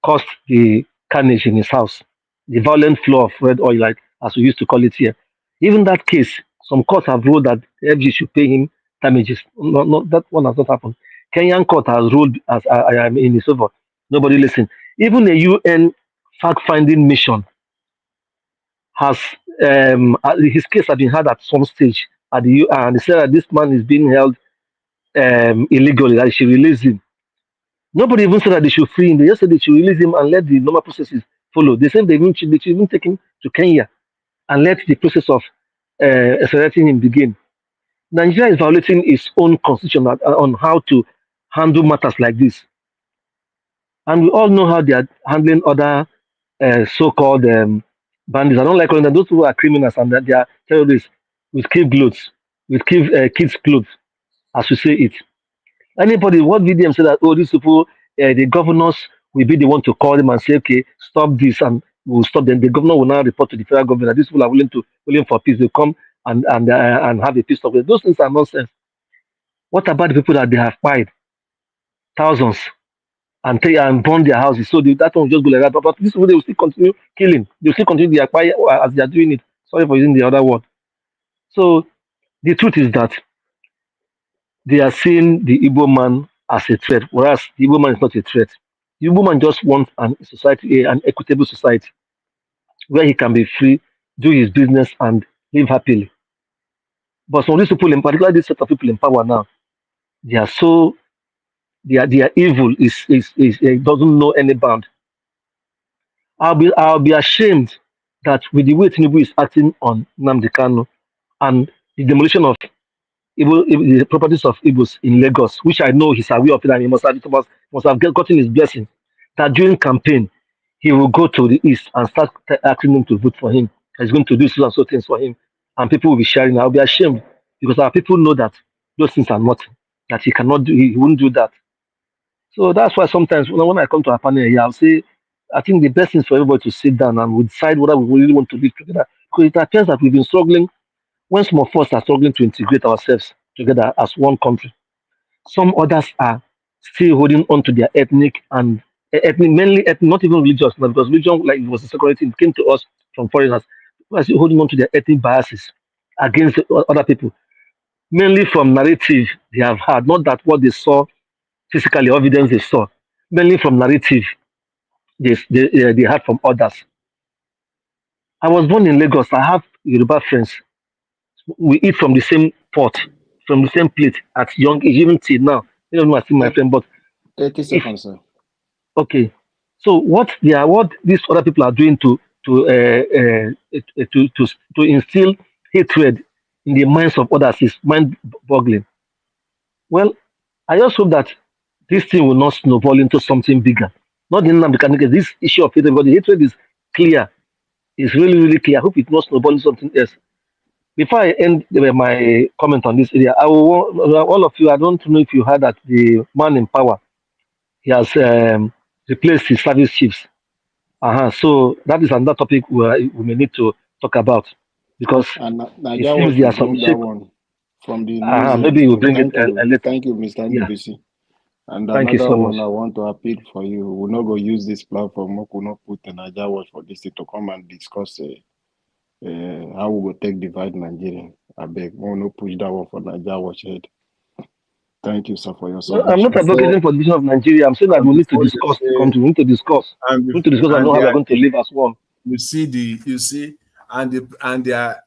caused the carnage in his house, the violent flow of red oil, like as we used to call it here. Even that case, some courts have ruled that the FG should pay him damages. No, that one has not happened. Kenyan court has ruled as I am in his favor. Nobody listen. Even a UN fact-finding mission has his case has been heard at some stage at the UN, and they said that this man is being held illegally. That they should release him. Nobody even said that they should free him. They just said they should release him and let the normal processes follow. They said they should even take him to Kenya and let the process of extraditing him begin. Nigeria is violating its own constitution on how to handle matters like this. And we all know how they are handling other so-called bandits. I don't like calling them those who are criminals and that they are terrorists with kids' clothes, as we say it. Anybody, what VDM said that, oh, these people, the governors will be the one to call them and say, okay, stop this, and we'll stop them. The governor will now report to the federal government that these people are willing for peace. They come and have a peace talk. Those things are nonsense. What about the people that they have fired thousands and burn their houses? So that one will just go like that. But these people, they will still continue killing. They will still continue their fire as they are doing it. Sorry for using the other word. So the truth is that they are seeing the Igbo man as a threat, whereas the Igbo man is not a threat. The Igbo man just wants an equitable society where he can be free, do his business, and live happily. But some of these people, in particular, this set of people in power now, they are so their evil is it doesn't know any bound. I'll be ashamed that with the way Tinubu is acting on Nnamdi Kanu and the demolition of the properties of Igbos in Lagos, which I know he's aware of it and he must have gotten his blessing, that during campaign he will go to the east and start asking them to vote for him. He's going to do so and so things for him, and people will be sharing. I'll be ashamed because our people know that those things are nothing, that he cannot do, he won't do that. So that's why sometimes when I come to a panel here, I'll say, I think the best thing is for everybody to sit down and we decide whether we really want to live together. Because it appears that we've been struggling, when some of us are struggling to integrate ourselves together as one country, some others are still holding on to their mainly ethnic, not even religious, but because religion, like it was a security, it came to us from foreigners, who are still holding on to their ethnic biases against other people, mainly from narrative they have had, not that what they saw physically, evidence they saw, mainly from narrative they had from others. I was born in Lagos. I have Yoruba friends. We eat from the same pot, from the same plate at young age, even till now. You don't know I see my friend, but 30 if seconds, sir. okay, so what these other people are doing to instill hatred in the minds of others is mind-boggling. Well, I just hope that this thing will not snowball into something bigger. Not in Nnamdi, this issue of hatred, because the hatred is clear. It's really, really clear. I hope it not snowball into something else. Before I end my comment on this area, I will all of you. I don't know if you heard that the man in power he has replaced his service chiefs. So that is another topic we may need to talk about because And it Nigeria seems Watch there will are some bring that shape. one from the news Maybe we'll too. bring it later. Thank you, Mr. Yeah, NDBC. And thank you another so much. one I want to appeal for you. We're not going to use this platform. We will not put the Nigeria Watch for this thing to come and discuss how we will take divide Nigeria. I beg, we will not push that one for Nigeria Watch head. Thank you, sir, for your No, I'm submission. not advocating for the division of Nigeria. I'm saying that we need to Before you discuss the say, country. We need to discuss. We need to discuss and and know how they we are are, going to live as one. and they are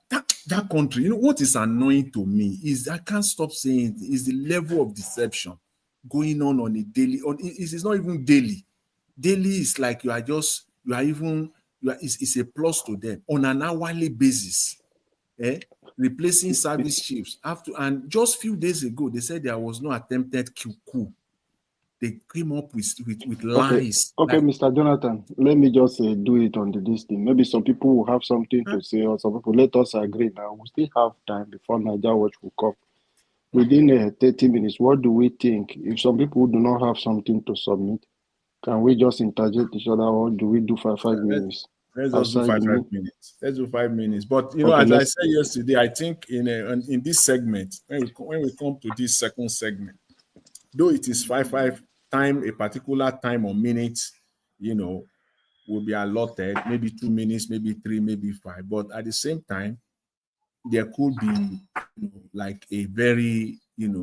that country. You know what is annoying to me is I can't stop saying it, is the level of deception going on a daily. It's not even daily. Daily is like it's a plus to them on an hourly basis. Replacing service chiefs after, and just few days ago they said there was no attempted coup. They came up with Okay, lies. okay, Like, Mr. Jonathan, let me just do it on this thing. Maybe some people will have something to say, or some people let us agree now. We still have time before Nigeria Watch will come. Within 30 minutes, what do we think? If some people do not have something to submit, can we just interject each other, or do we do 5 minutes? let's just do After five you, minutes. Let's do 5 minutes. But okay, as I let's. said yesterday, I think in this segment, when we come to this second segment, though it is five time, a particular time or minutes, will be allotted, maybe 2 minutes, maybe 3, maybe 5. But at the same time, there could be like a very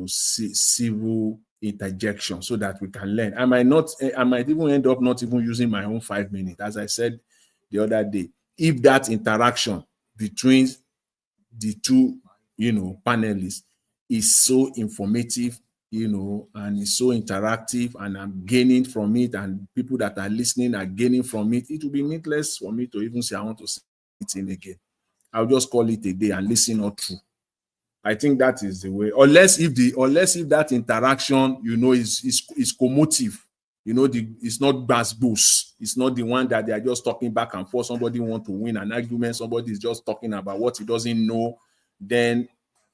civil interjection so that we can learn. I might even end up not even using my own 5 minutes, as I said the other day. If that interaction between the two panelists is so informative, and is so interactive, and I'm gaining from it, and people that are listening are gaining from it, it will be needless for me to even say I want to say it in again. I'll just call it a day and listen all through. I think that is the way. Unless if that interaction, is commotive, it's not bass boost. It's not the one that they are just talking back and forth. Somebody want to win an argument. Somebody is just talking about what he doesn't know. Then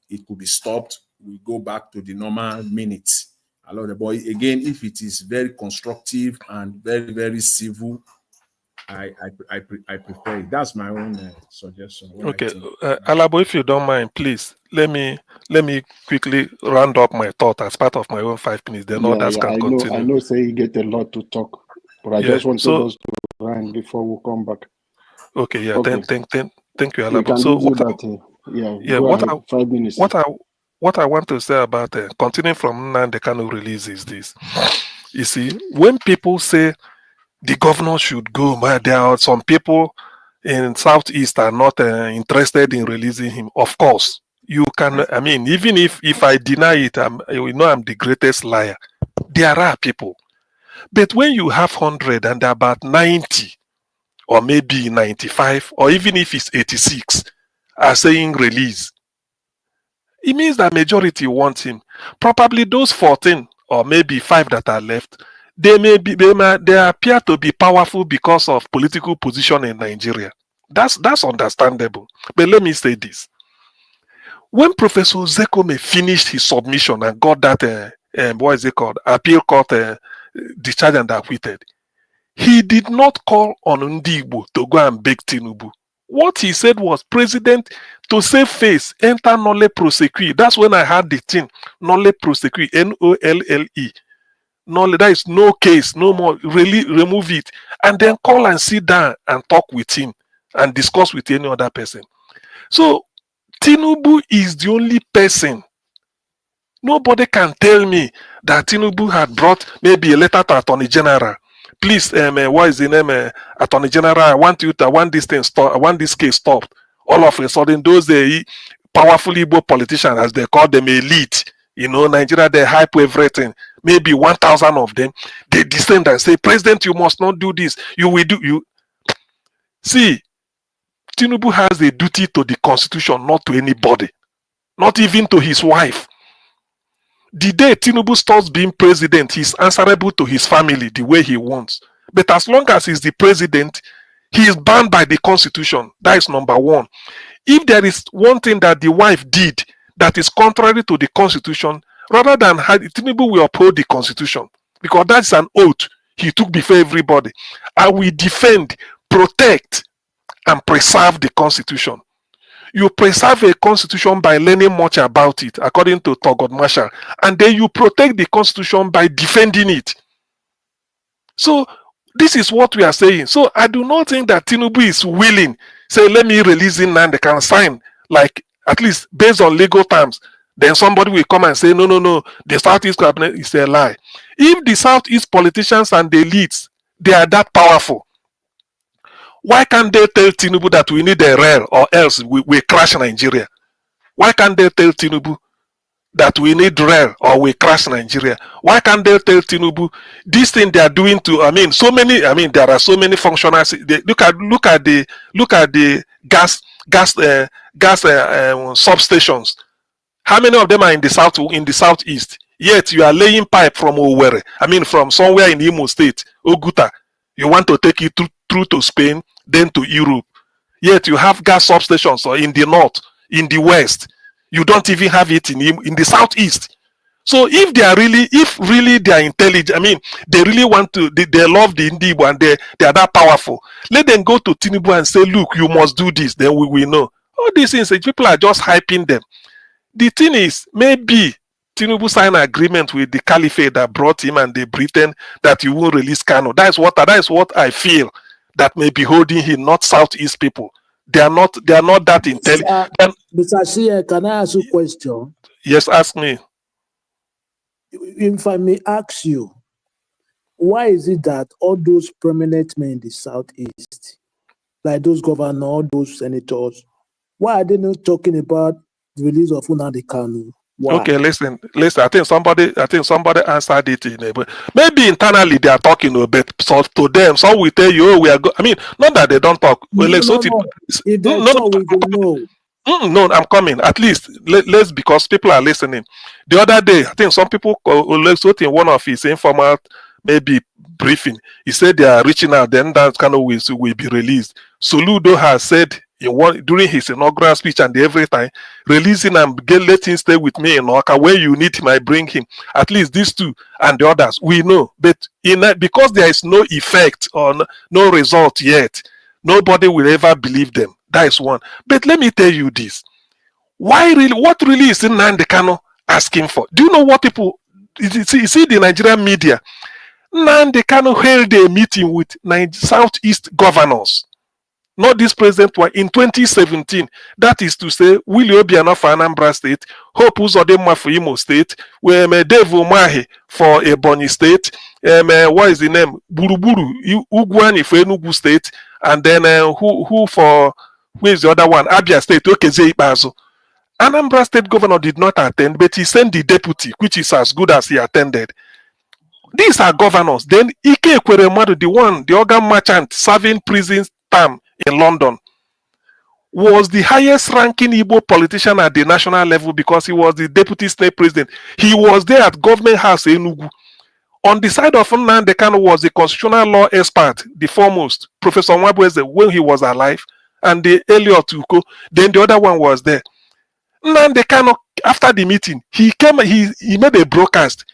it could be stopped. We go back to the normal minutes. I love the boy. Again, if it is very constructive and very, very civil, I prefer it. That's my own suggestion. Okay, Alabo, if you don't mind, please let me quickly round up my thought as part of my own 5 minutes. Then others can I continue. know. Say you get a lot to talk, but I just wanted us to run before we come back. Okay, yeah. Okay. Thank you, We Alabo. can So do that. Go ahead. 5 minutes. What what I want to say about continuing from Nnamdi Kanu release is this. You see, when people say the governor should go, but there are some people in Southeast are not interested in releasing him. Of course, you can. I mean, even if I deny it, I'm the greatest liar. There are people, but when you have 100 and about 90 or maybe 95 or even if it's 86 are saying release, it means that majority want him. Probably those 14 or maybe 5 that are left, they appear to be powerful because of political position in Nigeria. That's understandable. But let me say this. When Professor Zekome finished his submission and got that what is it called? Appeal court discharged and acquitted, he did not call on Ndigbo to go and beg Tinubu. What he said was, President, to save face, enter nolle prosequi. That's when I had the thing, nolle prosequi, N-O-L-L-E. Nolle, that is no case, no more, really remove it. And then call and sit down and talk with him and discuss with any other person. So, Tinubu is the only person. Nobody can tell me that Tinubu had brought maybe a letter to Attorney General. Please, what is the name? Attorney General, I want this thing stopped. I want this case stopped. All of a sudden, those powerful Igbo politicians, as they call them, elite, Nigeria, they hype everything. Maybe 1,000 of them, they descend and say, President, you must not do this. You will do. You see, Tinubu has a duty to the Constitution, not to anybody, not even to his wife. The day Tinubu starts being president, he's answerable to his family the way he wants. But as long as he's the president, he is bound by the Constitution. That is number one. If there is one thing that the wife did that is contrary to the Constitution, rather than Tinubu will uphold the Constitution, because that's an oath he took before everybody. I will defend, protect, and preserve the Constitution. You preserve a constitution by learning much about it, according to Thurgood Marshall, and then you protect the constitution by defending it. So this is what we are saying. So I do not think that Tinubu is willing, say, let me release him and they can sign, like at least based on legal terms. Then somebody will come and say, no, the Southeast cabinet is a lie. If the Southeast politicians and the elites, they are that powerful, why can't they tell Tinubu that we need a rail or else we crash Nigeria? Why can't they tell Tinubu that we need rail or we crash Nigeria? Why can't they tell Tinubu this thing they are doing to, there are so many functionaries. Look at the gas substations. How many of them are in the southeast? Yet you are laying pipe from Sowore, from somewhere in Imo State, Oguta. You want to take it through to Spain, then to Europe. Yet you have gas substations or in the north, in the west. You don't even have it in the southeast. So if really they are intelligent, they really want to, they love the Indigo and they are that powerful. Let them go to Tinubu and say, look, you must do this. Then we will know. All these things, people are just hyping them. The thing is, maybe Tinubu signed an agreement with the caliphate that brought him and the Britain that you won't release Kanu. That is what I feel that may be holding him, not Southeast people. They are not that intelligent. Mr. Shia, can I ask you a question? Yes, ask me. If I may ask you, why is it that all those prominent men in the Southeast, like those governors, those senators, why are they not talking about the release of Nnamdi Kanu? Why? Okay, listen. I think somebody answered it in a way. Maybe internally they are talking a bit. So to them, some will tell you, we are not that they don't talk. Well, If they talk, we will know. No, I'm coming. At least let's because people are listening. The other day, I think some people in one of his informal maybe briefing. He said they are reaching out. Then that kind of will be released. Soludo has said during his inaugural speech and every time, releasing and let him stay with me in Oka. Where you need him, I bring him. At least these two and the others, we know. But because there is no effect or no result yet, nobody will ever believe them. That is one. But let me tell you this: what really is Nnamdi Kanu asking for? Do you know what people? You see the Nigerian media. Nnamdi Kanu held a meeting with Southeast governors. not this present one, in 2017. That is to say, Willie Obiano for Anambra State, Hope Uzodinma for Imo State, where Dave Umahi for Ebonyi State, what is the name? Buruburu, Ugwani for Enugu State, and then who is the other one? Abia State, Okeze Ibazo. Anambra State governor did not attend, but he sent the deputy, which is as good as he attended. These are governors. Then Ike Ekweremadu, the organ merchant serving prison term in London, was the highest ranking Igbo politician at the national level because he was the deputy state president. He was there at Government House in Enugu. On the side of Nnamdi Kanu was the constitutional law expert, the foremost, Professor Nwabweze, when he was alive, and the Elliot Uko. Then the other one was there. Nnamdi Kanu, after the meeting, he made a broadcast.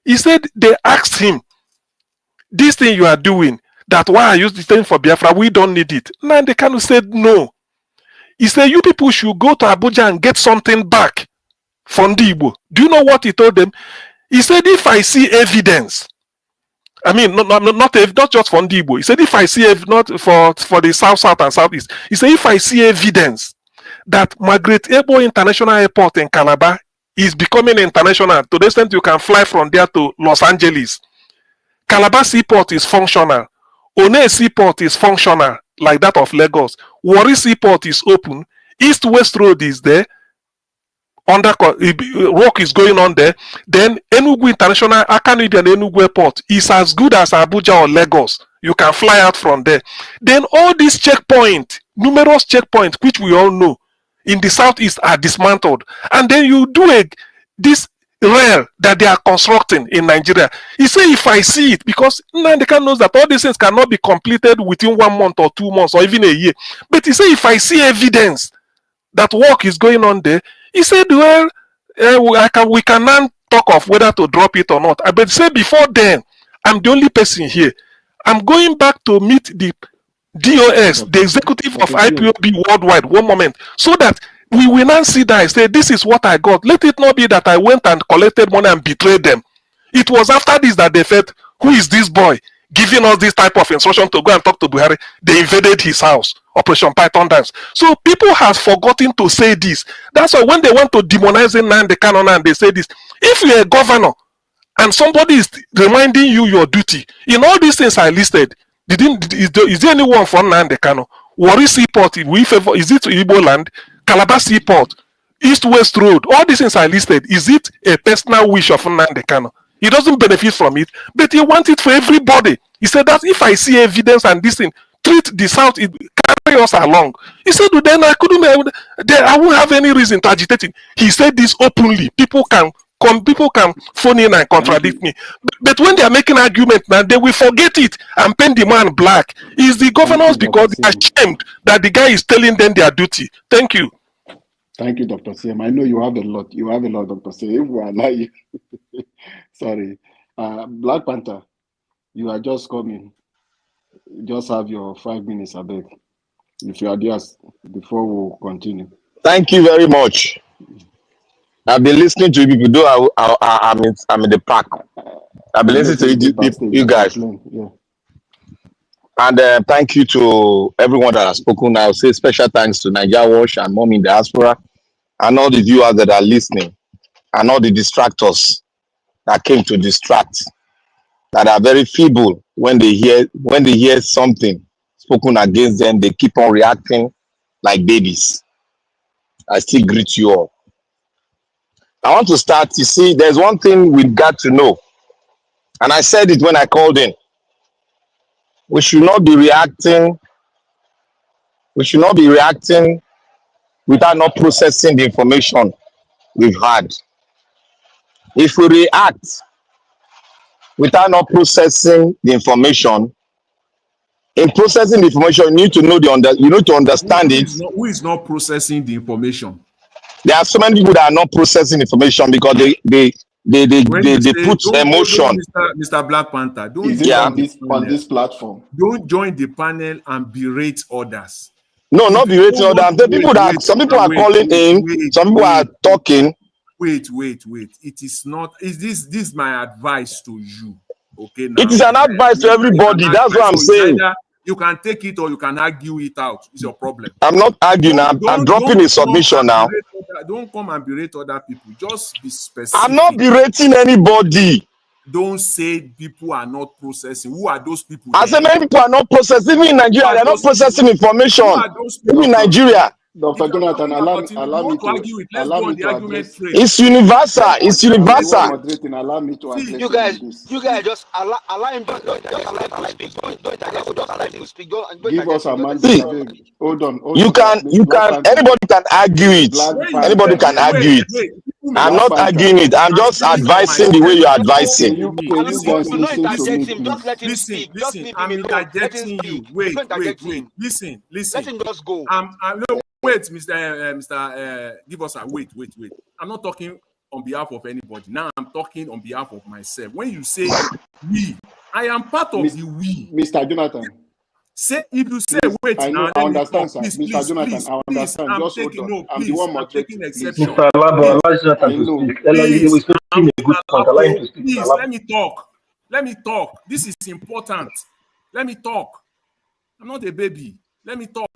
He said they asked him, this thing you are doing, that why are you staying for Biafra? We don't need it. Nnamdi Kanu said no. He said, you people should go to Abuja and get something back from the Igbo. Do you know what he told them? He said, if I see evidence, I mean, not just from the Igbo. He said, if I see, not for the South, South, and Southeast, he said, if I see evidence that Margaret Ebo International Airport in Calabar is becoming international to the extent you can fly from there to Los Angeles. Calabar Seaport is functional. One Seaport is functional, like that of Lagos. Warri Seaport is open. East-West Road is there. Work is going on there. Then Enugu International, Akanu and Enugu Airport is as good as Abuja or Lagos. You can fly out from there. Then all these checkpoints, numerous checkpoints, which we all know, in the southeast are dismantled. And then you do this rail that they are constructing in Nigeria. He said, if I see it, because Nnamdi Kanu knows that all these things cannot be completed within 1 month or 2 months or even a year. But he said, if I see evidence that work is going on there, he said, well, we can now talk of whether to drop it or not. But say before then, I'm the only person here. I'm going back to meet the DOS, the executive of IPOB worldwide, one moment, so that we will now see that I say, this is what I got. Let it not be that I went and collected money and betrayed them. It was after this that they felt, who is this boy giving us this type of instruction to go and talk to Buhari? They invaded his house, Operation Python Dance. So people have forgotten to say this. That's why when they want to demonize Nnamdi Kanu and they say this, if you're a governor and somebody is reminding you your duty, in all these things I listed, is there anyone for Nnamdi Kanu? Warri Seaport, is it Igbo land? Calabar Seaport, East-West Road, all these things I listed, is it a personal wish of Nnamdi Kanu? He doesn't benefit from it, but he wants it for everybody. He said that if I see evidence and this thing, treat the South, carry us along. He said, then I won't have any reason to agitate it. He said this openly. People can phone in and contradict me. But when they are making argument now, they will forget it and paint the man black. Is the governors because they are ashamed that the guy is telling them their duty. Thank you. Thank you, Dr. Sam. I know you have a lot. You have a lot, Dr. Sam. If we allow you. Sorry. Black Panther, you are just coming. Just have your 5 minutes, I beg. If you are there, before we continue. Thank you very much. I've been listening to you people, though I'm in the park. I've been listening to you guys. Yeah. And thank you to everyone that has spoken. I'll say special thanks to Nigeria Watch and Mom in Diaspora and all the viewers that are listening and all the distractors that came to distract, that are very feeble when they hear something spoken against them. They keep on reacting like babies. I still greet you all. I want to start. You see, there's one thing we've got to know, and I said it when I called in. We should not be reacting. We should not be reacting without not processing the information we've had. If we react without not processing the information, in processing the information, you need to know you need to understand it. Who is not processing the information? There are so many people that are not processing information because they put emotion. Mr. Black Panther, on this platform. Don't join the panel and berate others. No, not berating others. Some people are calling in. Some people are talking. Wait. It is not. This is my advice to you. Okay. Now. It is an advice to everybody. That's what I'm saying. You can take it or you can argue it out. It's your problem. I'm not arguing. I'm dropping a submission now. Don't come and berate other people. Just be specific. I'm not berating anybody. Don't say people are not processing. Who are those people? I say many people are not processing. Even in Nigeria, they're not processing information. Even in Nigeria. Dr. Jonathan, allow me to It's universal. It's universal. Allow me to address you guys just allow him to speak. Give us a man. Hold on. You can. Anybody can argue it. Anybody can argue it. I'm not arguing it. I'm just advising the way you're advising. Just let him speak. I'm interjecting you. Wait. Listen. Let him just go. Wait, Mr. Give us a wait. I'm not talking on behalf of anybody. Now I'm talking on behalf of myself. When you say we, I am part of the we. Mr. Jonathan. Say if you say wait I now, I understand, sir. Please, Mr. Jonathan, please, I understand. I'm Just taking hold on. no, I'm the please, one I'm moderating. taking exception. Mr. Alaba, allow Jonathan to speak. Please, let me talk. This is important. Let me talk. I'm not a baby. Let me talk.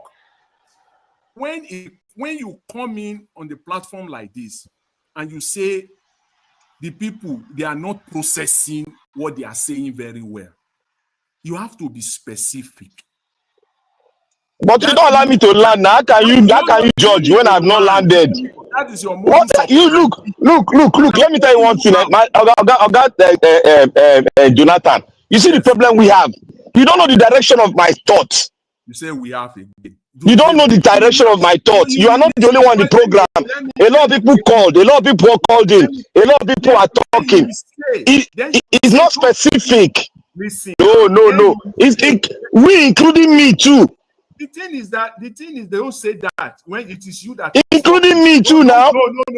When you come in on the platform like this and you say the people, they are not processing what they are saying very well, you have to be specific. But you don't allow me to land. Now, how can you judge when I've not landed? That is your What you look. Let me tell you one thing. Jonathan, you see the problem we have. You don't know the direction of my thoughts. You say we have again. You don't know the direction of my thoughts. You are not the only one in the program. A lot of people called. A lot of people are called in. A lot of people are talking. It's not specific. Listen. No. We, including me too. The thing is they don't say that when it is you that including me too now.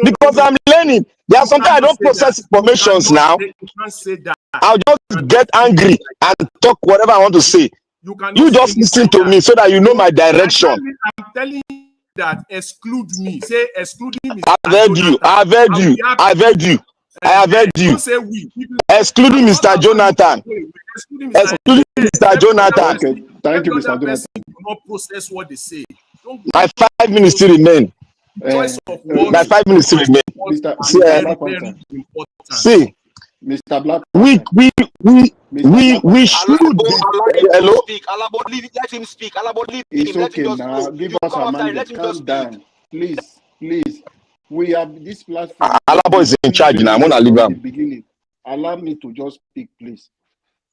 Because I'm learning. There are sometimes I don't process informations now. You can't say that. I'll just get angry and talk whatever I want to say. You just listen to me so that you know my direction. I'm telling you that exclude me. Say excluding me. I've heard you. Don't say we. Excluding Mr. Jonathan. Excluding Mr. Jonathan. Okay, thank you, Mr. Jonathan. Do not process what they say. My 5 minutes still remain. My 5 minutes still remain. See, Mr. Black. We should. Hello. Let him speak. It's okay now. Give us a man. Calm down, please. We have this platform. Alabo is in charge now. I'm gonna leave him. Beginning. Allow me to just speak, please.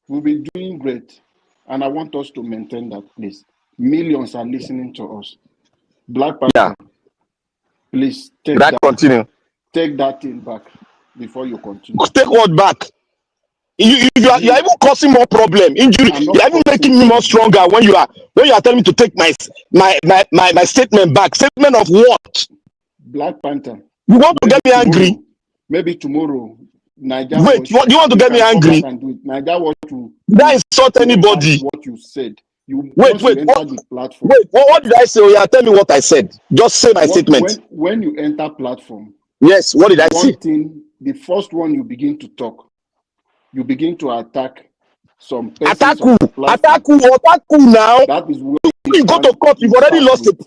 We'll be doing great, and I want us to maintain that, please. Millions are listening to us. Black Panther, please take that. Continue. Take that thing back before you continue. Take what back? You are even causing more problem, injury. You are even making me more stronger when you are telling me to take my statement back. Statement of what? Black Panther. You want to get me angry? Maybe tomorrow. Niger Wait, you want to get me angry? Niger was to. Did I insult anybody? What you said. Wait. What did I say? Oh, yeah, tell me what I said. Just say my statement. When you enter platform. Yes, what did I say? The first one you begin to talk, you begin to attack some persons. Attack who now? That is where you go to court. You've already lost it.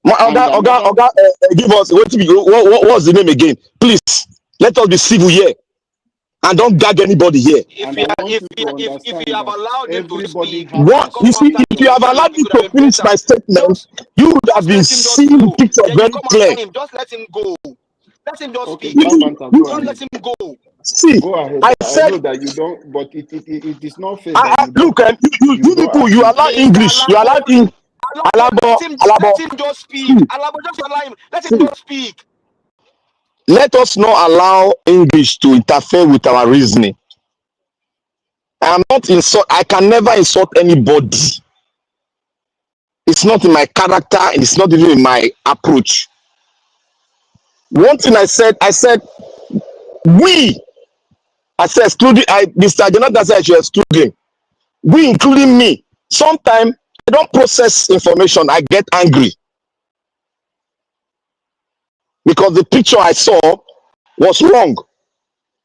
Oga, give us what's the name again? Please, let us be civil here. And don't gag anybody here. If you have allowed him to speak, if you have allowed me to finish my statement, you would have been seeing the picture very clear. Just let him go. Let him just speak. Just let him go. See, go ahead. I said know that you don't, but it is not fair. Look, you people, you allow English. You allow Let him just speak. Alabo, just allow him. Let him just speak. Let us not allow English to interfere with our reasoning. I can never insult anybody. It's not in my character, and it's not even in my approach. One thing I said, excluding Mr. Jonathan said I should exclude him. We, including me. Sometimes I don't process information, I get angry. Because the picture I saw was wrong.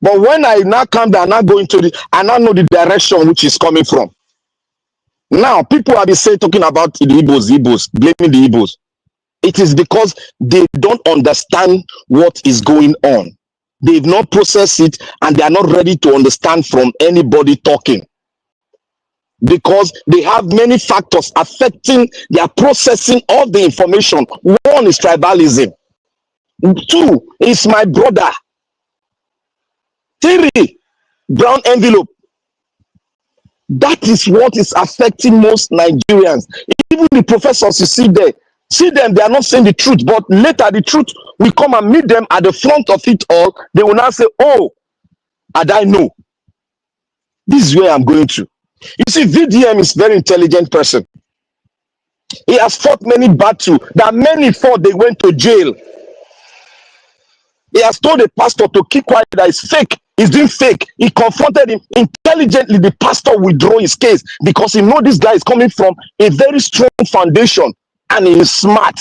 But when I now come down, I now go into I now know the direction which is coming from. Now, people have been saying, talking about the Igbos, blaming the Igbos. It is because they don't understand what is going on. They've not processed it and they are not ready to understand from anybody talking. Because they have many factors affecting their processing of the information. One is tribalism. Two is my brother. Three, brown envelope. That is what is affecting most Nigerians. Even the professors you see them, they are not saying the truth, but later the truth will come and meet them at the front of it all. They will now say, oh, and I know. This is where I'm going to. You see, VDM is a very intelligent person. He has fought many battles that many thought they went to jail. He has told the pastor to keep quiet, that it's fake. He's doing fake. He confronted him intelligently. The pastor withdrew his case because he know this guy is coming from a very strong foundation and he is smart.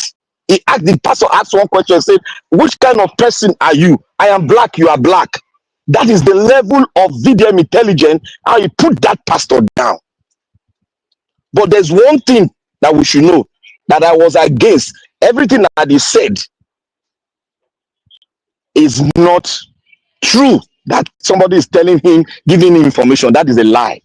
The pastor asked one question and said, which kind of person are you? I am black, you are black. That is the level of VDM intelligence, how you put that pastor down. But there's one thing that we should know, that I was against. Everything that he said is not true. That somebody is telling him, giving him information. That is a lie.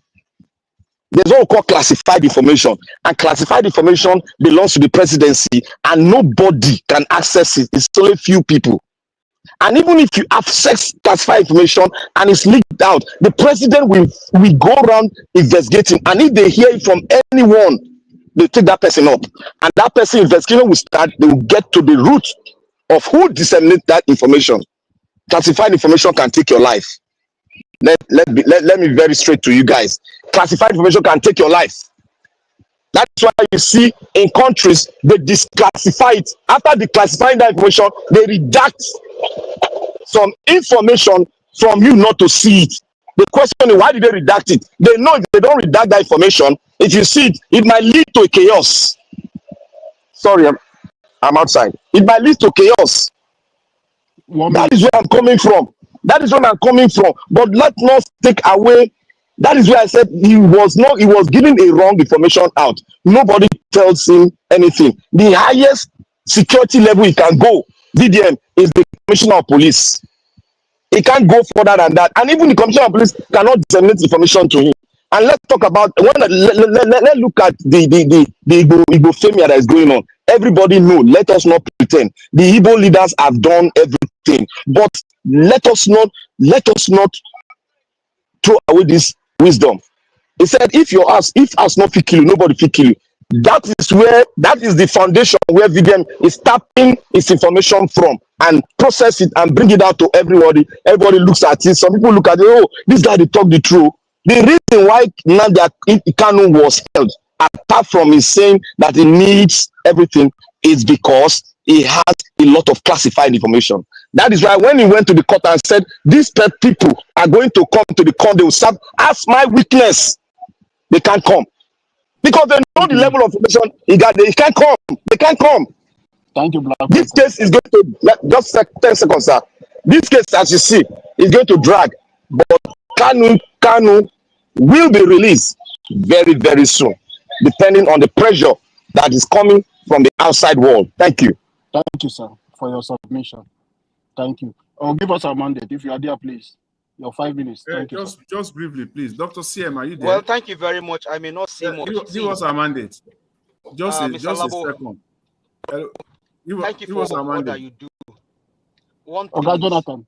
There's what we call classified information, and classified information belongs to the presidency and nobody can access it. It's only few people. And even if you access classified information and it's leaked out, the president will go around investigating, and if they hear it from anyone, they take that person up, and that person investigation will start. They will get to the root of who disseminated that information. Classified information can take your life. Let me be very straight to you guys. Classified information can take your life. That's why you see in countries they disclassify it. After declassifying that information, they redact some information from you not to see it. The question is, why did they redact it? They know if they don't redact that information, if you see it, it might lead to a chaos. Sorry, I'm outside. It might lead to chaos. That is where I'm coming from. That is where I'm coming from. But let's not take away. That is where I said he was giving a wrong information out. Nobody tells him anything. The highest security level he can go, VDM, is the commissioner of police. He can't go further than that. And even the commissioner of police cannot disseminate information to him. And let's talk about let's look at the Igbo family that is going on. Everybody know. Let us not pretend. The Igbo leaders have done everything, but let us not throw away this wisdom. He said, if us not fit kill you, nobody fit kill you. That is the foundation where VDM is tapping its information from and process it and bring it out to everybody. Everybody looks at it. Some people look at it. Oh, this guy, they talk the truth. The reason why Nnamdi Kanu was held, apart from his saying that he needs everything, is because he has a lot of classified information. That is why when he went to the court and said, these people are going to come to the court, they will serve as my witness. They can't come. Because they know the level of information he got. They can't come. They can't come. Thank you, Black. This case is going to, just 10 seconds, sir. This case, as you see, is going to drag. But Kanu will be released very, very soon, depending on the pressure that is coming from the outside world. Thank you. Thank you, sir, for your submission. Thank you. Oh, give us a mandate if you are there, please. Your 5 minutes. Thank you. Just briefly, please. Dr. CM, are you there? Well, thank you very much. I may not see much. Give us a mandate. Just a second. Thank you for all that you do. One thing. Okay, Jonathan.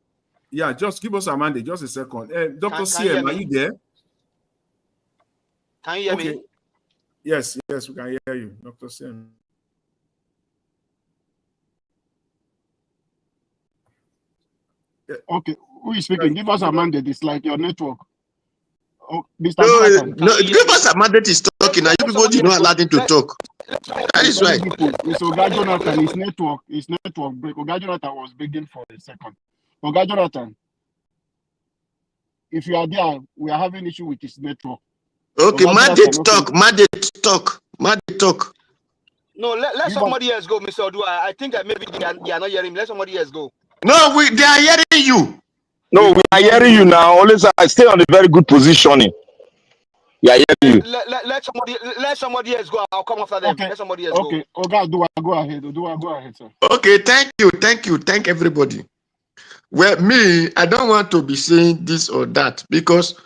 Yeah, just give us a mandate. Just a second. Dr. CM, are you there? Can you hear me? Yes, we can hear you, Dr. CM. Okay, who is speaking? Give us a mandate. It's like your network. Oh, Mr. No, give us a mandate is talking. Now you people did not allow him to talk. That is right. It's Oga Jonathan. His network break. Oga Jonathan was begging for a second. Oga Jonathan, if you are there, we are having issue with his network. Okay, mandate talk. No, let somebody else go, Mr. Odua. I think that maybe they are not hearing him. Let somebody else go. No, they are hearing you. No, we are hearing you now. Always, I stay on a very good positioning. Yeah, yeah. Let somebody else go. I'll come after them. Okay. Let somebody else go. Okay. Oga, go ahead. Go ahead, sir. Okay, thank everybody. Well, me, I don't want to be saying this or that because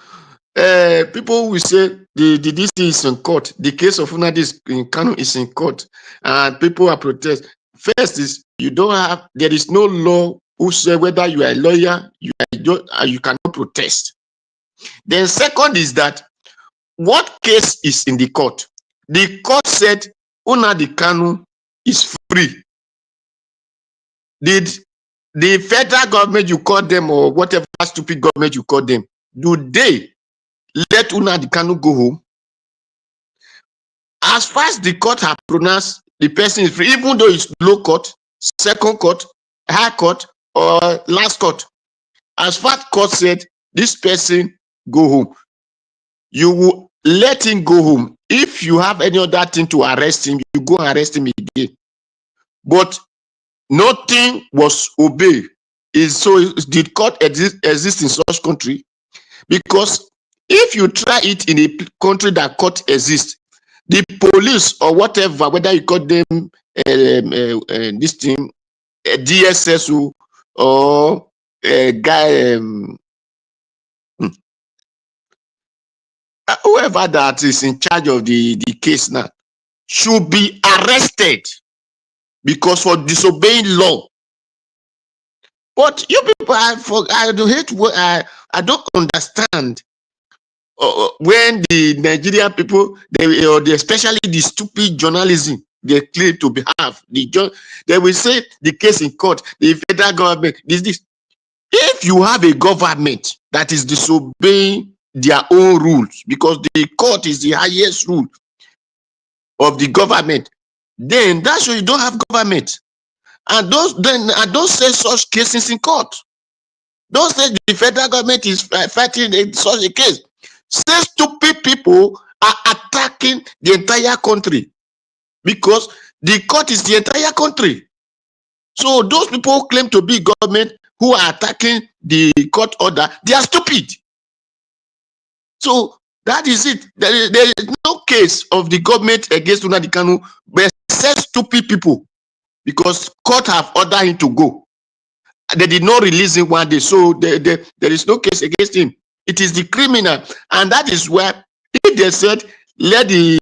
people will say the this is in court. The case of Nnamdi Kanu is in court, and people are protest. First is there is no law who say whether you are a lawyer, you cannot protest. Then second is that what case is in the court? The court said Nnamdi Kanu is free. Did the federal government, you call them, or whatever stupid government you call them, do they let Nnamdi Kanu go home? As far as the court have pronounced the person is free, even though it's low court, second court, high court, or last court, as far as court said this person go home, you will let him go home. If you have any other thing to arrest him, you go and arrest him again. But nothing was obeyed. Did court exist in such country? Because if you try it in a country that court exists, the police or whatever, whether you call them this thing, DSS or guy, whoever that is in charge of the case now, should be arrested because for disobeying law. But you people, I don't understand when the Nigerian people, especially the stupid journalism they claim to have, they will say the case in court, the federal government, this. If you have a government that is disobeying their own rules, because the court is the highest rule of the government, then that's why you don't have government. And don't say such cases in court. Don't say the federal government is fighting in such a case. Say stupid people are attacking the entire country because the court is the entire country. So those people who claim to be government who are attacking the court order, they are stupid. So that is it. There is no case of the government against Nnamdi Kanu, but except stupid people, because court have ordered him to go. They did not release him one day, so there is no case against him. It is the criminal, and that is where if they said let the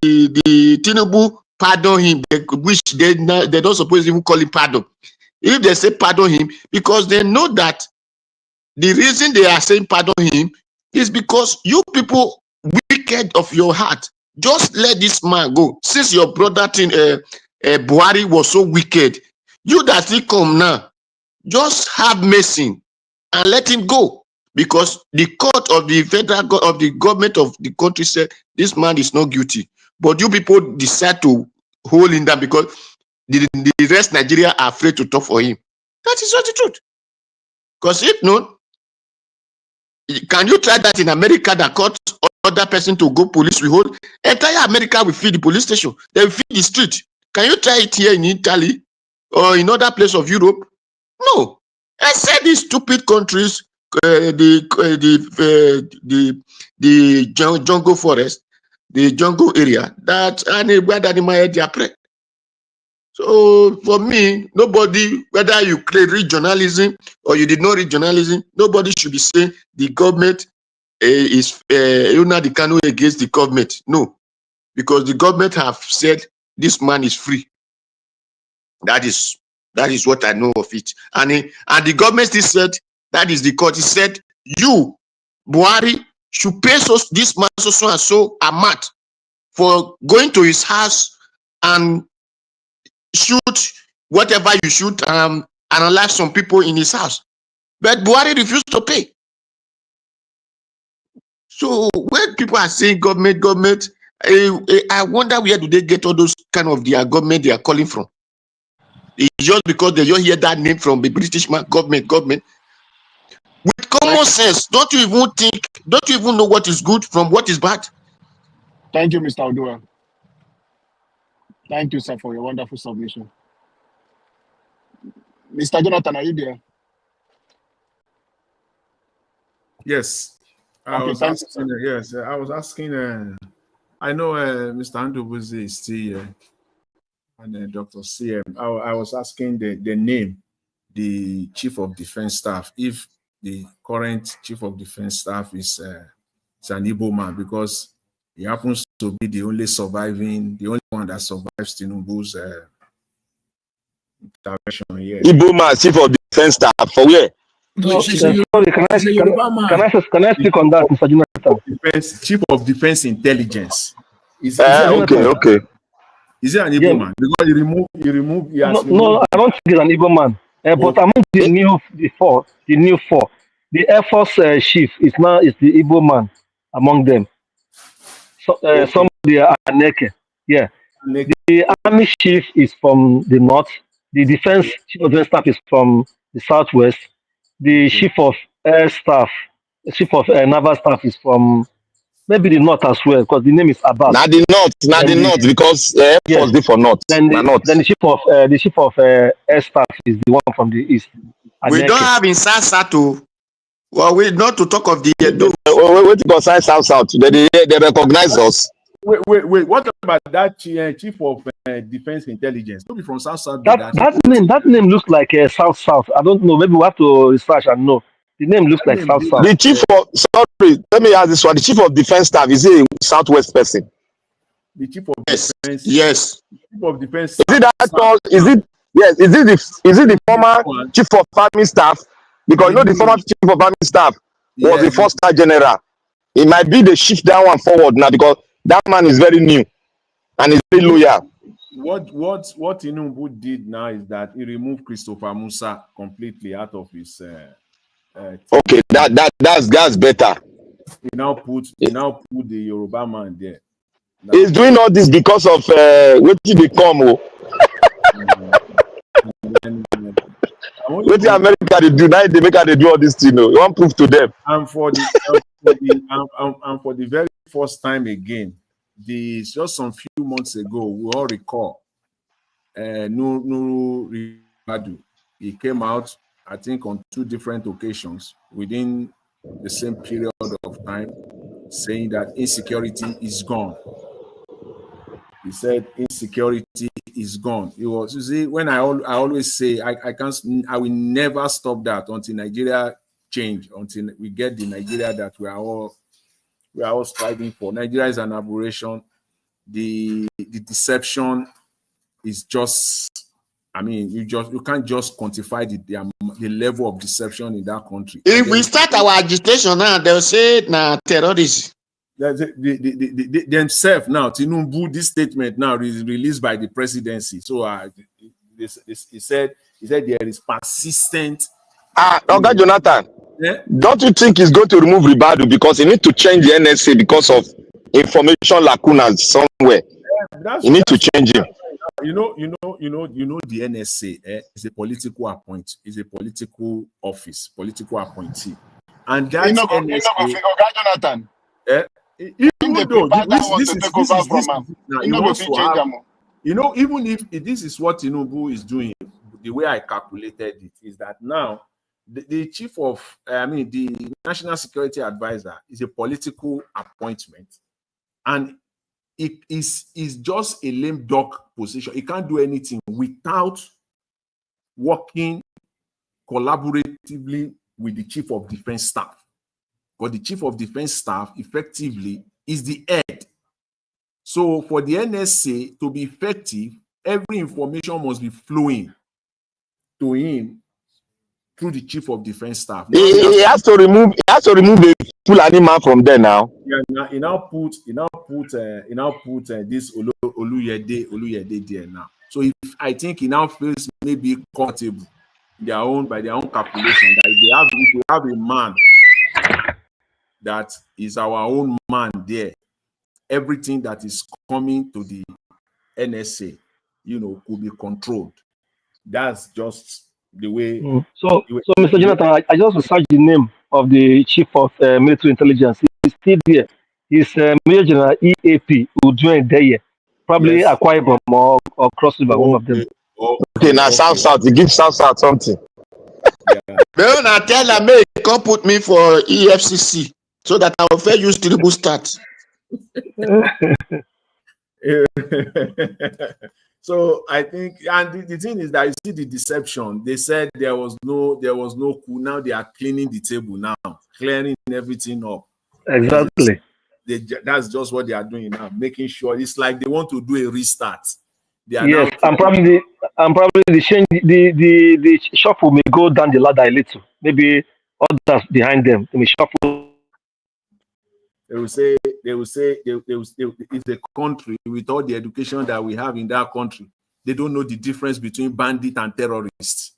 Tinubu pardon him, which they don't suppose even call him pardon. If they say pardon him, because they know that the reason they are saying pardon him is because you people wicked of your heart. Just let this man go. Since your brother Buhari was so wicked, you that still come now, just have mercy and let him go. Because the court of the federal of the government of the country said this man is not guilty. But you people decide to hold him down because the rest Nigeria are afraid to talk for him. That is not the truth. Because if not, can you try that in America that court other person to go police will hold? Entire America will feed the police station. They will feed the street. Can you try it here in Italy or in other place of Europe? No. I said these stupid countries, the jungle forest, the jungle area, that anywhere that in my head they are prey. So for me, nobody, whether you read journalism or you did not read journalism, nobody should be saying the government is Nnamdi Kanu against the government. No, because the government have said this man is free. That is what I know of it. And the government still said, that is the court. He said, you, Buhari, should pay this man so and so amount for going to his house and shoot whatever you shoot, analyze some people in his house. But Buhari refused to pay. So when people are saying government, I wonder where do they get all those kind of their government they are calling from? It's just because they just hear that name from the British government. With common sense, don't you even know what is good from what is bad? Thank you, Mr. Odua. Thank you, sir, for your wonderful submission. Mr. Jonathan, are you there? Yes. I Okay, was thank you, sir. asking. Yes, I was asking. I know Mr. Andobuzi is still here, and Dr. CM. I was asking the name, the Chief of Defense Staff, if the current Chief of Defense Staff is an Igbo man, because he happens to be the only one that survives Tinubu's intervention here. Igbo man, Chief of Defense Staff for where? No, sorry, can I speak on that, Mr. Jonathan? Chief of Defense Intelligence. Is it okay. Is it an Igbo man? Because he removed. He has No, I don't think he's an Igbo man. But among the new four, the Air Force chief is the Igbo man among them. So somebody are naked. Yeah. The army chief is from the north. The chief of defense staff is from the southwest. The chief of air staff, chief of naval staff is from maybe the north as well, because the name is Abbas. Not the north, because Air Force be for north. Then the chief of air staff is the one from the east. We don't have in Sasato. Well, we not to talk of the Edo. Wait to concern South. They recognize us. Wait. What about that chief of defense intelligence? Don't be from South. That name looks like South. I don't know. Maybe we have to research and know. The name looks like South. The chief of let me ask this one. The chief of defense staff is he a southwest person? The chief of defense. Yes. Chief of defense. Is it that tall? Is it the former chief of army staff? Because you know the former chief of army staff was the 4-star general. It might be the shift that one forward now, because that man is very new and is very loyal. What Tinubu did now is that he removed Christopher Musa completely out of his. Okay, that's better. He now put the Yoruba man there. He's doing all this because of what did they come? What the America they do now? They make they do all this thing. You want proof to them. And for the very first time again, just some few months ago, we all recall Nuru Ribadu. He came out, I think, on 2 different occasions within the same period of time, saying that insecurity is gone. He said insecurity is gone. It was, you see, when I always say I will never stop that until Nigeria change, until we get the Nigeria that we are all striving for. Nigeria is an aberration. The deception is just, I mean, you can't just quantify the level of deception in that country. If we start our agitation now, they'll say terrorists. Themselves now, Tinubu, this statement now is released by the presidency. So he said there is persistent. Okay, Jonathan, don't you think he's going to remove Ribadu because he need to change the NSA because of information lacunas somewhere? You need to change him. You know, the NSA is a political appointment, is a political office, political appointment, and that NSA. Jonathan. Even though this even if this is what Tinubu is doing, the way I calculated it is that now the chief of, the national security advisor is a political appointment, and it is just a lame duck position. It can't do anything without working collaboratively with the chief of defense staff. But the chief of defense staff effectively is the head. So for the NSA to be effective, every information must be flowing to him through the chief of defense staff. He has to remove a full animal from there now. Yeah, he now put this Oluyede there now. So I think he now feels maybe comfortable by their own calculation that if we have a man that is our own man there, everything that is coming to the NSA, could be controlled. That's just the way. So Mr. Jonathan, I just researched the name of the chief of military intelligence. He's still there. He's Major General EAP Uduen Deye, probably Akwa Ibom or Cross River, one of them. Okay, now South. He gives South something. But when I tell them, come put me for EFCC. so that our fair use Tinubu start. So I think, and the thing is that you see the deception. They said there was no coup. Now they are cleaning the table now, clearing everything up. Exactly. That's just what they are doing now, making sure it's like they want to do a restart. They are Yes, now and probably the change the shuffle may go down the ladder a little. Maybe others behind them they may shuffle. they will say it's a country with all the education that we have in that country. They don't know the difference between bandit and terrorists.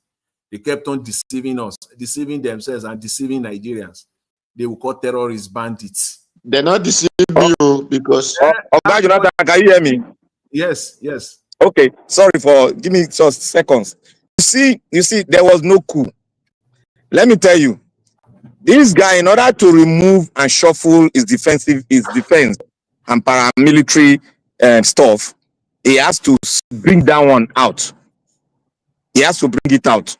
They kept on deceiving us, deceiving themselves and deceiving Nigerians. They will call terrorists bandits. They're not deceiving you because Oga Jonathan, can you hear me? Yes. Okay, sorry for give me just seconds. You see, there was no coup. Let me tell you, this guy, in order to remove and shuffle his defense and paramilitary stuff, he has to bring that one out. He has to bring it out.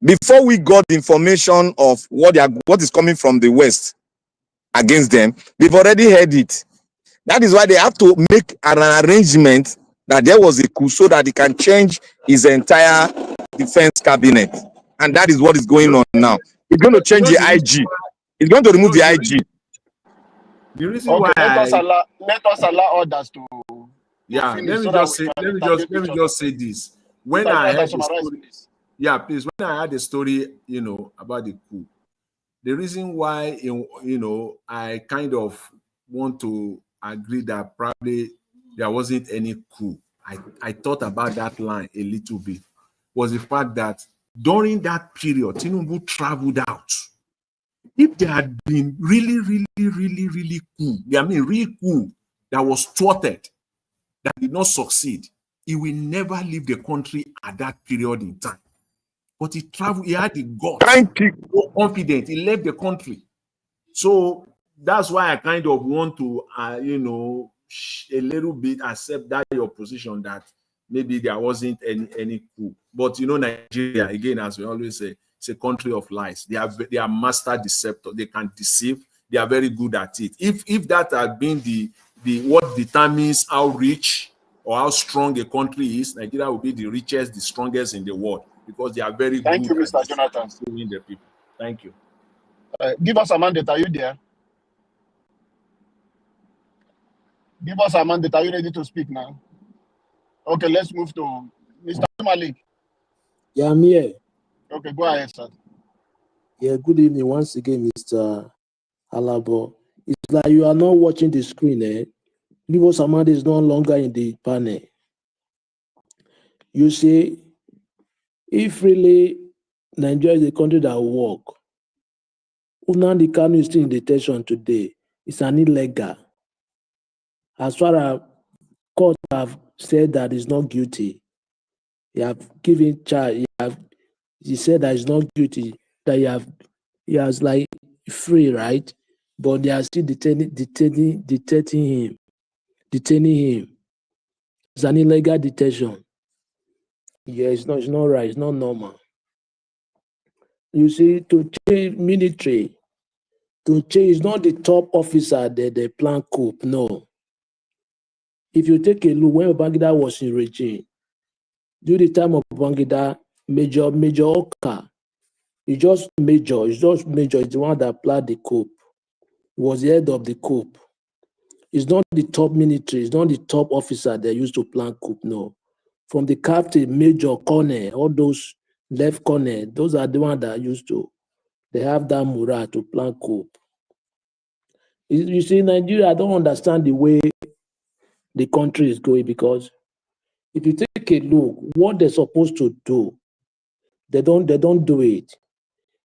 Before we got the information of what is coming from the West against them, we've already heard it. That is why they have to make an arrangement that there was a coup so that he can change his entire defense cabinet. And that is what is going on now. He's going to change the IG. He's going to remove the IG. The reason why let us allow others to let finish me just say this. When I heard the story, please. When I heard the story, about the coup, the reason why I kind of want to agree that probably there wasn't any coup. I thought about that line a little bit. Was the fact that during that period, Tinubu traveled out. If there had been really coup, real coup that was thwarted, that did not succeed, he will never leave the country at that period in time. But he traveled, he had the guts. Thank you. So confident, he left the country. So that's why I kind of want to, a little bit accept that your position that maybe there wasn't any coup. But Nigeria, again, as we always say, it's a country of lies. They are master deceptors. They can deceive. They are very good at it. If that had been the what determines how rich or how strong a country is, Nigeria will be the richest, the strongest in the world because they are very good you, Mr. at Jonathan. deceiving the people. Thank you. Give us a mandate. Are you there? Give us a mandate. Are you ready to speak now? Okay, let's move to Mr. Malik. Yeah, I'm here. Okay, go ahead, sir. Yeah, good evening once again, Mr. Alabo. It's like you are not watching the screen, eh? Livo Samadi is no longer in the panel. You see, if really Nigeria is a country that will work, Nnamdi Kanu is still in detention today. It's an illegal. As far as court have said that he's not guilty, he have given charge. He said that he's not guilty. That he has like free, right? But they are still detaining him. It's an illegal detention. Yeah, it's not right. It's not normal. You see, to change military, to change not the top officer that they plan coup. No. If you take a look, when Babangida was in regime, during the time of Babangida, Major Oka, it's just Major, it's the one that planned the coup. He was the head of the coup. It's not the top military, it's not the top officer that used to plan coup, no. From the captain, Major, Colonel, all those left Colonel, those are the ones that used to, they have that morale to plan coup. You see, Nigeria, I don't understand the way the country is going because if you take a look, what they're supposed to do, they don't do it,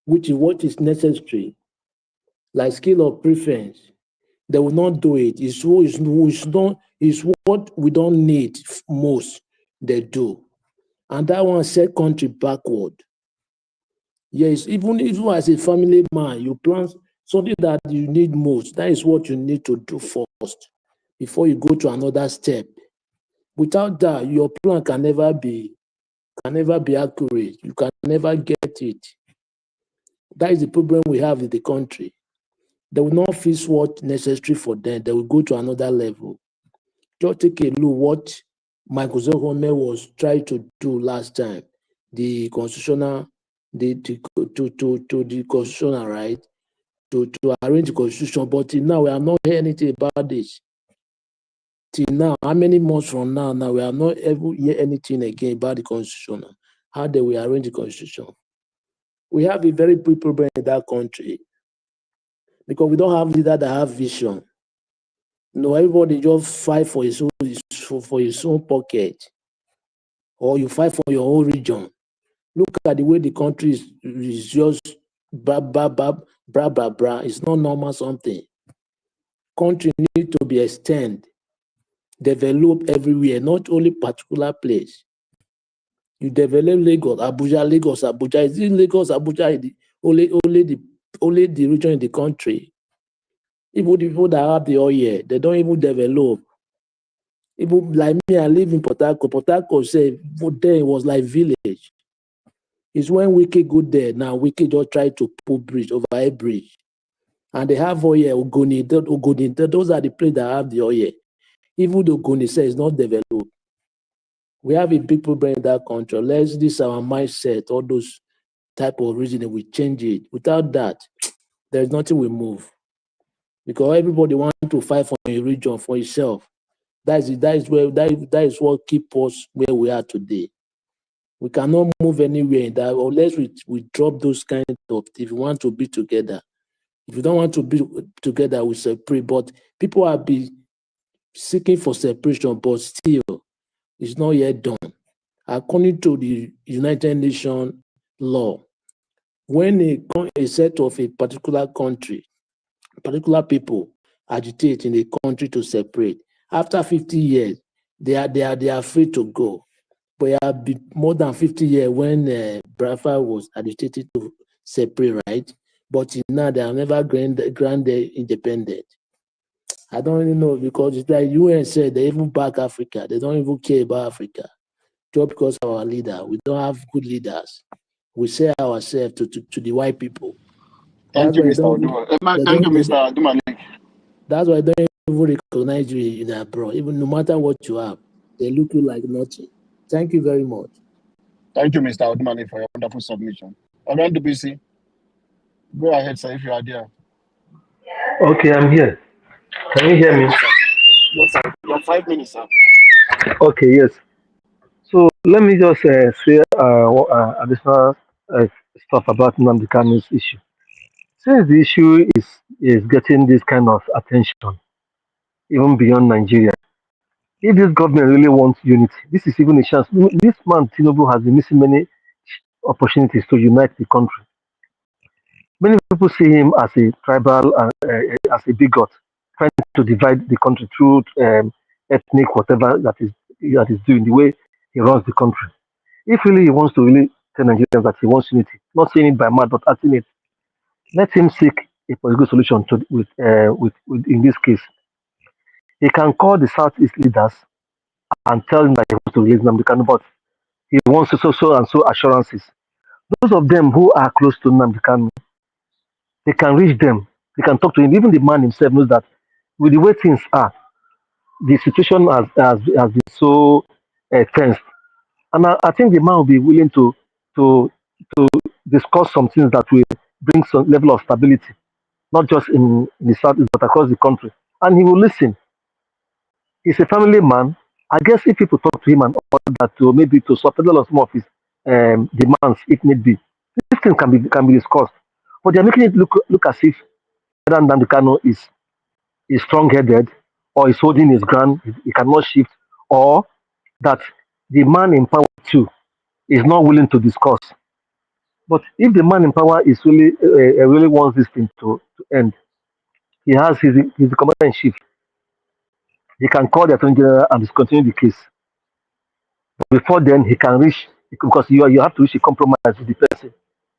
which is what is necessary, like skill of preference. They will not do it. It's what we don't need most. They do, and that one set country backward. Yes, even as a family man, you plan something that you need most. That is what you need to do first before you go to another step. Without that, your plan can never be accurate. You can never get it. That is the problem we have in the country. They will not fix what necessary for them. They will go to another level. Just take a look what Michael Zohome was trying to do last time. The constitutional, to the constitutional right to arrange the constitution. But till now we have not heard anything about this. Till now, how many months from now? Now we have not ever heard anything again about the constitution. How they will arrange the constitution? We have a very big problem in that country because we don't have leaders that have vision. No, everybody just fight for his own pocket, or you fight for your own region. Look at the way the country is just blah blah blah blah blah blah. It's not normal something. Country need to be extended, developed everywhere, not only particular place. You develop Lagos, Abuja. Is it Lagos, Abuja only the region in the country? Even the people that have the oil, they don't even develop. People like me, I live in Port Harcourt. Port Harcourt said there it was like village. It's when Wike go there. Now Wike just try to put bridge over a bridge. And they have oil, Ogoni, those are the places that have the oil. Even though Ogoni says it's not developed. We have a big problem in that country. Let's this our mindset, all those type of reasoning, we change it. Without that, there's nothing we move. Because everybody wants to fight for a region, for itself. That is what keeps us where we are today. We cannot move anywhere in that unless we drop those kind of, if we want to be together. If you don't want to be together, we separate. But people have been seeking for separation, but still, it's not yet done. According to the United Nations law, when a set of a particular country, particular people agitate in a country to separate, after 50 years, they are free to go. But it have been more than 50 years when Biafra was agitated to separate, right? But now they have never granted independent. I don't really know because it's like UN said they even back Africa. They don't even care about Africa. Just because of our leader. We don't have good leaders. We sell ourselves to the white people. Thank you, Mr. Oduma. Thank you, Mr. Oduma. That's why they don't even recognize you in abroad. Even no matter what you have, they look you like nothing. Thank you very much. Thank you, Mr. Odumani, for your wonderful submission. Around the BC, go ahead, sir, if you are there. Okay, I'm here. Can you hear me? Yes, sir. You have 5 minutes, sir. Okay, yes. So let me just say additional stuff about Nnamdi Kanu's issue. Since the issue is getting this kind of attention, even beyond Nigeria, if this government really wants unity, this is even a chance. This man Tinubu has been missing many opportunities to unite the country. Many people see him as a tribal, as a bigot, trying to divide the country through ethnic whatever that is doing the way he runs the country. If really he wants to really tell Nigerians that he wants unity, not saying it by mouth but acting it, let him seek a political solution with in this case. He can call the Southeast leaders and tell them that he wants to release Nnamdi Kanu, but he wants so and so assurances. Those of them who are close to Nnamdi Kanu, they can reach them, they can talk to him. Even the man himself knows that with the way things are, the situation has been so tense. And I think the man will be willing to discuss some things that will bring some level of stability, not just in the south, but across the country. And he will listen. He's a family man. I guess if people talk to him and all that to maybe to supplement some of his demands, if need be, this thing can be discussed. But they're making it look as if Nnamdi Kanu is strong-headed, or is holding his ground, he cannot shift, or that the man in power too is not willing to discuss. But if the man in power is really wants this thing to end, he has his commander in chief. He can call the attorney general and discontinue the case. But before then, he can reach because you have to reach a compromise with the person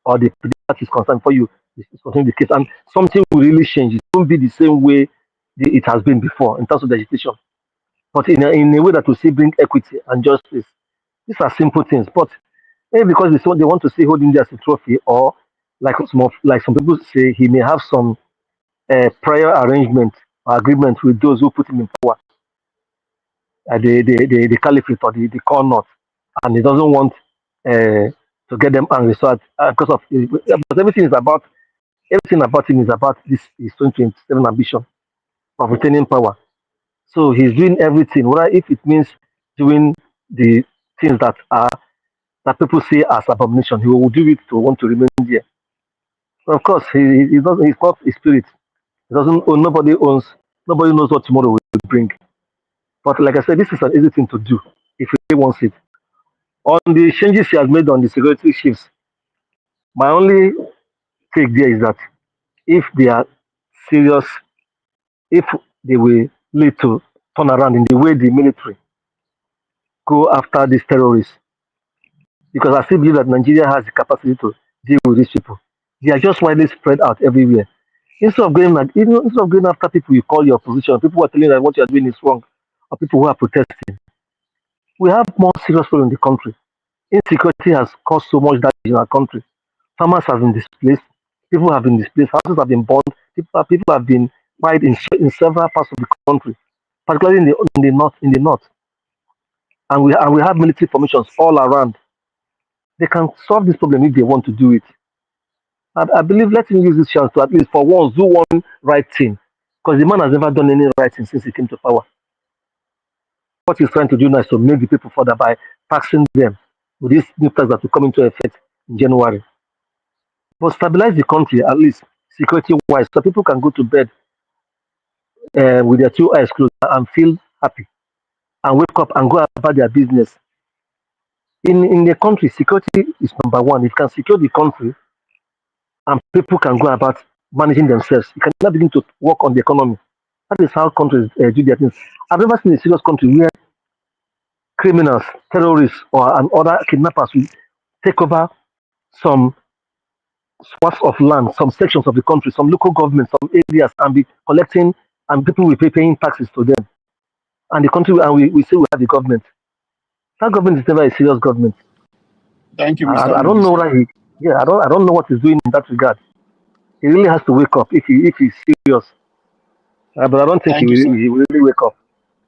or the party is concerned for you discontinue the case, and something will really change. It won't be the same way it has been before in terms of the agitation, but in a way that will still bring equity and justice. These are simple things, but maybe because they want to see holding there as a trophy, or like some people say, he may have some prior arrangement or agreement with those who put him in power, the caliphate or the core north, and he doesn't want to get them angry. So because of but everything about him is about this his 2027 ambition of retaining power. So he's doing everything, whether if it means doing the things that people see as abomination, he will do it to want to remain there. Of course, he doesn't. He's not a spirit. He doesn't. Nobody owns. Nobody knows what tomorrow will bring. But like I said, this is an easy thing to do if he wants it. On the changes he has made on the security chiefs, my only take there is that if they are serious, if they will lead to turn around in the way the military go after these terrorists, because I still believe that Nigeria has the capacity to deal with these people. They are just widely spread out everywhere. Instead of going after people you call your opposition, people who are telling you that what you are doing is wrong, or people who are protesting, we have more serious problem in the country. Insecurity has caused so much damage in our country. Farmers have been displaced, people have been displaced, houses have been burned, people have been fired in several parts of the country, particularly in the north. And we have military formations all around. They can solve this problem if they want to do it. I believe let him use this chance to at least for once do one right thing. Because the man has never done any right thing since he came to power. What he's trying to do now is to make the people further by taxing them with this new tax that will come into effect in January. But stabilize the country at least security wise so people can go to bed with their two eyes closed and feel happy and wake up and go about their business. In the country, security is number one. If you can secure the country and people can go about managing themselves, you can now begin to work on the economy. That is how countries do their things. I've never seen a serious country where criminals, terrorists, or and other kidnappers will take over some swaths of land, some sections of the country, some local governments, some areas, and be collecting, and people will be paying taxes to them. And the country, and we say we have the government. That government is never a serious government. Thank you, I, Mr. I don't know Nobisa. what he, yeah, I don't know what he's doing in that regard. He really has to wake up if he's serious. But I don't think Thank you, sir. he will really wake up.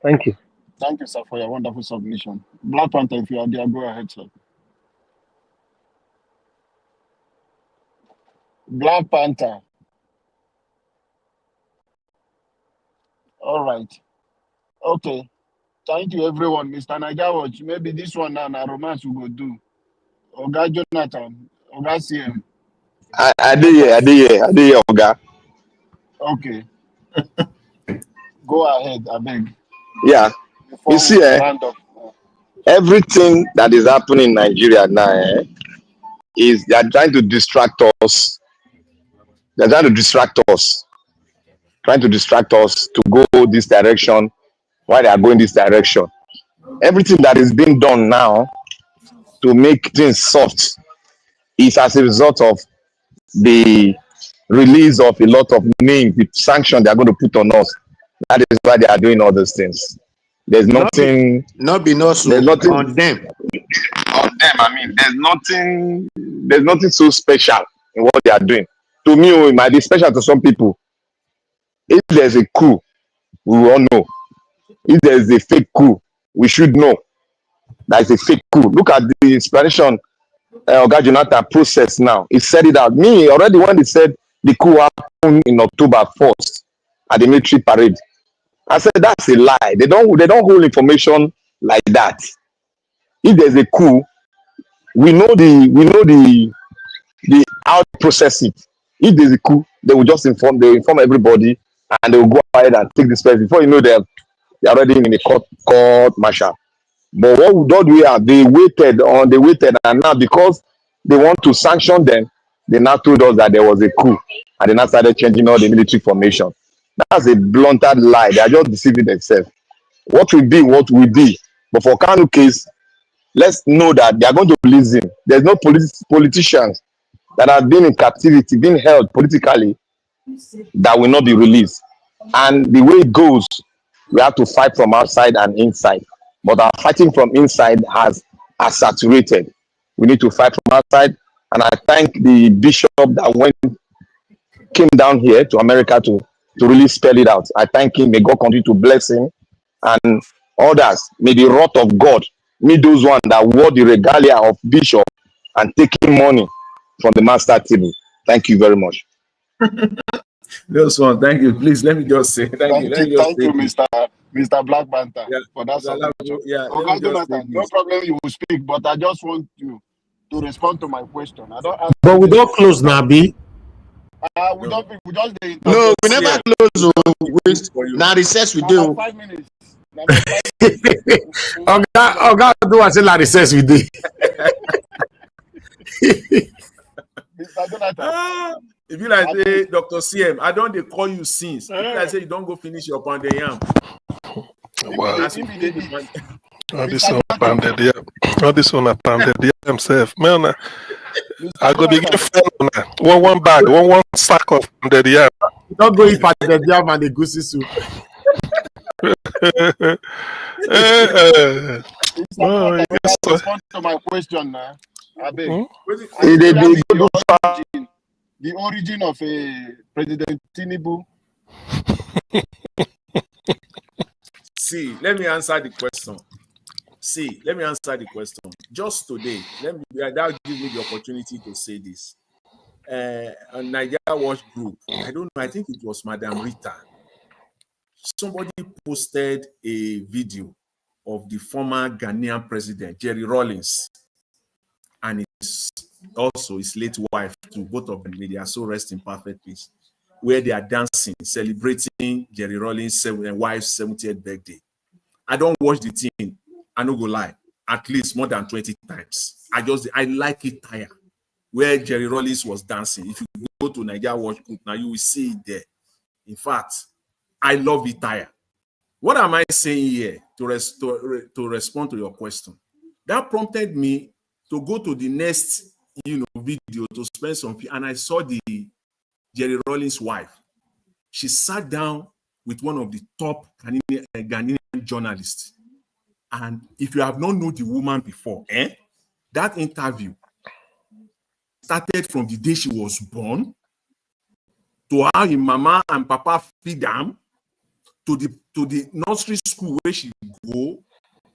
Thank you. Thank you, sir, for your wonderful submission. Black Panther, if you are there, go ahead, sir. Black Panther. All right. Okay. Thank you, everyone. Mr. Nagawaj, maybe this one now, na romance we go do. Oga Jonathan, Oga CM. I did here, Oga. Okay. Go ahead, I beg. Yeah. You Before see, we round up. everything that is happening in Nigeria now is they are trying to distract us. They're trying to distract us to go this direction while they are going this direction. Everything that is being done now to make things soft is as a result of the release of a lot of names, the sanction they are going to put on us. That is why they are doing all those things. There's nothing. There's nothing on them. on them. I mean, there's nothing so special in what they are doing. To me, it might be special to some people. If there's a coup, we will all know. If there's a fake coup, we should know that it's a fake coup. Look at the inspiration Oga Jonathan process now. He said it out. Me, already when they said the coup happened in October 1st at the military parade, I said that's a lie. They don't hold information like that. If there's a coup, we know the how to process it. If there's a coup, they will just inform everybody and they will go ahead and take this person. Before you know they're already in a court martial. But what we are, they waited and now because they want to sanction them, they now told us that there was a coup and they now started changing all the military formation. That's a blunted lie. They are just deceiving themselves. What will be, what will be. But for Kanu case, let's know that they are going to release him. There's no politicians that have been in captivity, being held politically, that will not be released. And the way it goes, we have to fight from outside and inside. But our fighting from inside has saturated. We need to fight from outside. And I thank the bishop that went came down here to America to really spell it out. I thank him. May God continue to bless him and others. May the wrath of God meet those ones that wore the regalia of bishop and taking money from the master table. Thank you very much. Those one, thank you. Please let me just say thank you. Let me just Thank say you, this. Mr. Black Panther, Yeah, for that submission. yeah. Let me Okay, just say Jonathan, no this. problem. You will speak, but I just want you to respond to my question. I don't ask But you we this don't close question. Nabi. We don't. We just the No, interject. we never close. Now recess we Now do. 5 minutes. Now 5 minutes. Oga do what say recess we do. Mr. Jonathan. If you like say Dr. CM, I don't they call you since. If you like say you don't go finish your pound yam. Wow. All this one pounded, yeah. All this one pounded, yeah, himself. Man, I go begin one bag, one sack of pounded, yeah. Don't go eat pounded yam and the goosey soup. Mr. Jonathan, respond to my question now. I beg. The origin of President Tinubu. See, let me answer the question. Just today, that give me the opportunity to say this. On Nigeria Watch Group, I don't know, I think it was Madam Rita. Somebody posted a video of the former Ghanaian president, Jerry Rawlings, and also his late wife, to both of them. They are so rest in perfect peace, where they are dancing, celebrating Jerry Rawlings' wife's 70th birthday. I don't watch the thing, I no go lie, at least more than 20 times. I like it tire, where Jerry Rawlings was dancing. If you go to Nigeria Watch Group now, you will see it there. In fact, I love it tire. What am I saying here to respond to your question? That prompted me to go to the next video to spend some time, and I saw the Jerry Rawlings' wife. She sat down with one of the top Ghanaian journalists. And if you have not known the woman before, that interview started from the day she was born, to how her mama and papa feed them, to the nursery school where she go,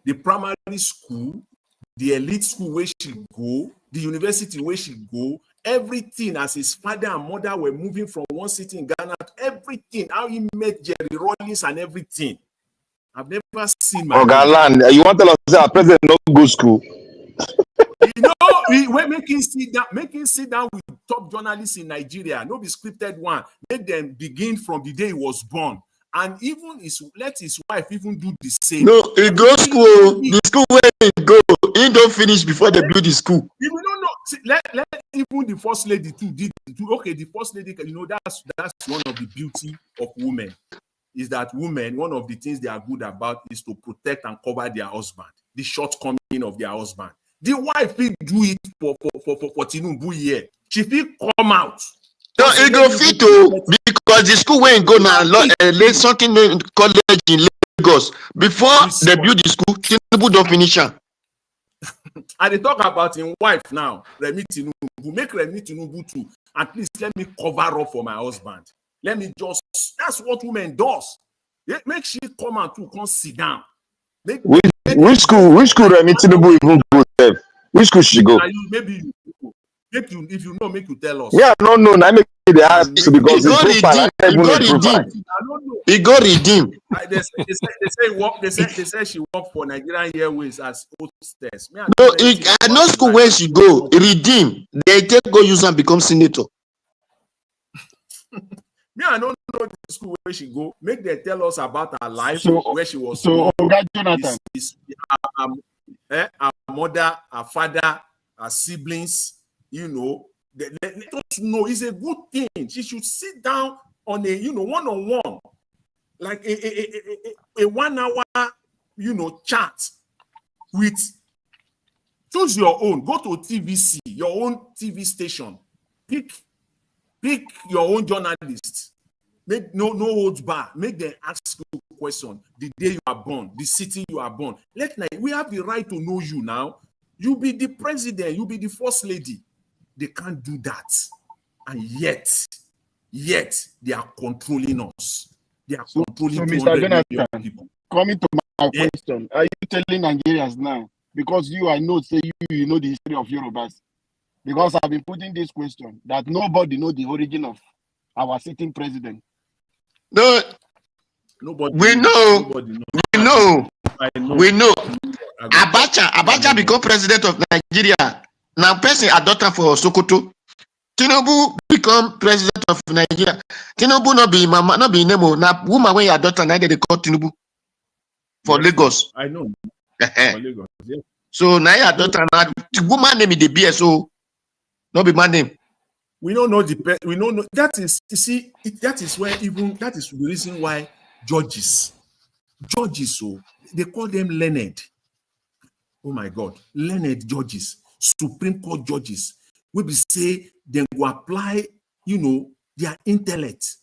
the primary school, the elite school where she go, the university where she go, everything as his father and mother were moving from one city in Ghana, everything, how he met Jerry Rawlings and everything. I've never seen my Land. You want to tell us that president no go school? Make him sit down with top journalists in Nigeria, no be scripted one. Make them begin from the day he was born. And even let his wife even do the same. No, he go school. The school where he go, he don't finish before they build the school. If you don't know, let even the first lady too did. Okay, the first lady, that's one of the beauty of women. Is that women, one of the things they are good about is to protect and cover their husband, the shortcoming of their husband. The wife will do it for Tinubu here. She will come out. No, he go fit because the school where he go now, something college in Lagos. Before they build the school, Tinubu don't finish her. And they talk about his wife now, Remi Tinubu. Make Remi Tinubu too. At least let me cover up for my husband. Let me that's what women does. Make she come out to come sit down. Which school Remi Tinubu even go there? Which school she go? Maybe if you know, make you tell us. Yeah, no, I make the ask because he go redeem. They say she worked for Nigerian Airways as hostess. No, I know school where she go redeem. They take go use and become senator. I don't know the school where she go. Make them tell us about her life, where she was. So, Jonathan, her mother, her father, her siblings. They don't know. It's a good thing. She should sit down on a one-on-one, like a 1 hour chat with. Choose your own. Go to TVC, your own TV station. Pick your own journalist. Make no holds bar. Make them ask you a question. The day you are born, the city you are born. We have the right to know you now. You be the president. You be the first lady. They can't do that, and yet Yet they are controlling us. They are So, controlling Mr. 200 million Jonathan, people. coming to my Yeah. question, are you telling Nigerians now? Because I know, say you know the history of Yorubas. Because I've been putting this question that nobody know the origin of our sitting president. No, Nobody we knows. know. Nobody knows. We know. I know. We know. I go talk. Abacha become president of Nigeria. Now person adopted for Sokoto. Tinubu become president of Nigeria. Tinubu not be mama, not be Nemo. Now woman when you adopt now they call Tinubu for Yes, Lagos. I know. For Lagos. Yeah. So now you adopt now woman name is the BSO. Not be man name. We don't know we don't know. That is, you see, that is where even that is the reason why judges, so they call them learned. Oh my God, learned judges, Supreme Court judges. We be say they go apply, their intellect.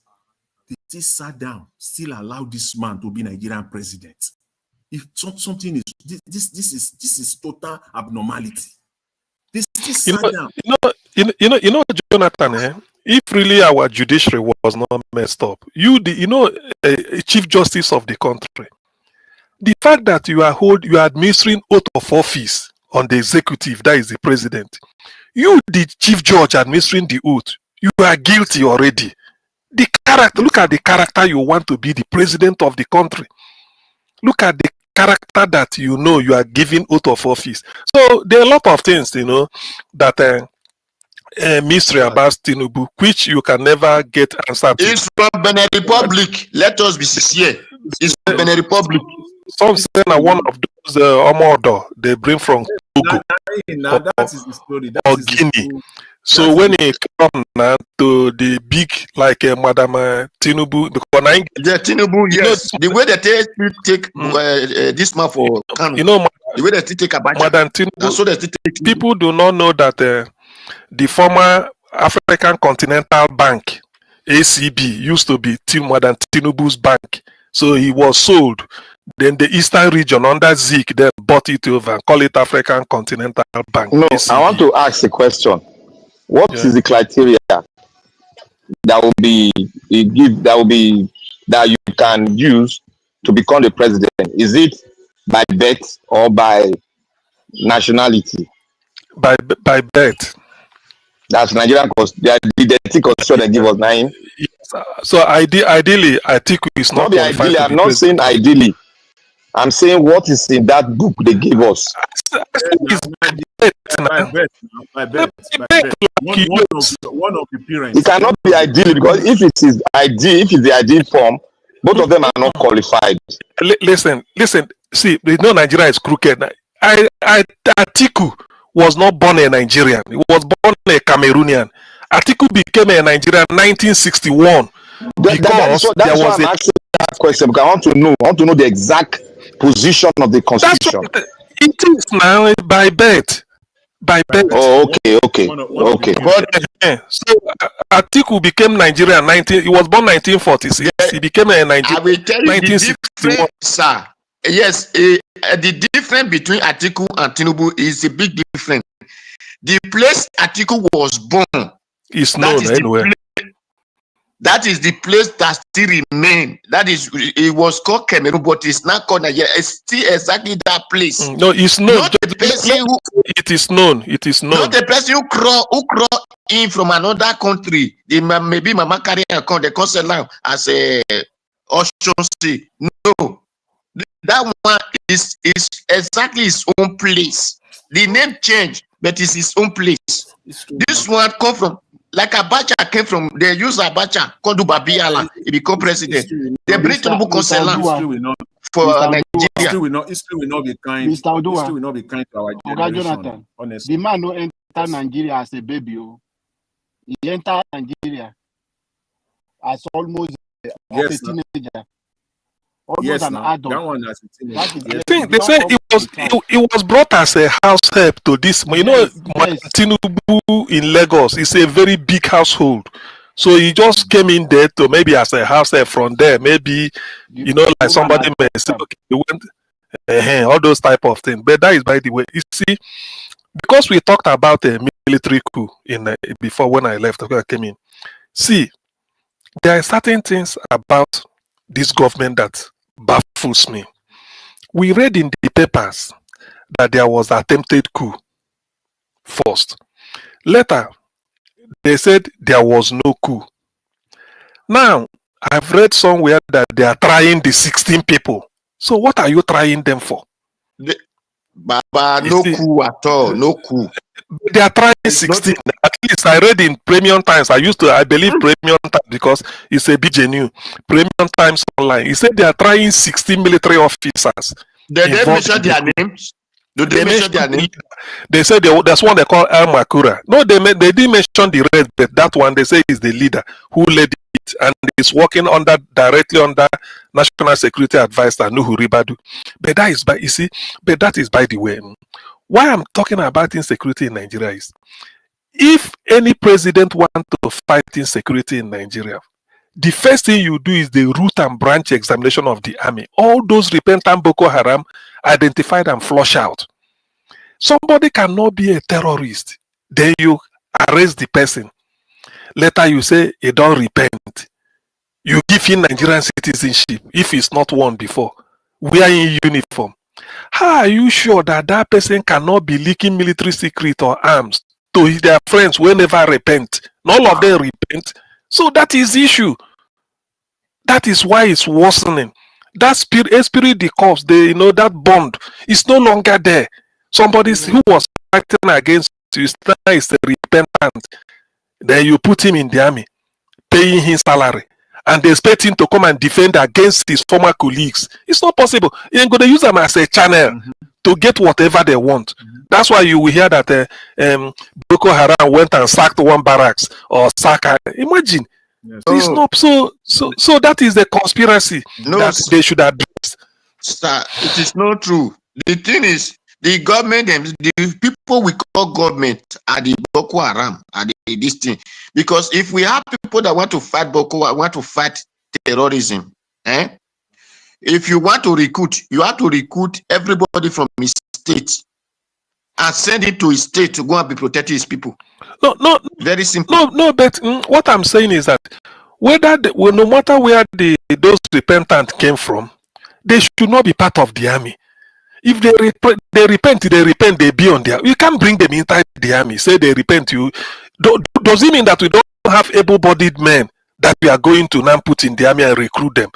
They still sat down, still allow this man to be Nigerian president. If something is this is total abnormality. They still sat down. Jonathan, if really our judiciary was not messed up, Chief Justice of the country, the fact that you are administering oath of office on the executive, that is the president, you, the chief judge administering the oath, you are guilty already. Look at the character you want to be the president of the country. Look at the character that you are giving oath of office. So there are a lot of things, that mystery about Tinubu, which you can never get answered to. It's from Benin Republic. Let us be sincere. It's from Benin Republic. Some say that one of those Omodo they bring from Togo that is the story. That or is Guinea. So when he come now to the big like Madam Tinubu, the Tinubu, yes, the way they take this man for Kanu, the way they take a budget, Madam Tinubu, so they take people do not know that the former African Continental Bank (ACB) used to be Madam Tinubu's bank. So he was sold. Then the Eastern region under Zik then bought it over and call it African Continental Bank. No, ACB. I want to ask a question. What is the criteria that you can use to become the president? Is it by birth or by nationality? By birth. That's Nigerian the identity constitution they give us 9. So ideally, Atiku is not qualified. Ideally, I'm not saying ideally. I'm saying what is in that book they give us. One of the parents. It cannot be ideally because if it's the ideal form, both of them are not qualified. Listen. See, Nigeria is crooked. Atiku was not born a Nigerian. He was born a Cameroonian. Atiku became a Nigerian in 1961 because that's why I'm asking that question. Because I want to know the exact position of the constitution. It is now by birth. By birth. Oh, okay. But so Atiku became Nigerian he was born 1946. Yes, he became a Nigerian. I will tell you 1961. Sir. Yes, the difference between Atiku and Tinubu is a big difference. The place Atiku was born is known anywhere. That is the place that still remains. That is, it was called Cameroon, but it's not called Nigeria. It's still exactly that place. No, it's known. Not the person who, it is known. It is known. Not the person who crawl in from another country. They maybe Mama carry a con the consular as a Ocean State. No, that one is exactly his own place. The name changed, but it's his own place. This one come from. Like Abacha came from, they use Abacha, Kodu Babiala, he become president. They bring to the book for Nigeria. History will not be kind. History will not be kind to our generation. Honestly. The man no enter Nigeria as a baby. He enter Nigeria as almost a teenager. Yes, an adult. That one as a teenager. They say it was brought as a house help to this. Tinubu in Lagos is a very big household. So he just came in there to maybe as a house help from there. Maybe, like somebody may say, okay, they went, all those type of things. But that is by the way. You see, because we talked about a military coup before when I left, when I came in. See, there are certain things about this government that baffles me. We read in the papers that there was attempted coup first. Later, they said there was no coup. Now, I've read somewhere that they are trying the 16 people. So what are you trying them for? Baba, no coup at all, no coup. They are trying 16. At least I read in Premium Times. I believe Premium Times because it's a bit genuine. Premium Times online. He said they are trying 16 military officers. Did they mention their names? Did they mention their names? They said there's one they call El Makura. No, they didn't mention the rest, but that one they say is the leader who led it and is working directly under National Security Advisor Nuhu Ribadu. But that is by the way. Why I'm talking about insecurity in Nigeria is if any president wants to fight insecurity in Nigeria, the first thing you do is the root and branch examination of the army. All those repentant Boko Haram identified and flush out. Somebody cannot be a terrorist. Then you arrest the person. Later you say he don't repent. You give him Nigerian citizenship if he's not one before. Wearing uniform. How are you sure that that person cannot be leaking military secret or arms to their friends who never repent? All of them repent. So that is the issue. That is why it's worsening. That spirit the corps, that bond is no longer there. Somebody who was fighting against you is a repentant. Then you put him in the army, paying his salary, and they expect him to come and defend against his former colleagues. It's not possible. You're going to use them as a channel to get whatever they want. That's why you will hear that Boko Haram went and sacked one barracks or imagine. Yes. It's not so that is the conspiracy that they should address. Sir, it is not true. The thing is, the government, the people we call government are the Boko Haram, are this thing. Because if we have people that want to fight Boko Haram, want to fight terrorism, if you want to recruit, you have to recruit everybody from his state and send it to his state to go and be protecting his people. No, very simple. No, but what I'm saying is that no matter where those repentant came from, they should not be part of the army. If they repent, they be on there. You can't bring them inside the army. Say they repent. Does it mean that we don't have able-bodied men that we are going to now put in the army and recruit them?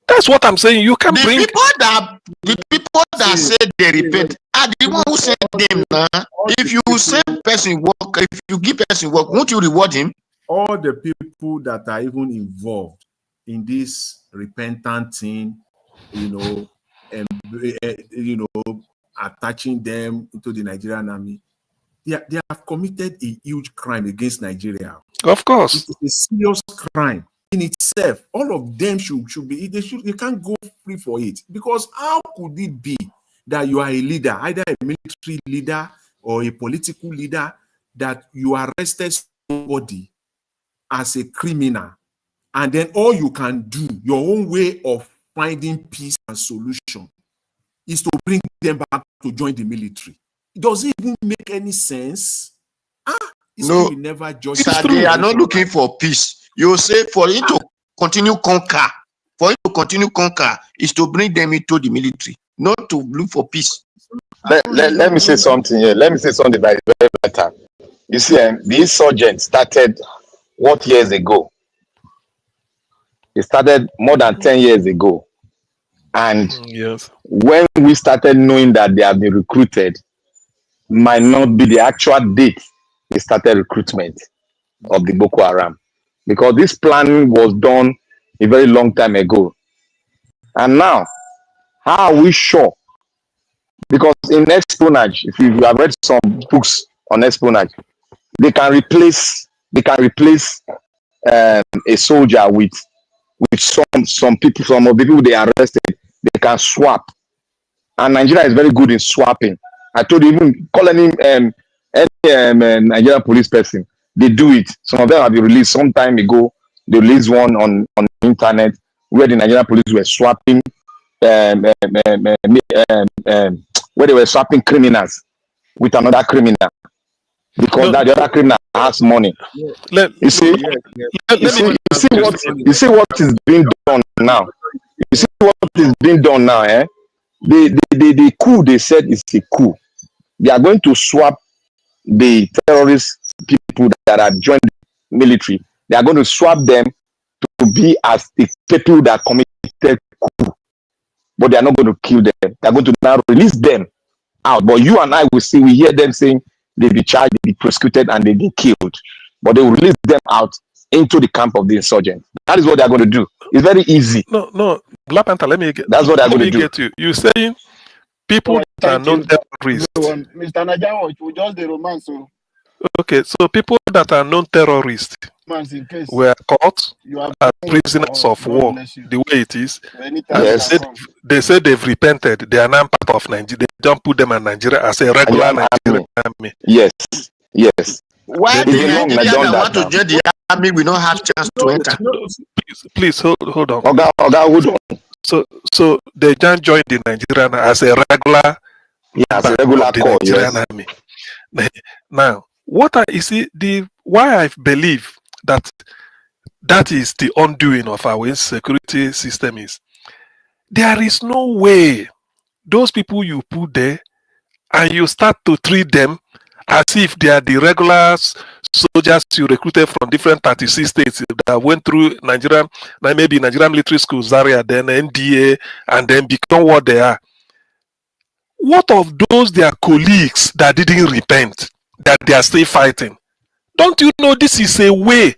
That's what I'm saying. You can bring the people that say they repent are the one who send them now. If you send person work, if you give person work, won't you reward him? All the people that are even involved in this repentant thing, attaching them into the Nigerian army, they have committed a huge crime against Nigeria. Of course, it's a serious crime in itself. All of them should be. They can't go free for it, because how could it be that you are a leader, either a military leader or a political leader, that you arrested somebody as a criminal, and then all you can do, your own way of finding peace and solution, is to bring them back to join the military? Does it even make any sense? No, never judge. Sir, they are not looking for peace. You say for it to continue conquer, is to bring them into the military, not to look for peace. Let me say something here. Let me say something that is very better. You see, the insurgent started what years ago? It started more than 10 years ago. And yes, when we started knowing that they have been recruited, might not be the actual date they started recruitment of the Boko Haram. Because this planning was done a very long time ago. And now, how are we sure? Because in espionage, if you have read some books on espionage, they can replace a soldier with some people, some of the people they arrested. They can swap, and Nigeria is very good in swapping. I told you, even call any Nigerian police person, they do it. Some of them have been released some time ago. They released one on the internet where the Nigerian police were swapping, where they were swapping criminals with another criminal. because No, now the other criminal has money. You see, you see what is being done now. You see what is being done now, eh? The coup they said is a coup. They are going to swap the terrorist people that are joined the military. They are going to swap them to be as the people that committed coup, but they are not going to kill them. They are going to now release them out. But you and I will see, we hear them saying they be charged, they be prosecuted, and they get killed. But they will release them out into the camp of the insurgents. That is what they are going to do. It's very easy. No, Black Panther. That's what they are going to do. Get you. You're saying people that are not terrorists. Mr. Najawo, we just the romance. So. Okay, so people that are non-terrorists were caught as prisoners of war, the way it is. Yes. They said they've repented. They are now part of Nigeria. They don't put them in Nigeria as a regular Nigerian army. Yes, yes. Why the Nigerians that want to join the army will not have chance to enter? Please hold on. Hold on. So they don't join the Nigerian as a regular, Nigerian army. Now, why I believe that is the undoing of our security system is there is no way those people you put there and you start to treat them as if they are the regular soldiers you recruited from different 36 states that went through Nigerian military school, Zaria, then NDA, and then become what they are. What of those their colleagues that didn't repent, that they are still fighting? Don't you know this is a way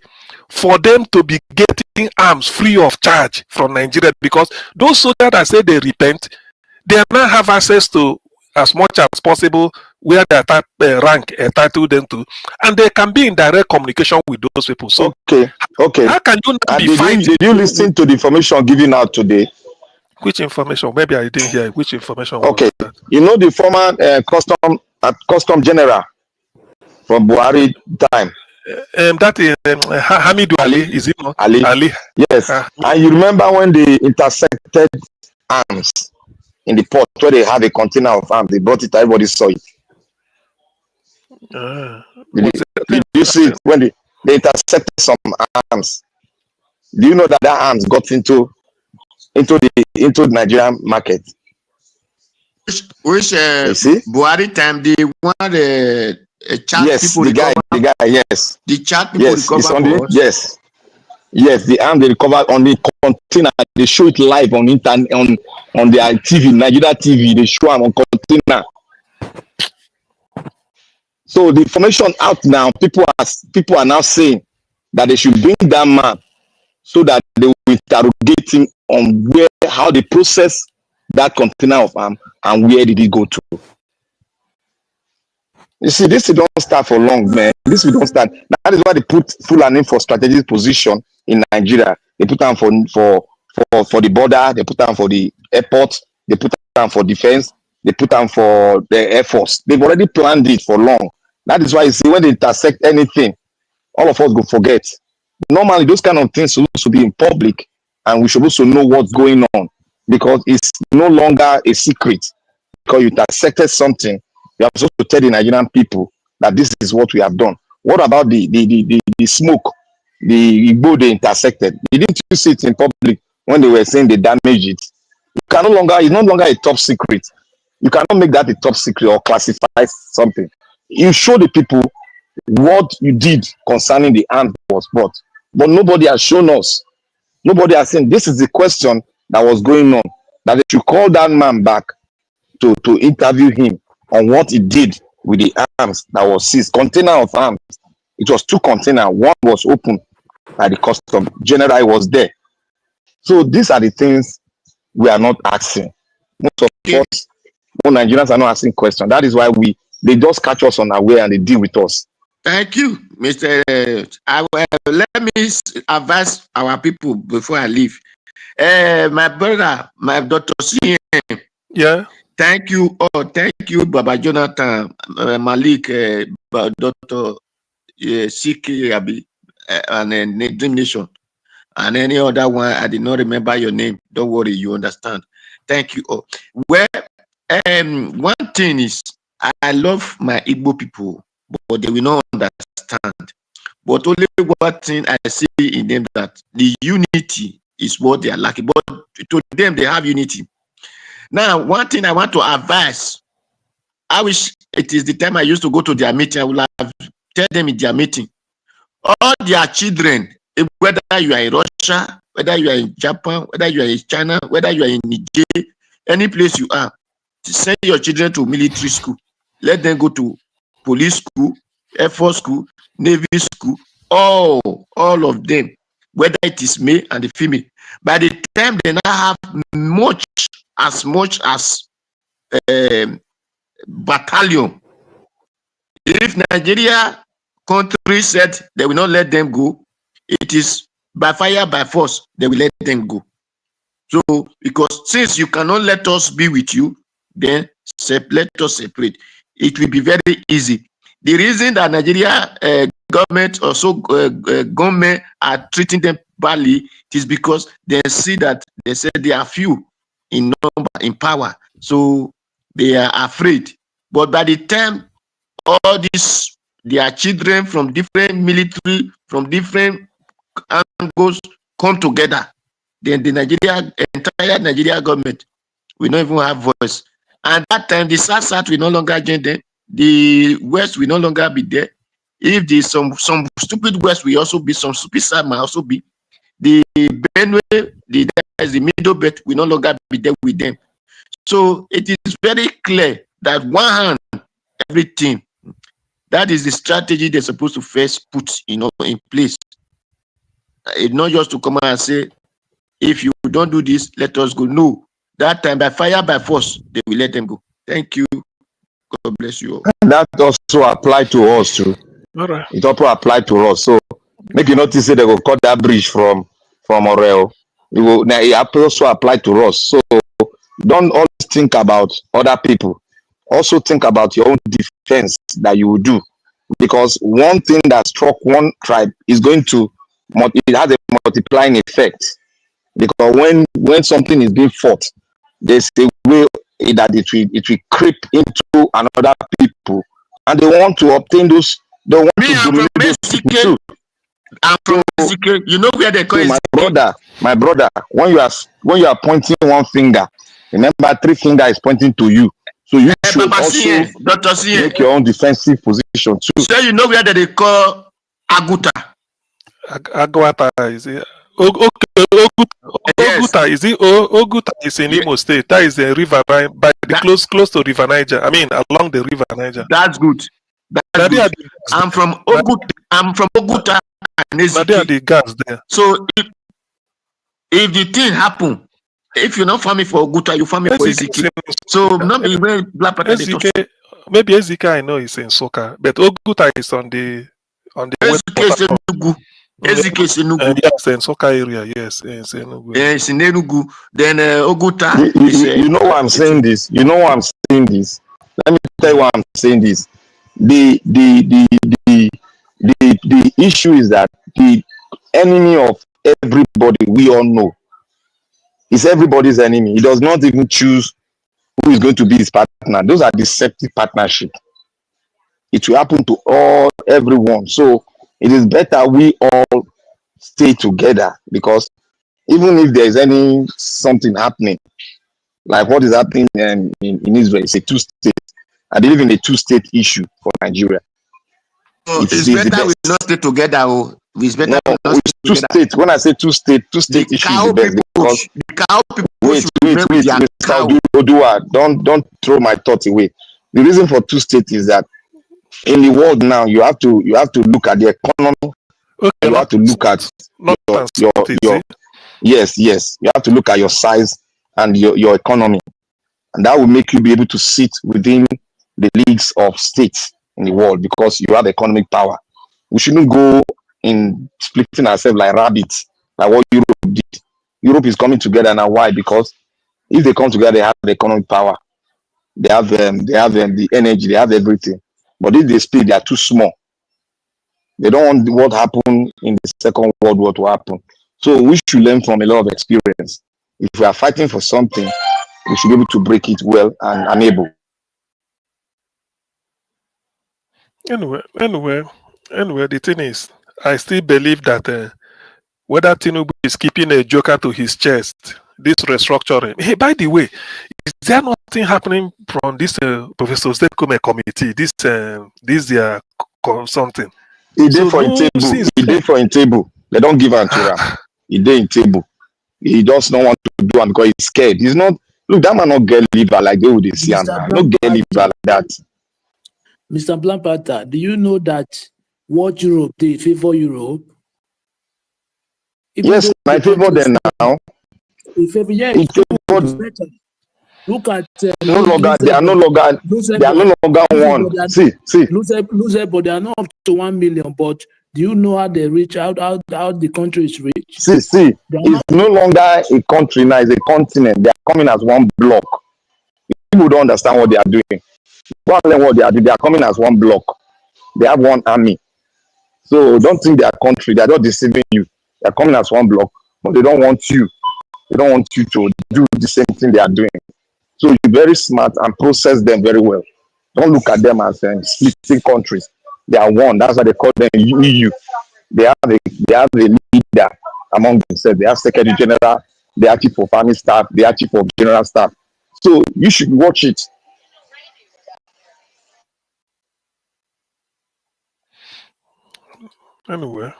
for them to be getting arms free of charge from Nigeria? Because those soldiers that say they repent, they now have access to as much as possible where their rank entitled them to, and they can be in direct communication with those people. So okay. How can you not be fighting? Did you listen to the information given out today? Which information? Maybe I didn't hear. Which information? Okay, you know the former custom general from Buhari time. That is Hamidu Ali. Is it not? Ali. Yes. And you remember when they intercepted arms in the port where they have a container of arms? They brought it. Everybody saw it. Did you see it when they intercepted some arms? Do you know that arms got into the Nigerian market? Which Buhari time they want chat yes, people the guy, yes. The chat people recover. Yes, the arm they recovered on the container. They show it live on internet on their TV, Nigeria TV. They show them on container. So the information out now, people are now saying that they should bring that man so that they will interrogate him on how they process that container of arm and where did it go to. You see, this don't start for long, man. This will don't start. That is why they put Fulani for strategic position in Nigeria. They put them for the border. They put them for the airport. They put them for defense. They put them for the air force. They've already planned it for long. That is why you see when they intersect anything, all of us go forget. Normally, those kind of things supposed to be in public, and we supposed to know what's going on because it's no longer a secret. Because you intersected something, you are supposed to tell the Nigerian people that this is what we have done. What about the smoke, the Igbo they intersected? Didn't you see it in public when they were saying they damaged it? It's no longer a top secret. You cannot make that a top secret or classify something. You show the people what you did concerning the arms that was brought, but nobody has shown us. Nobody has seen. This is the question that was going on. That they should call that man back to interview him on what he did with the arms that was seized. Container of arms. It was 2 containers. One was open by the custom. General was there. So these are the things we are not asking. Most of us, most Nigerians are not asking questions. That is why they just catch us unaware and they deal with us. Thank you, Mr. Let me advise our people before I leave. My brother, my Dr. CM. Yeah. Thank you. Oh, thank you, Baba Jonathan, Malik, Dr. CK Abi, and Dream Nation, and any other one. I did not remember your name. Don't worry, you understand. Thank you. Oh, well, one thing is, I love my Igbo people, or they will not understand. But only one thing I see in them, that the unity is what they are lacking. But to them, they have unity. Now, one thing I want to advise, I wish it is the time I used to go to their meeting, I will have tell them in their meeting, all their children, whether you are in Russia, whether you are in Japan, whether you are in China, whether you are in Nigeria, any place you are, send your children to military school. Let them go to police school, Air Force school, Navy school, all of them, whether it is male and the female. By the time they now have much as battalion, if Nigeria country said they will not let them go, it is by fire, by force, they will let them go. So, because since you cannot let us be with you, then let us separate. It will be very easy. The reason that Nigeria government also government are treating them badly is because they see that they said they are few in number, in power, so they are afraid. But by the time all these their children from different military, from different angles come together, then the entire Nigeria government will not even have voice. And that time the South will no longer join them. The West will no longer be there. If there's some stupid West will also be, some stupid South might also be. The Benue, the middle belt will no longer be there with them. So it is very clear that one hand, everything. That is the strategy they're supposed to first put in place. It's not just to come out and say, if you don't do this, let us go. No. That time, by fire, by force, they will let them go. Thank you. God bless you all. That also apply to us too. All right. It also apply to us. So make you notice that they will cut that bridge from Oreo. It also apply to us. So don't always think about other people. Also think about your own defense that you will do. Because one thing that struck one tribe is going to, it has a multiplying effect. Because when something is being fought, there's a way that it will creep into another people, and they want to obtain those. They want to dominate those people too. I'm from Mexico. You know where they call it? My brother, when you are pointing one finger, remember 3 fingers is pointing to you. So you should also make your own defensive position too. So you know where they call Aguta? Aguata is it? Oguta is it? Oguta is in Imo State. That is the river by close to River Niger. I mean, along the River Niger. That's good. That's good. I'm from Oguta. And they are the gas there. So if the thing happen, if you're not farming for Oguta, you farming for Ezike. So not be where Black Ezike, maybe Ezike I know is in Soka, but Oguta is on the west. Ezike is in Enugu. Yes, in Soka area. Yes, it's in Enugu. Yes, in Enugu. Then Oguta. You know why I'm saying this? You know why I'm saying this? Let me tell you why I'm saying this. The issue is that the enemy of everybody, we all know, is everybody's enemy. He does not even choose who is going to be his partner. Those are deceptive partnership. It will happen to everyone. So it is better we all stay together, because even if there is something happening, like what is happening in Israel, it's a 2-state. I believe in a 2-state issue for Nigeria. It's better we not stay together. It's better we not stay together. 2-state. When I say 2-state issue is the best, because the cow people wait, Mr. Odua, don't throw my thoughts away. The reason for 2-state is that in the world now, you have to look at the economy. Okay, you have to look at your yes. You have to look at your size and your economy, and that will make you be able to sit within the leagues of states in the world, because you have economic power. We shouldn't go in splitting ourselves like rabbits, like what Europe did. Europe is coming together now. Why? Because if they come together, they have the economic power, they have the energy, they have everything. But if they split, they are too small. They don't want what happened in the Second World War to happen. So we should learn from a lot of experience. If we are fighting for something, we should be able to break it well and able. Anyway, the thing is, I still believe that whether Tinubu is keeping a joker to his chest, this restructuring. Hey, by the way, is there nothing happening from this Professor Zekome committee? This something. He did So for a no, table. since He did for a table. They don't give an to him. He did in table. He just don't want to do it because he's scared. He's not. Look, that man not get liver like they would see him Mr. now. No get liver like that. Mr. Blampata, do you know that what Europe did favor Europe? Even Yes, though my the favor country is them now. in favor, yes, It good, favored it's better. Look at no longer. They are no longer. They are no longer one. See. Lose, but they are not up to 1 million. But do you know how they reach out? How the country is rich? See. It's no longer a country now. It's a continent. They are coming as one block. People don't understand what they are doing. Go and learn what they are doing. They are coming as one block. They have one army. So don't think they are country. They are not deceiving you. They are coming as one block, but they don't want you. They don't want you to do the same thing they are doing. So you're very smart and process them very well. Don't look at them as splitting countries. They are one. That's why they call them EU. They have a leader among themselves. They have secretary general. They are chief of army staff. They are chief of general staff. So you should watch it. Anyway.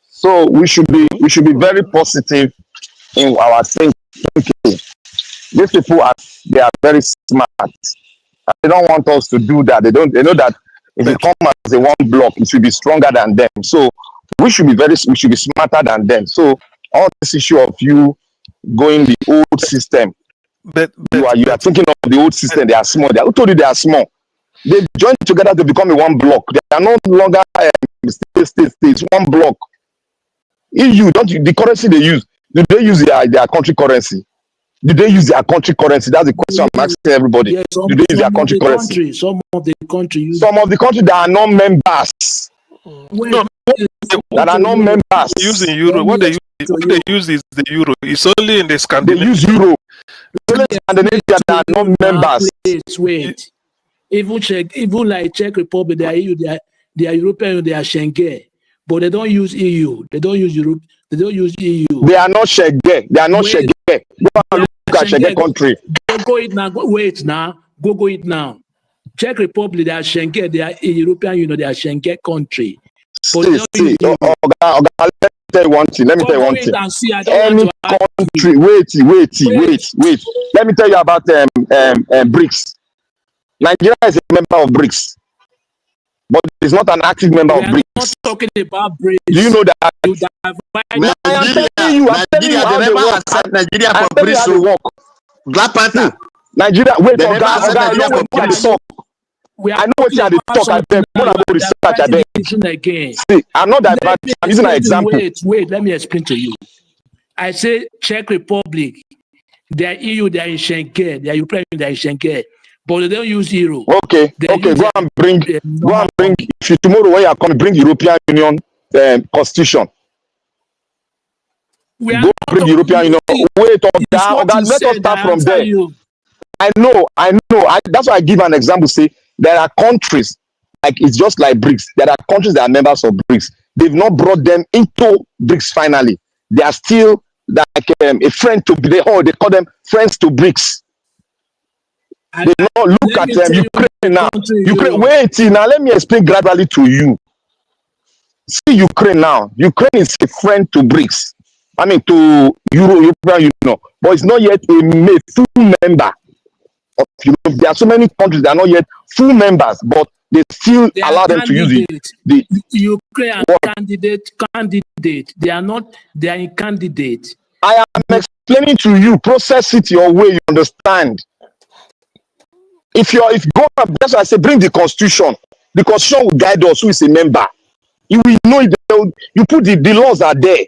So we should be very positive in our thinking. These people they are very smart. They don't want us to do that. They know that if you come as a one block, it should be stronger than them. So we should be smarter than them. So all this issue of you going the old system, you are thinking of the old system. They are small. Who told you they are small? They joined together to become a one block. They are no longer states. One block. EU, the currency they use? Do they use their country currency? Do they use their country currency? That's the question I'm asking everybody. Yes, Do they use their country currency? Some of the country Some of the countries that are not members. That are not members. Using euro. What they use is the euro. It's only in the Scandinavia. They use euro. Only Scandinavia that are not members. Wait. Even like Czech Republic, they are EU, they are European, they are Schengen, but they don't use EU. They don't use Europe. They don't use EU. They are not Schengen. They are not Schengen. Go and look at Schengen country. Go it now. Wait now. Go it now. Czech Republic, they are Schengen. They are European Union. They are Schengen country. Let me tell you one thing. Any country. Wait. Let me tell you about BRICS. Nigeria is a member of BRICS, but it's not an active member of BRICS. Not talking about BRICS. Do you know that? Nigeria never accept Nigeria for BRICS. Black Panther. Nigeria, wait, I know what you are talk. I beg, more about research. I beg. See, I'm not that. I'm using an example. Wait. Let me explain to you. I say Czech Republic. They are EU. They are in Schengen. They are European. They are in Schengen. But they don't use euro. Okay. Go and bring. If you tomorrow when you are coming, bring European Union constitution. Go bring European Union. Wait, let us start from there. I know. That's why I give an example. Say there are countries like it's just like BRICS. There are countries that are members of BRICS. They've not brought them into BRICS finally. They are still like a friend to. They call them friends to BRICS. They not look at Ukraine now. Ukraine, wait now. Let me explain gradually to you. See Ukraine now. Ukraine is a friend to BRICS. I mean to European Union, but it's not yet a full member of Europe. There are so many countries that are not yet full members, but they still allow them to use the Ukraine candidate. They are not. They are in candidate. I am explaining to you. Process it your way. You understand? If go, that's why I say bring the constitution. The constitution will guide us who is a member. You will know it. You put the laws are there.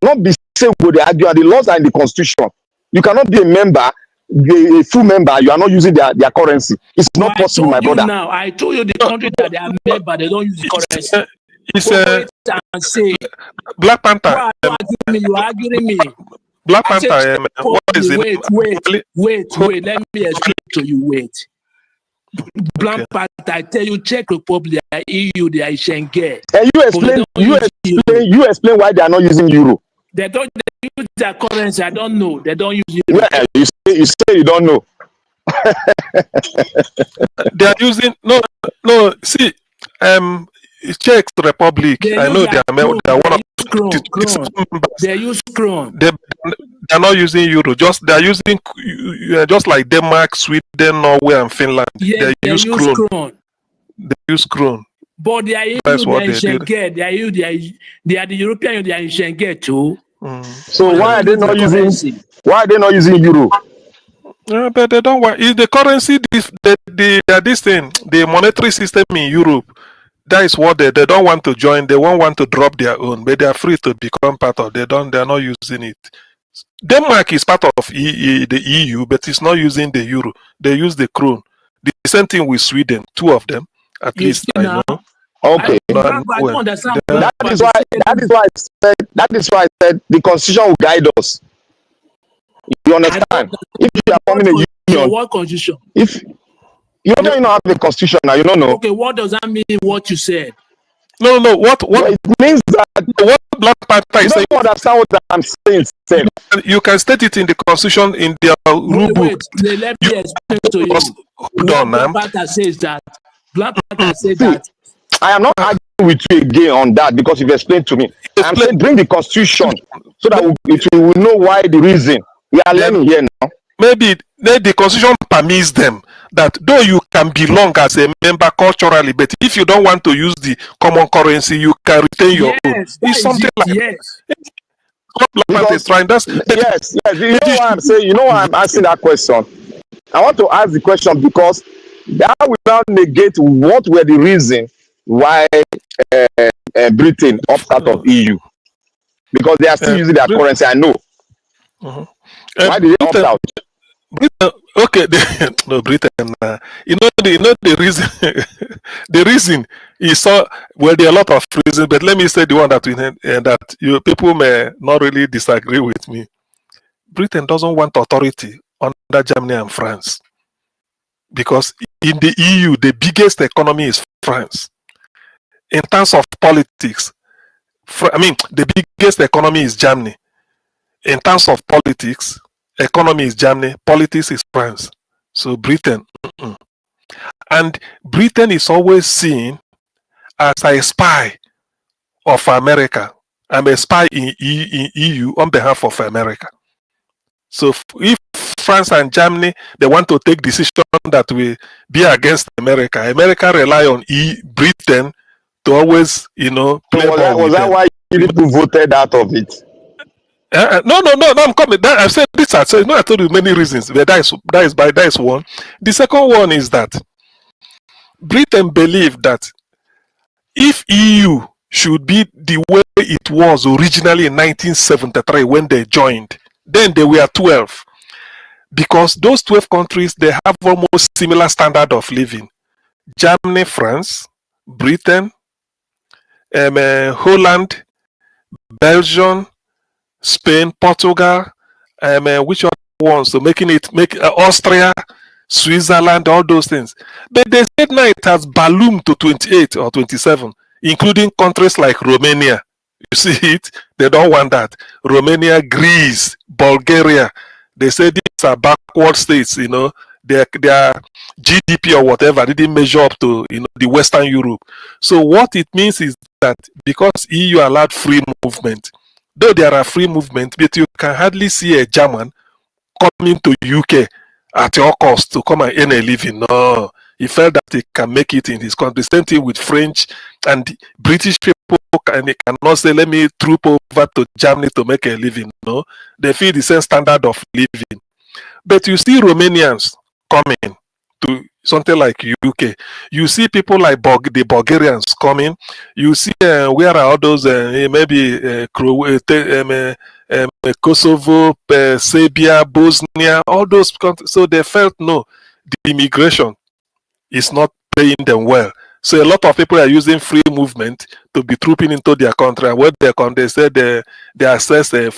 Not be saying what they argue. The laws are in the constitution. You cannot be a member, a full member. You are not using their currency. It's not possible, my brother. Now I told you the country that they are member, they don't use the currency. It's Go for it and say, Black Panther. why are you arguing me? You are arguing me. Black I said, Panther. What is the wait. Let me explain to you. Wait. Black Panther, I tell you, Czech Republic, they are EU, they are Schengen. And you explain why they are not using euro. They use their currency. I don't know. They don't use euro. Yeah, you say you don't know. They are using no. See, Czech Republic. I know they are one of the members. They use krone. They're not using euro. They're using just like Denmark, Sweden, Norway, and Finland. Yeah, they use krone. They use krone. But they are EU, That's what they are in they did. Schengen. They are EU, they are the European. They are in Schengen too. So why are they not using? Why are they not using euro? But they don't want. Is the currency this thing? The monetary system in Europe. That is what they don't want to join. They won't want to drop their own, but they are free to become part of. They are not using it. Denmark is part of the EU, but it's not using the euro. They use the krone. The same thing with Sweden. Two of them, at least I know. Okay. That is why I said the constitution will guide us. You understand? If you are forming a union, what constitution? If you don't have the constitution now, you don't know. Okay, what does that mean? What you said? No. What it means that what Black Panther is saying. You don't understand what I'm saying. You can state it in the constitution in their rule book. Let me explain to you. Hold on, Black Panther says that. Black Panther says that. I am not arguing with you again on that because you've explained to me. I'm saying bring the constitution so that we will know why the reason. We are learning here now. Maybe the constitution permits them that though you can belong as a member culturally, but if you don't want to use the common currency, you can retain your own. It's something like what Black Panther is trying. Yes. You know why I'm saying? You know why I'm asking that question? I want to ask the question because that will now negate what were the reason why Britain opted out of EU, because they are still using their currency. I know. Why did they opt out? Britain, okay, no Britain. You know the reason. The reason is there are a lot of reasons, but let me say the one that you people may not really disagree with me. Britain doesn't want authority under Germany and France, because in the EU the biggest economy is France. In terms of politics, the biggest economy is Germany. In terms of politics, economy is Germany, politics is France. So Britain. And Britain is always seen as a spy of America. I'm a spy in EU on behalf of America. So if France and Germany, they want to take decision that will be against America, America rely on Britain to always, play ball. Was that why people voted out of it? No, I'm coming. I've said this. I told you many reasons. But that is one. The second one is that Britain believed that if EU should be the way it was originally in 1973 when they joined, then they were 12. Because those 12 countries, they have almost similar standard of living. Germany, France, Britain, Holland, Belgium, Spain, Portugal, which other ones? So make Austria, Switzerland, all those things. But they said now it has ballooned to 28 or 27, including countries like Romania. You see it? They don't want that. Romania, Greece, Bulgaria. They say these are backward states, their GDP or whatever didn't measure up to the Western Europe. So what it means is that because EU allowed free movement, though there are free movement, but you can hardly see a German coming to UK at your cost to come and earn a living. No, he felt that he can make it in his country. Same thing with French and British people. And they cannot say, let me troop over to Germany to make a living. No, they feel the same standard of living. But you see Romanians coming to something like UK. You see people like the Bulgarians coming. You see where are all those Kosovo, Serbia, Bosnia, all those countries. So they felt no, the immigration is not paying them well. So a lot of people are using free movement to be trooping into their country. And when they come, they say they assess a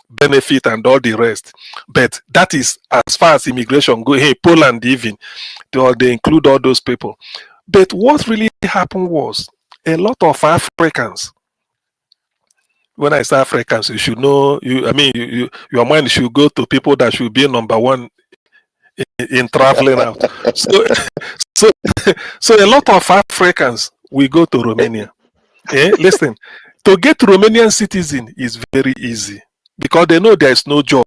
benefit and all the rest. But that is as far as immigration go. Hey, Poland even, they include all those people. But what really happened was a lot of Africans. When I say Africans, you should know. Your mind should go to people that should be number one in traveling out. So, so a lot of Africans will go to Romania. Listen, to get Romanian citizen is very easy because they know there is no job.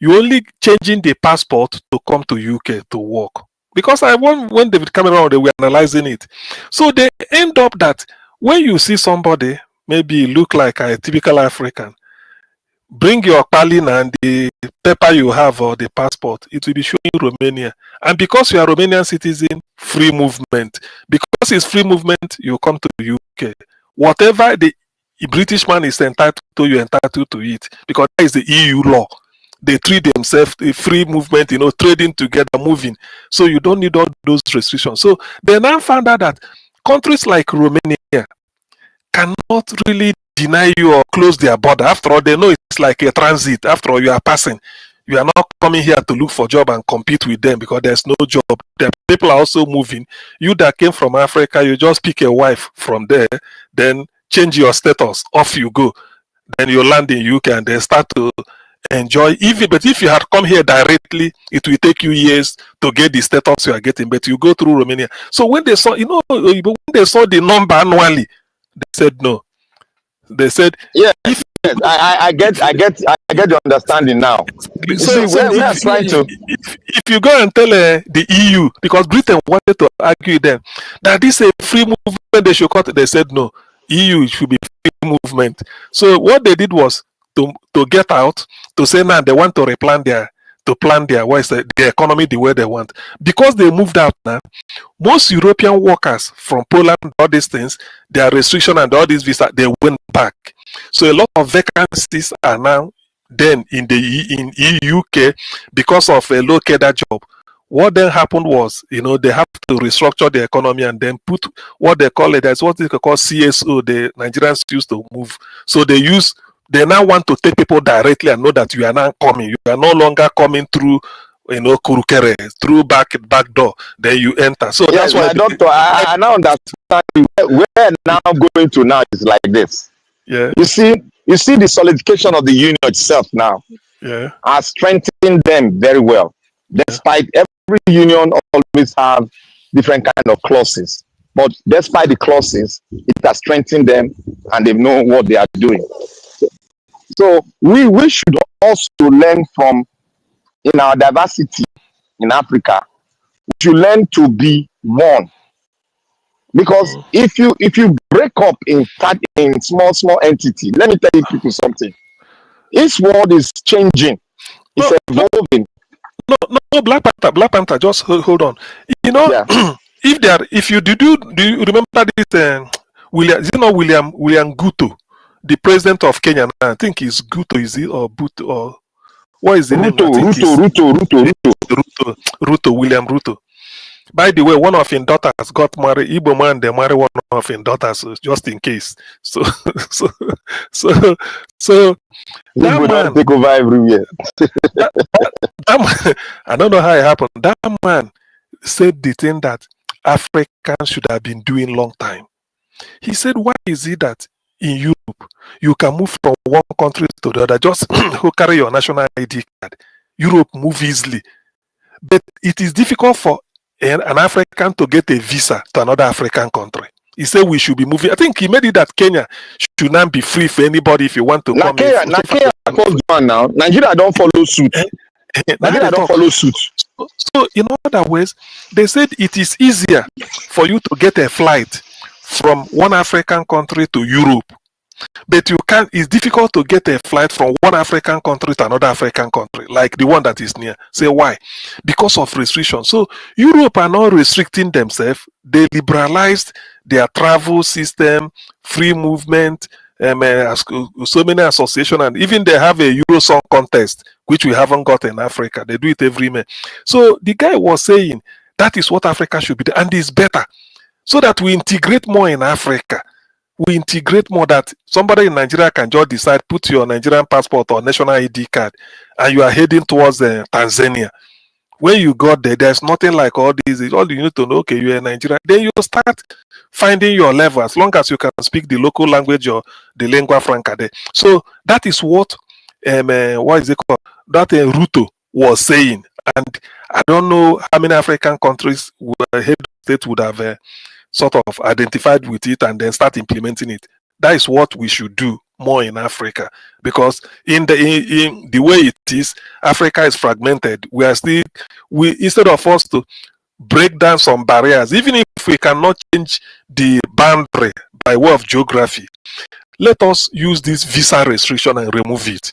You only changing the passport to come to UK to work. Because when David Cameron, they were analyzing it. So they end up that when you see somebody, maybe look like a typical African, bring your palin and the paper you have or the passport, it will be showing Romania. And because you are Romanian citizen, free movement. Because it's free movement, you come to the UK. Whatever the British man is entitled to, you're entitled to it. Because that is the EU law. They treat themselves a free movement, trading together, moving. So you don't need all those restrictions. So they now found out that countries like Romania cannot really deny you or close their border. After all, they know it's like a transit. After all, you are passing. You are not coming here to look for job and compete with them because there's no job. The people are also moving. You that came from Africa, you just pick a wife from there, then change your status, off you go. Then you land in UK and they start to enjoy. But if you had come here directly, it will take you years to get the status you are getting. But you go through Romania. So when they saw, when they saw the number annually, they said no. They said, yes, I get the understanding now. So if you go and tell the EU, because Britain wanted to argue them that this is a free movement, they should cut it. They said no, EU should be free movement. So what they did was to get out, to say now they want to plan their the economy the way they want. Because they moved out now, most European workers from Poland, all these things, their restriction and all these visa, they went back. So a lot of vacancies are now then in UK because of a low cadre job. What then happened was, they have to restructure the economy and then put what they call it, that's what they call CSO, the Nigerians used to move. So they now want to take people directly and know that you are now coming. You are no longer coming through, Kurukere, through back door. Then you enter. So yes, that's why. Doctor, I now understand where now going to now is like this. Yeah. You see the solidification of the union itself now. Yeah. Has strengthened them very well. Despite every union always have different kind of clauses. But despite the clauses, it has strengthened them and they know what they are doing. So we should also learn from, in our diversity in Africa, we should learn to be one. Because if you break up in small entity, let me tell you people something. This world is changing. It's evolving. No, Black Panther, just hold on. Yeah. if you do you remember this William Guto, the president of Kenya now? I think he's Guto, is he, or Buto, or what is the name? Ruto, William Ruto. By the way, one of his daughters got married. Igbo man, they marry one of his daughters, just in case. So that man take over everywhere. that man, I don't know how it happened. That man said the thing that Africans should have been doing long time. He said, why is it that in Europe you can move from one country to the other, just carry your national ID card? Europe move easily, but it is difficult for an African to get a visa to another African country. He said we should be moving. I think he made it that Kenya should not be free for anybody if you want to come in. Now Nigeria don't follow suit. Nigeria don't follow suit. So in other ways, they said it is easier for you to get a flight from one African country to Europe. But you can't, it's difficult to get a flight from one African country to another African country, like the one that is near. Say why? Because of restrictions. So Europe are not restricting themselves. They liberalized their travel system, free movement, so many associations, and even they have a Euro song contest, which we haven't got in Africa. They do it every May. So the guy was saying that is what Africa should be doing, and it's better. so that we integrate more in Africa. We integrate more, that somebody in Nigeria can just decide, put your Nigerian passport or national ID card, and you are heading towards Tanzania. When you got there, there's nothing like all these. All you need to know, okay, you're in Nigeria. Then you start finding your level, as long as you can speak the local language or the lingua franca there. So that is what what is it called? That Ruto was saying. And I don't know how many African countries head of state would have sort of identified with it and then start implementing it. That is what we should do more in Africa, because in the way it is, Africa is fragmented. We are still, instead of us to break down some barriers, even if we cannot change the boundary by way of geography, let us use this visa restriction and remove it.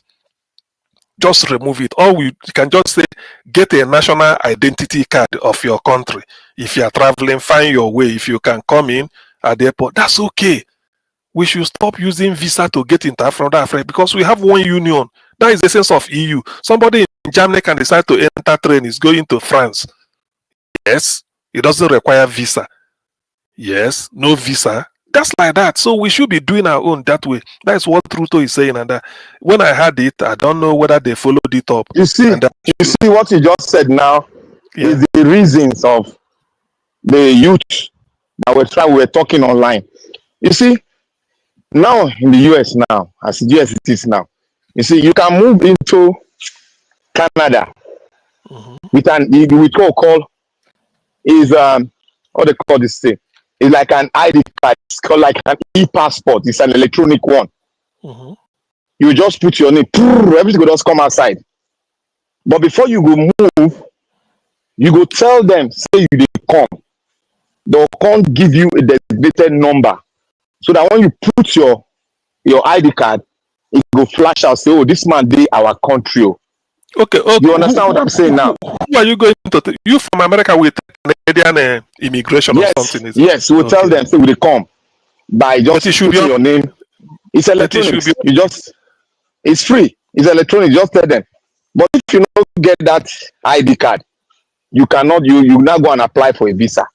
Just remove it. Or we can just say, get a national identity card of your country. If you are traveling, find your way. If you can come in at the airport, that's okay. We should stop using visa to get into Africa, because we have one union. That is the essence of EU. Somebody in Germany can decide to enter train, is going to France. Yes, it doesn't require visa. Yes, no visa. That's like that. So we should be doing our own that way. That's what Ruto is saying. And when I heard it, I don't know whether they followed it up. You see what you just said now is the reasons of the youth that we're talking online. You see, now in the US now, as the US it is now, you see, you can move into Canada with what we call is what they call this thing. It's like an ID card. It's called like an e-passport. It's an electronic one. You just put your name, everything will just come outside. But before you go move, you go tell them, say you come. They'll come give you a designated number, so that when you put your ID card, it go flash out, say, oh, this man did our country. Okay. You understand what I'm saying now? Who are you going to? You from America with Canadian immigration or something? Yes, we'll tell them, say, will they come by just putting your name. It's electronic. It's free. It's electronic. Just tell them. But if you don't get that ID card, you cannot. You now go and apply for a visa.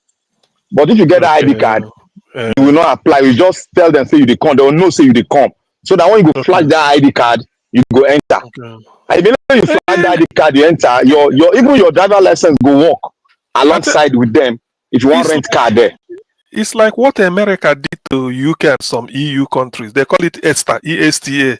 But if you get the ID card, you will not apply. You just tell them, say you they come. They will know, say you they come. So that when you go flash that ID card, you go enter. And if you flash the ID card, you enter. Even your driver license go work alongside with them. If you want rent car there. It's like what America did to UK and some EU countries. They call it ESTA, ESTA,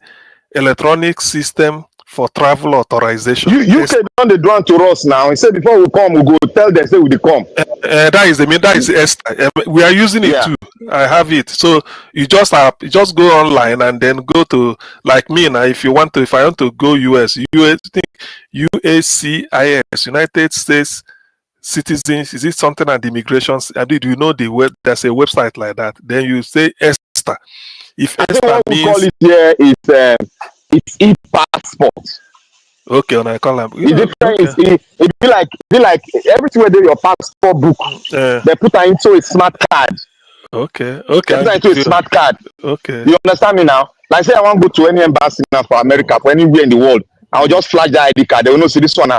Electronic System for Travel Authorization. UK done the done to us now. He said before we come, we go tell them, say we come. That is ESTA. We are using it too. I have it. So you just go online and then go to, like me now. If I want to go USCIS, United States Citizens, is it something at the immigration? Did you know there's a website like that? Then you say ESTA. If I think what we call it here is it's e-passport. Okay, and I call them. It be like everywhere there your passport book. They put it into a smart card. Okay. They put it into a smart card. Okay. You understand me now? Like say I want to go to any embassy now for America, for anywhere in the world. I'll just flash the ID card. They will know, see this one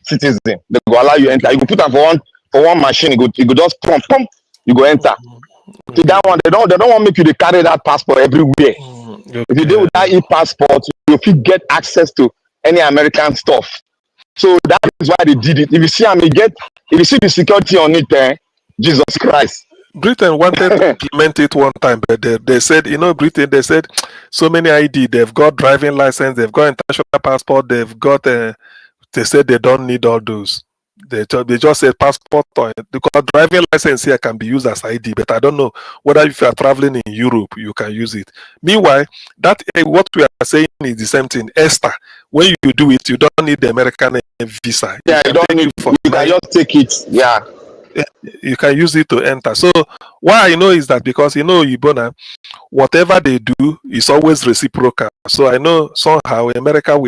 citizen. They go allow you enter. You can put them for one machine. You go just pump. You go enter. See that one, they don't want to make you carry that passport everywhere. If you do with that e-passport, you can get access to any American stuff. So that is why they did it. If you see if you see the security on it, Jesus Christ. Britain wanted to implement it one time, but they said, Britain, they said so many ID, they've got driving license, they've got international passport, they've got, they said they don't need all those. They just said passport, because driving license here can be used as ID, but I don't know whether if you are traveling in Europe, you can use it. Meanwhile, what we are saying is the same thing. ESTA, when you do it, you don't need the American visa. Yeah, you don't need. You can just take it. Yeah. You can use it to enter. So why I know is that because Ibona, whatever they do is always reciprocal. So I know somehow in America,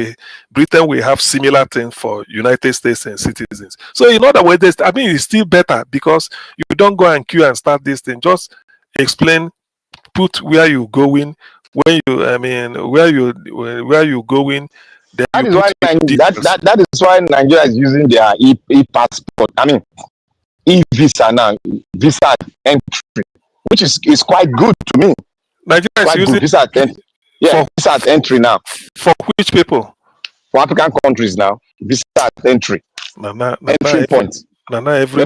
Britain, we have similar things for United States and citizens. So in other words, it's still better because you don't go and queue and start this thing. Just explain, put where you're going, where you're going. That is why Nigeria is using their e-passport. e-visa now, visa entry, which is quite good to me. Nigeria is Quite using good visa entry. Yeah, for visa entry now. For which people? For African countries now, visa entry. Entry point. They don't everywhere.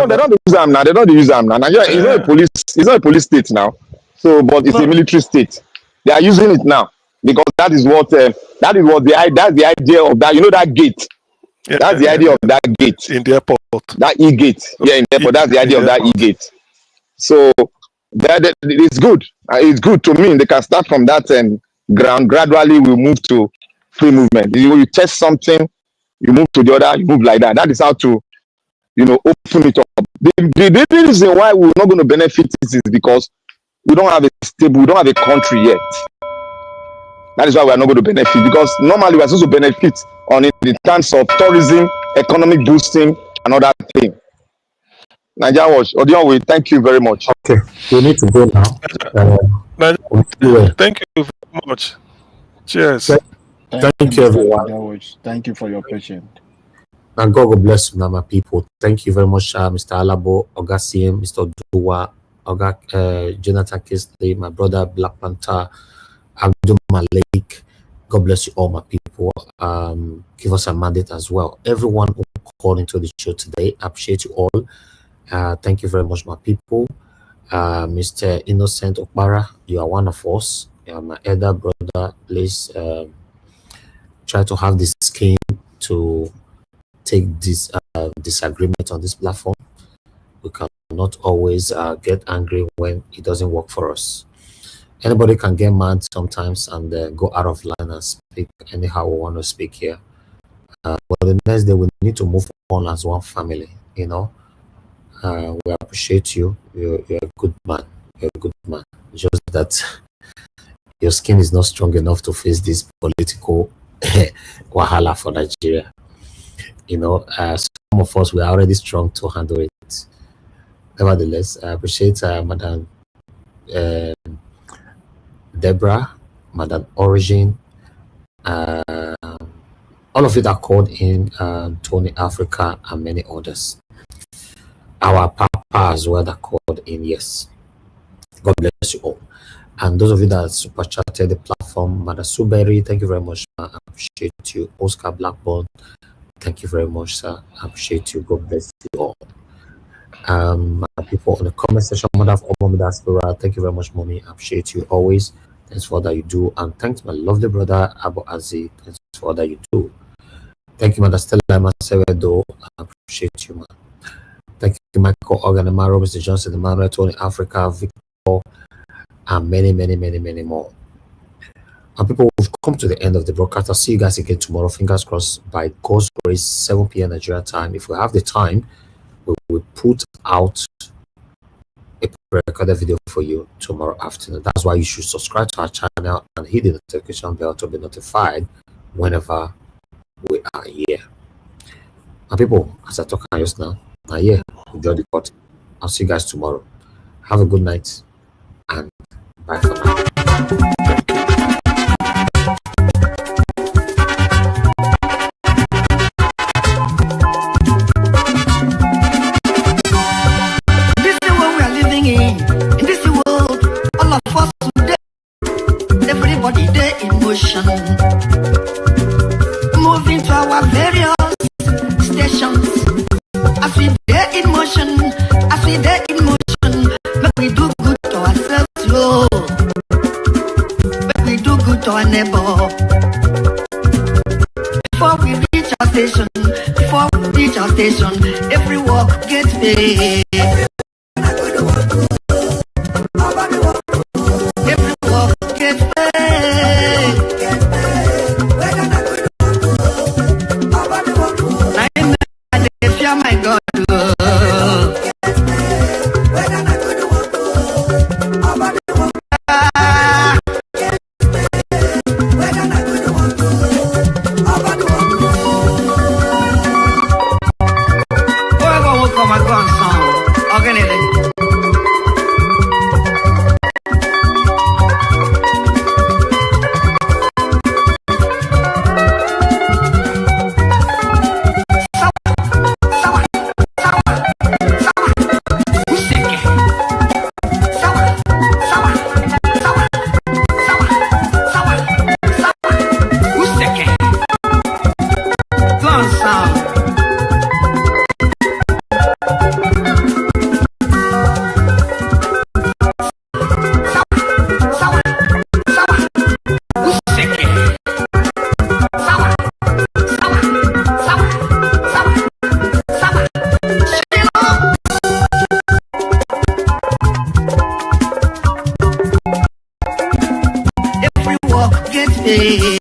they don't use them now. They don't use them now. Nigeria is not a police. It's not a police state now. So, but it's a military state. They are using it now because that is what that's the idea of that. You know that gate. That's the idea of that gate in the airport. That e gate. Yeah, in the airport. That's the idea of that e gate. So that it's good. It's good to me. They can start from that ground. Gradually, we move to free movement. You test something, you move to the other, you move like that. That is how to, open it up. The reason why we're not going to benefit this is because we don't have a country yet. That is why we are not going to benefit, because normally we are supposed to benefit on it in terms of tourism, economic boosting, and other things. Nigeria Watch, Odionwe, thank you very much. Okay, we need to go now. Thank you very much. Cheers. Thank you, Mr. everyone. Nigeria. Thank you for your patience. And God will bless you, now, my people. Thank you very much, Mr. Alabo, Ogasiem, Mr. Duwa, Jonathan Kisley, my brother Black Panther, Abdul Malik. God bless you all, my people. Give us a mandate as well. Everyone who called into the show today, I appreciate you all. Thank you very much, my people. Mr. Innocent Okpara, you are one of us. My elder brother. Please try to have this scheme to take this disagreement on this platform. We cannot always get angry when it doesn't work for us. Anybody can get mad sometimes and go out of line and speak anyhow we want to speak here. But the next day we need to move on as one family, We appreciate you. You're a good man. You're a good man. Just that your skin is not strong enough to face this political wahala for Nigeria. Some of us, we are already strong to handle it. Nevertheless, I appreciate Madam Deborah, Madam Origin, all of you that called in, Tony Africa, and many others. Our Papa as well that called in, yes. God bless you all. And those of you that super chatted the platform, Madam Suberi, thank you very much. I appreciate you. Oscar Blackburn, thank you very much, sir. I appreciate you. God bless you all. My people on the comment section, Mother of Mommy Diaspora, thank you very much, Mommy. I appreciate you always. Thanks for all that you do. And thanks, my lovely brother, Abu Aziz. Thanks for all that you do. Thank you, Mother Stella Masewedo. I appreciate you, man. Thank you, Michael Oganamaro, Mr. Johnson, Emmanuel, Tony Africa, Victor, and many, many, many, many more. And people, we've come to the end of the broadcast. I'll see you guys again tomorrow. Fingers crossed, by God's grace, 7 p.m. Nigeria time. If we have the time, we will put out a recorded video for you tomorrow afternoon. That's why you should subscribe to our channel and hit the notification bell to be notified whenever we are here. And people, as I talk just now, enjoy the party. I'll see you guys tomorrow. Have a good night and bye for now. This is the world we are living in. In this world, all of us today, everybody there in motion. Moving to our various stations. As we there in motion, make we do good to ourselves, yo. Make we do good to our neighbor. Before we reach our station, every work gets paid. Every work gets paid. My God. Okay. day.